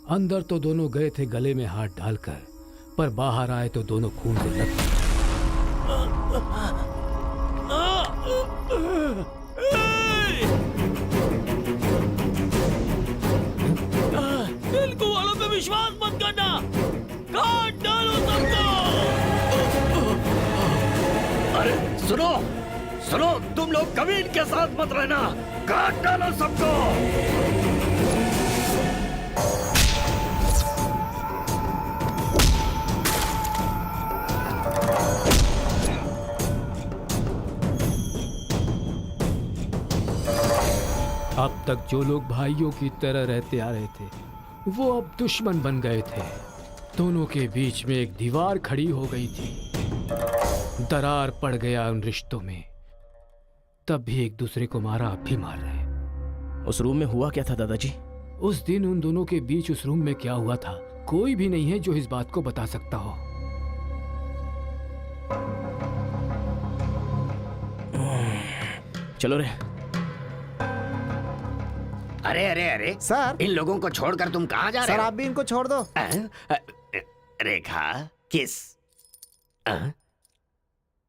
अंदर तो दोनों गए थे गले में हाथ डालकर, पर बाहर आए तो दोनों खून से लथपथ। तेलुगु वालों पे विश्वास मत करना, काट डालो सबको। अरे सुनो सुनो, तुम लोग कभी इनके साथ मत रहना, काट डालो सबको। अब तक जो लोग भाइयों की तरह रहते आ रहे थे, वो अब दुश्मन बन गए थे। दोनों के बीच में एक दीवार खड़ी हो गई थी। दरार पड़ गया उन रिश्तों में। तब भी एक दूसरे को मारा, अब भी मार रहे। उस रूम में हुआ क्या था दादाजी? उस दिन उन दोनों के बीच उस रूम में क्या हुआ था, कोई भी नहीं है जो इस बात को बता सकता हो। चलो रे। अरे अरे अरे सर, इन लोगों को छोड़कर तुम कहाँ जा रहे सर हो? आप भी इनको छोड़ दो। रेखा, किस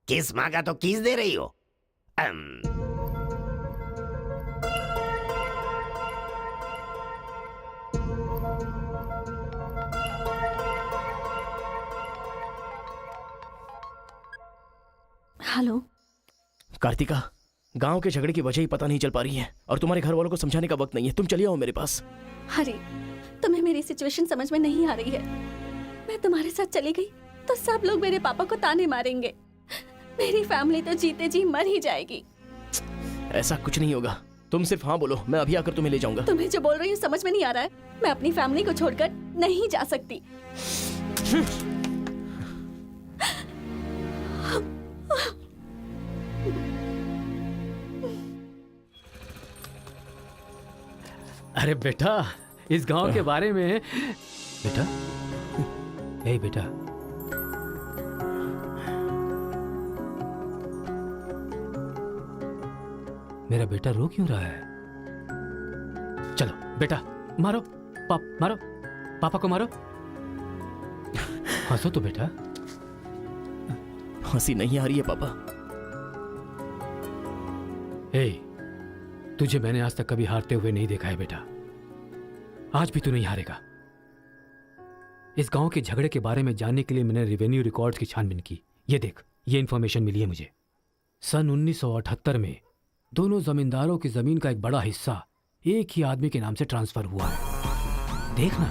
किस मांगा तो किस दे रही हो? हेलो कार्तिका, गांव के झगड़े की वजह ही पता नहीं चल पा रही है और तुम्हारे घर वालों को समझाने का वक्त नहीं है। तुम चलिए आओ मेरे पास। हरी, तुम्हें मेरी सिचुएशन समझ में नहीं आ रही है। मैं तुम्हारे साथ चली गई तो सब लोग मेरे पापा को ताने मारेंगे। मेरी फैमिली तो जीते जी मर ही जाएगी। ऐसा कुछ नहीं होगा, तुम सिर्फ हाँ बोलो, मैं अभी आकर तुम्हें ले जाऊंगा। तुम्हें जो बोल रही हूँ समझ में नहीं आ रहा है। मैं अपनी फैमिली को छोड़कर नहीं जा सकती। अरे बेटा, इस गांव के बारे में। बेटा, ए बेटा, मेरा बेटा रो क्यों रहा है? चलो बेटा, मारो मारो, पापा को मारो। हंसो तो बेटा। हंसी नहीं आ रही है पापा। ए, तुझे मैंने आज तक कभी हारते हुए नहीं देखा है बेटा। आज भी तू नहीं हारेगा। इस गांव के झगड़े के बारे में जानने के लिए मैंने रेवेन्यू रिकॉर्ड्स की छानबीन की। ये देख, ये इंफॉर्मेशन मिली है मुझे। सन 1978 में दोनों जमींदारों की जमीन का एक बड़ा हिस्सा एक ही आदमी के नाम से ट्रांसफर हुआ है। देखना।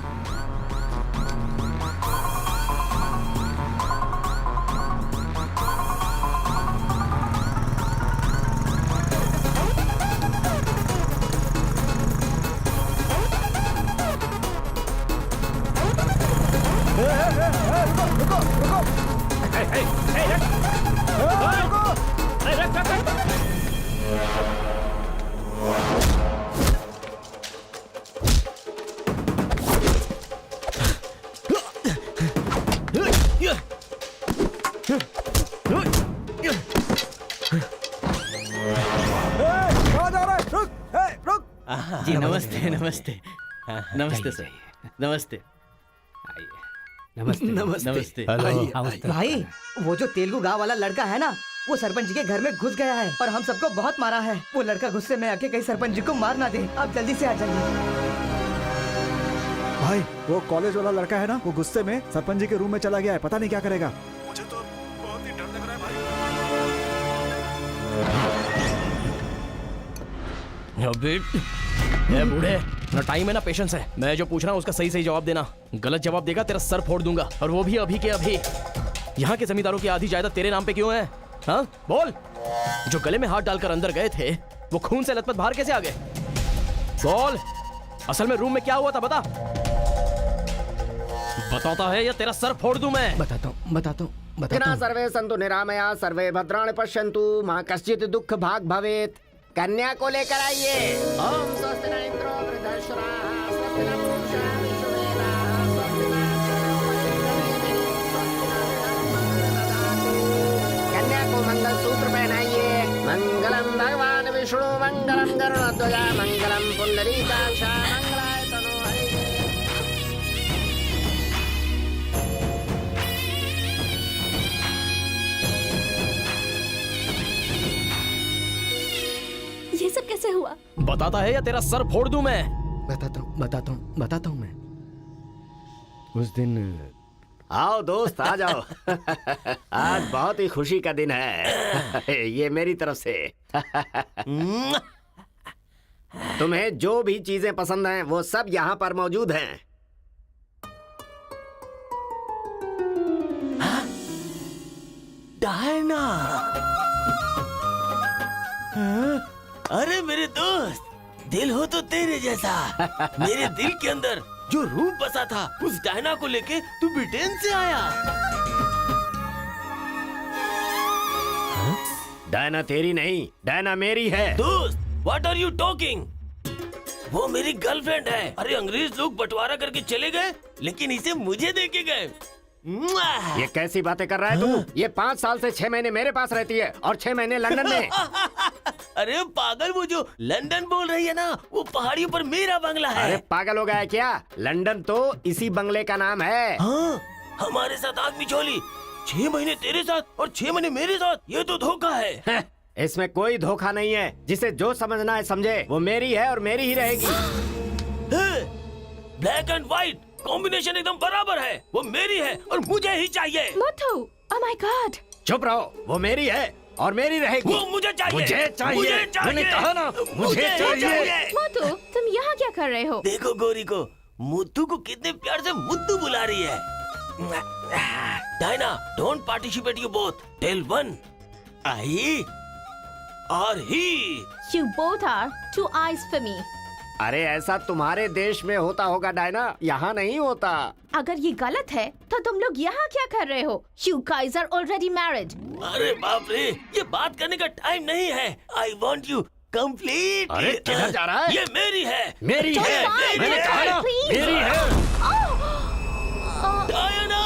जी नमस्ते नमस्ते नमस्ते सर, नमस्ते नमस्ते नमस्ते। भाई, वो जो तेलुगु गांव वाला लड़का है ना, वो सरपंच जी के घर में घुस गया है और हम सबको बहुत मारा है। वो लड़का गुस्से में आके कहीं सरपंच जी को मार ना दे। आप जल्दी से आ जाइए। भाई, वो कॉलेज वाला लड़का है ना, वो गुस्से में सरपंच जी के रूम में चला गया है। पता नहीं क्या करेगा। मुझे तो बहुत ही डर लग रहा है भाई। अबे ए बूढ़े, ना टाइम है ना पेशेंस है। मैं जो पूछ रहा हूँ उसका सही सही जवाब देना। गलत जवाब देगा तेरा सर फोड़ दूंगा, और वो भी अभी के अभी। यहाँ के जमींदारों की आधी जायदाद तेरे नाम पे क्यों है? हाँ बोल। जो गले में हाथ डालकर अंदर गए थे, वो खून से लथपथ बाहर कैसे आ गए? बोल, असल में रूम में क्या हुआ था? बता। बताता है या तेरा सर फोड़ दूं मैं? बताता हूँ। सर्वे सन्तु निरामया, सर्वे भद्राणि पश्यन्तु, मा कश्चित् दुःख भाग भवेत्। कन्या को लेकर आइए। ओम स्वस्ति न इंद्रो वृद्धश्रवाः, स्वस्ति न पूषा विश्ववेदाः, मंगलम गरुड़ध्वजा मंगलम पुंडरीकाक्ष मंगलाय तनो हरिः। ये सब कैसे हुआ? बताता है या तेरा सर फोड़ दूं मैं? बताता हूँ मैं। उस दिन आओ दोस्त आ जाओ। आज बहुत ही खुशी का दिन है। ये मेरी तरफ से। तुम्हें जो भी चीजें पसंद हैं वो सब यहाँ पर मौजूद हैं। डायना, हाँ? अरे मेरे दोस्त, दिल हो तो तेरे जैसा। मेरे दिल के अंदर जो रूप बसा था उस डायना को लेके तू ब्रिटेन से आया। डायना तेरी नहीं, डायना मेरी है। दोस्त, व्हाट आर यू टॉकिंग? वो मेरी गर्लफ्रेंड है। अरे अंग्रेज लोग बंटवारा करके चले गए, लेकिन इसे मुझे देके गए। ये कैसी बातें कर रहा है तू? ये 5 साल से 6 महीने मेरे पास रहती है और 6 महीने लंदन में। अरे पागल, वो जो लंदन बोल रही है ना, वो पहाड़ियों पर मेरा बंगला है। अरे पागल हो गया है क्या? लंदन तो इसी बंगले का नाम है। हाँ, हमारे साथ आग बिछोली। 6 महीने तेरे साथ और 6 महीने मेरे साथ। ये तो धोखा है। इसमें कोई धोखा नहीं है। जिसे जो समझना है समझे। वो मेरी है और मेरी ही रहेगी। ब्लैक एंड व्हाइट कॉम्बिनेशन एकदम बराबर है। वो मेरी है और मुझे ही चाहिए। मोटू, ओह माय गॉड। चुप रहो, वो मेरी है और मेरी रहेगी। वो मुझे चाहिए। मुझे चाहिए। मैंने कहा ना, मुझे चाहिए। मोटू, तुम यहाँ क्या कर रहे हो? देखो गोरी को, मुद्दू को कितने प्यार से मुद्दू बुला रही है। Diana, don't participate you both. Tell one, I or he. You both are two eyes for me. अरे ऐसा तुम्हारे देश में होता होगा डायना, यहाँ नहीं होता। अगर ये गलत है तो तुम लोग यहाँ क्या कर रहे हो? You guys are already married. अरे बाप रे, ये बात करने का टाइम नहीं है। I want you complete. अरे किधर जा रहा है? ये मेरी है। मेरी है। मैंने कहा ना, मेरी है। डायना!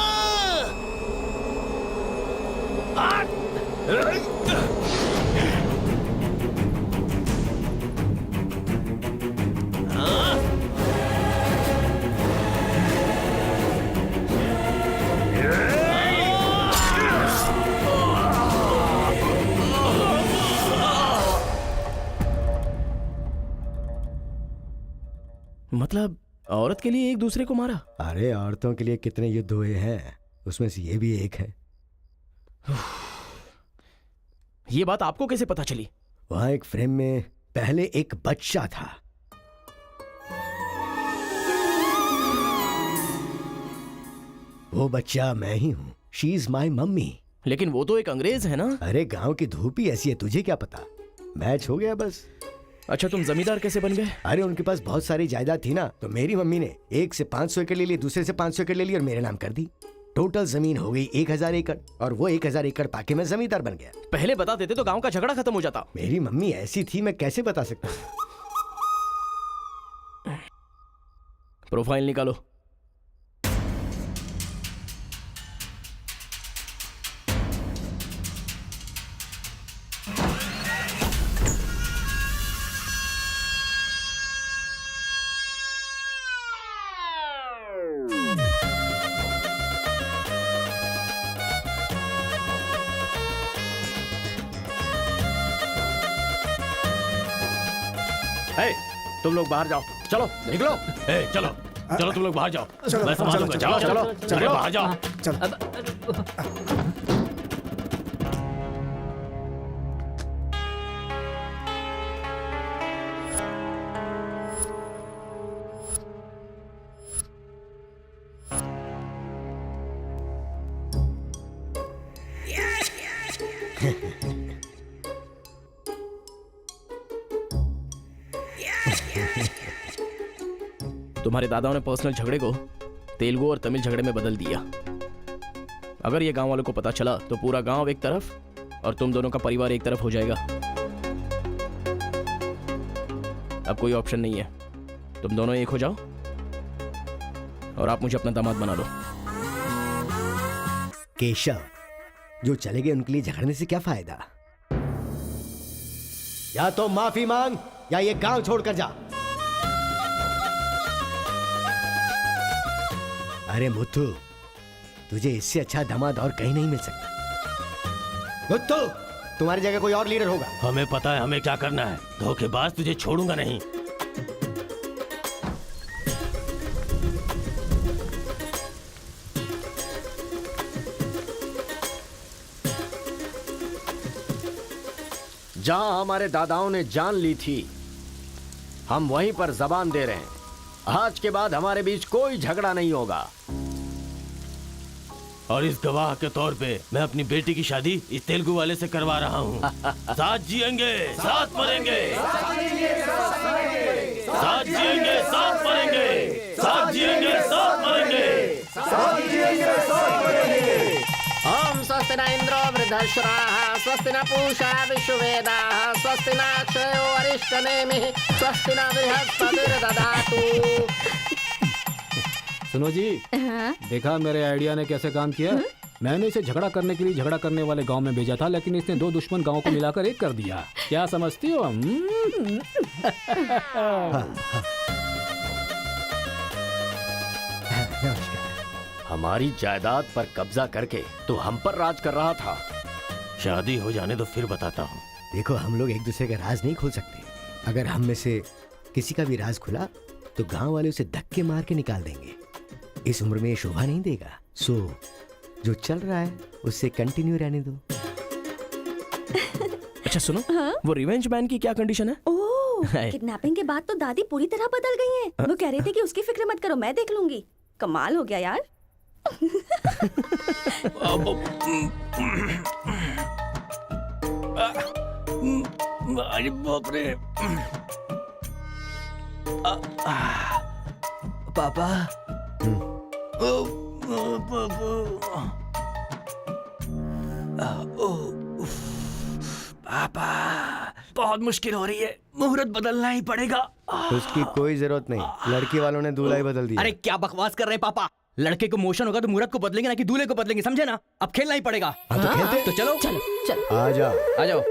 मतलब औरत के लिए एक दूसरे को मारा? अरे औरतों के लिए कितने युद्ध हुए हैं, उसमें से ये भी एक है। ये बात आपको कैसे पता चली? वहां एक फ्रेम में पहले एक बच्चा था। वो बच्चा मैं ही हूँ। She is my mummy. लेकिन वो तो एक अंग्रेज है ना? अरे गांव की धूप ही ऐसी है, तुझे क्या पता। मैच हो गया बस। अच्छा, तुम जमींदार कैसे बन गए? अरे उनके पास बहुत सारी जायदाद थी ना, तो मेरी मम्मी ने एक से 500 एकड़ ले ली, दूसरे से 500 एकड़ ले ली और मेरे नाम कर दी। टोटल जमीन हो गई 1000 एकड़ और वो 1000 एकड़ पाके मैं जमींदार बन गया। पहले बता देते तो गांव का झगड़ा खत्म हो जाता। मेरी मम्मी ऐसी थी, मैं कैसे बता सकता हूँ। प्रोफाइल निकालो। तुम लोग बाहर जाओ, चलो निकलो। चलो चलो, तुम लोग बाहर जाओ, मैं संभालूंगा। जाओ चलो, चलो बाहर जाओ। तुम्हारे दादाओं ने पर्सनल झगड़े को तेलुगु और तमिल झगड़े में बदल दिया। अगर ये गांव वालों को पता चला तो पूरा गांव एक तरफ और तुम दोनों का परिवार एक तरफ हो जाएगा। अब कोई ऑप्शन नहीं है, तुम दोनों एक हो जाओ और आप मुझे अपना दामाद बना लो। केशव, जो चले गए उनके लिए झगड़ने से क्या फायदा। या तो माफी मांग या ये गांव छोड़कर जा। अरे मुत्तू, तुझे इससे अच्छा दामाद और कहीं नहीं मिल सकता। मुत्तू, तुम्हारी जगह कोई और लीडर होगा। हमें पता है हमें क्या करना है। धोखेबाज, तुझे छोड़ूंगा नहीं। जहां हमारे दादाओं ने जान ली थी, हम वहीं पर जबान दे रहे हैं। आज के बाद हमारे बीच कोई झगड़ा नहीं होगा। और इस गवाह के तौर पे मैं अपनी बेटी की शादी इस तेलुगु वाले से करवा रहा हूँ। साथ जिएंगे, साथ मरेंगे, साथ जिएंगे, साथ मरेंगे, साथ जिएंगे, साथ मरेंगे। ओम स्वस्ति न इंद्रो वृद्धश्राः स्वस्ति न पूषा विश्ववेदाः स्वस्ति न अक्षयो अरिष्टनेमिः स्वस्ति न बृहस्पतिर्दधातु। सुनो जी, देखा मेरे आइडिया ने कैसे काम किया? मैंने इसे झगड़ा करने के लिए झगड़ा करने वाले गांव में भेजा था, लेकिन इसने दो दुश्मन गांवों को मिलाकर एक कर दिया। क्या समझती हो? हमारी जायदाद पर कब्जा करके तो हम पर राज कर रहा था। शादी हो जाने तो फिर बताता हूँ। देखो, हम लोग एक दूसरे का राज नहीं खोल सकते। अगर हम में से किसी का भी राज खुला तो गांव वाले उसे धक्के मार के निकाल देंगे। इस उम्र में ये शोभा नहीं देगा। सो जो चल रहा है उससे कंटिन्यू रहने दो। अच्छा सुनो, वो रिवेंज बैन की क्या कंडीशन है? ओह, किडनैपिंग के बाद तो दादी पूरी तरह बदल गई हैं। वो कह रही थी कि उसकी फिक्र मत करो, मैं देख लूंगी। कमाल हो गया यार। अरे बाप रे। पापा, पापा, बहुत मुश्किल हो रही है। मुहूर्त बदलना ही पड़ेगा। उसकी कोई जरूरत नहीं, लड़की वालों ने दूल्हा ही बदल दिया। अरे क्या बकवास कर रहे हैं पापा? लड़के को मोशन होगा तो मुहूर्त को बदलेंगे ना कि दूल्हे को बदलेंगे, समझे ना? अब खेलना ही पड़ेगा। हाँ, तो खेलते। तो चलो चलो चलो। आ जाओ, आ जाओ।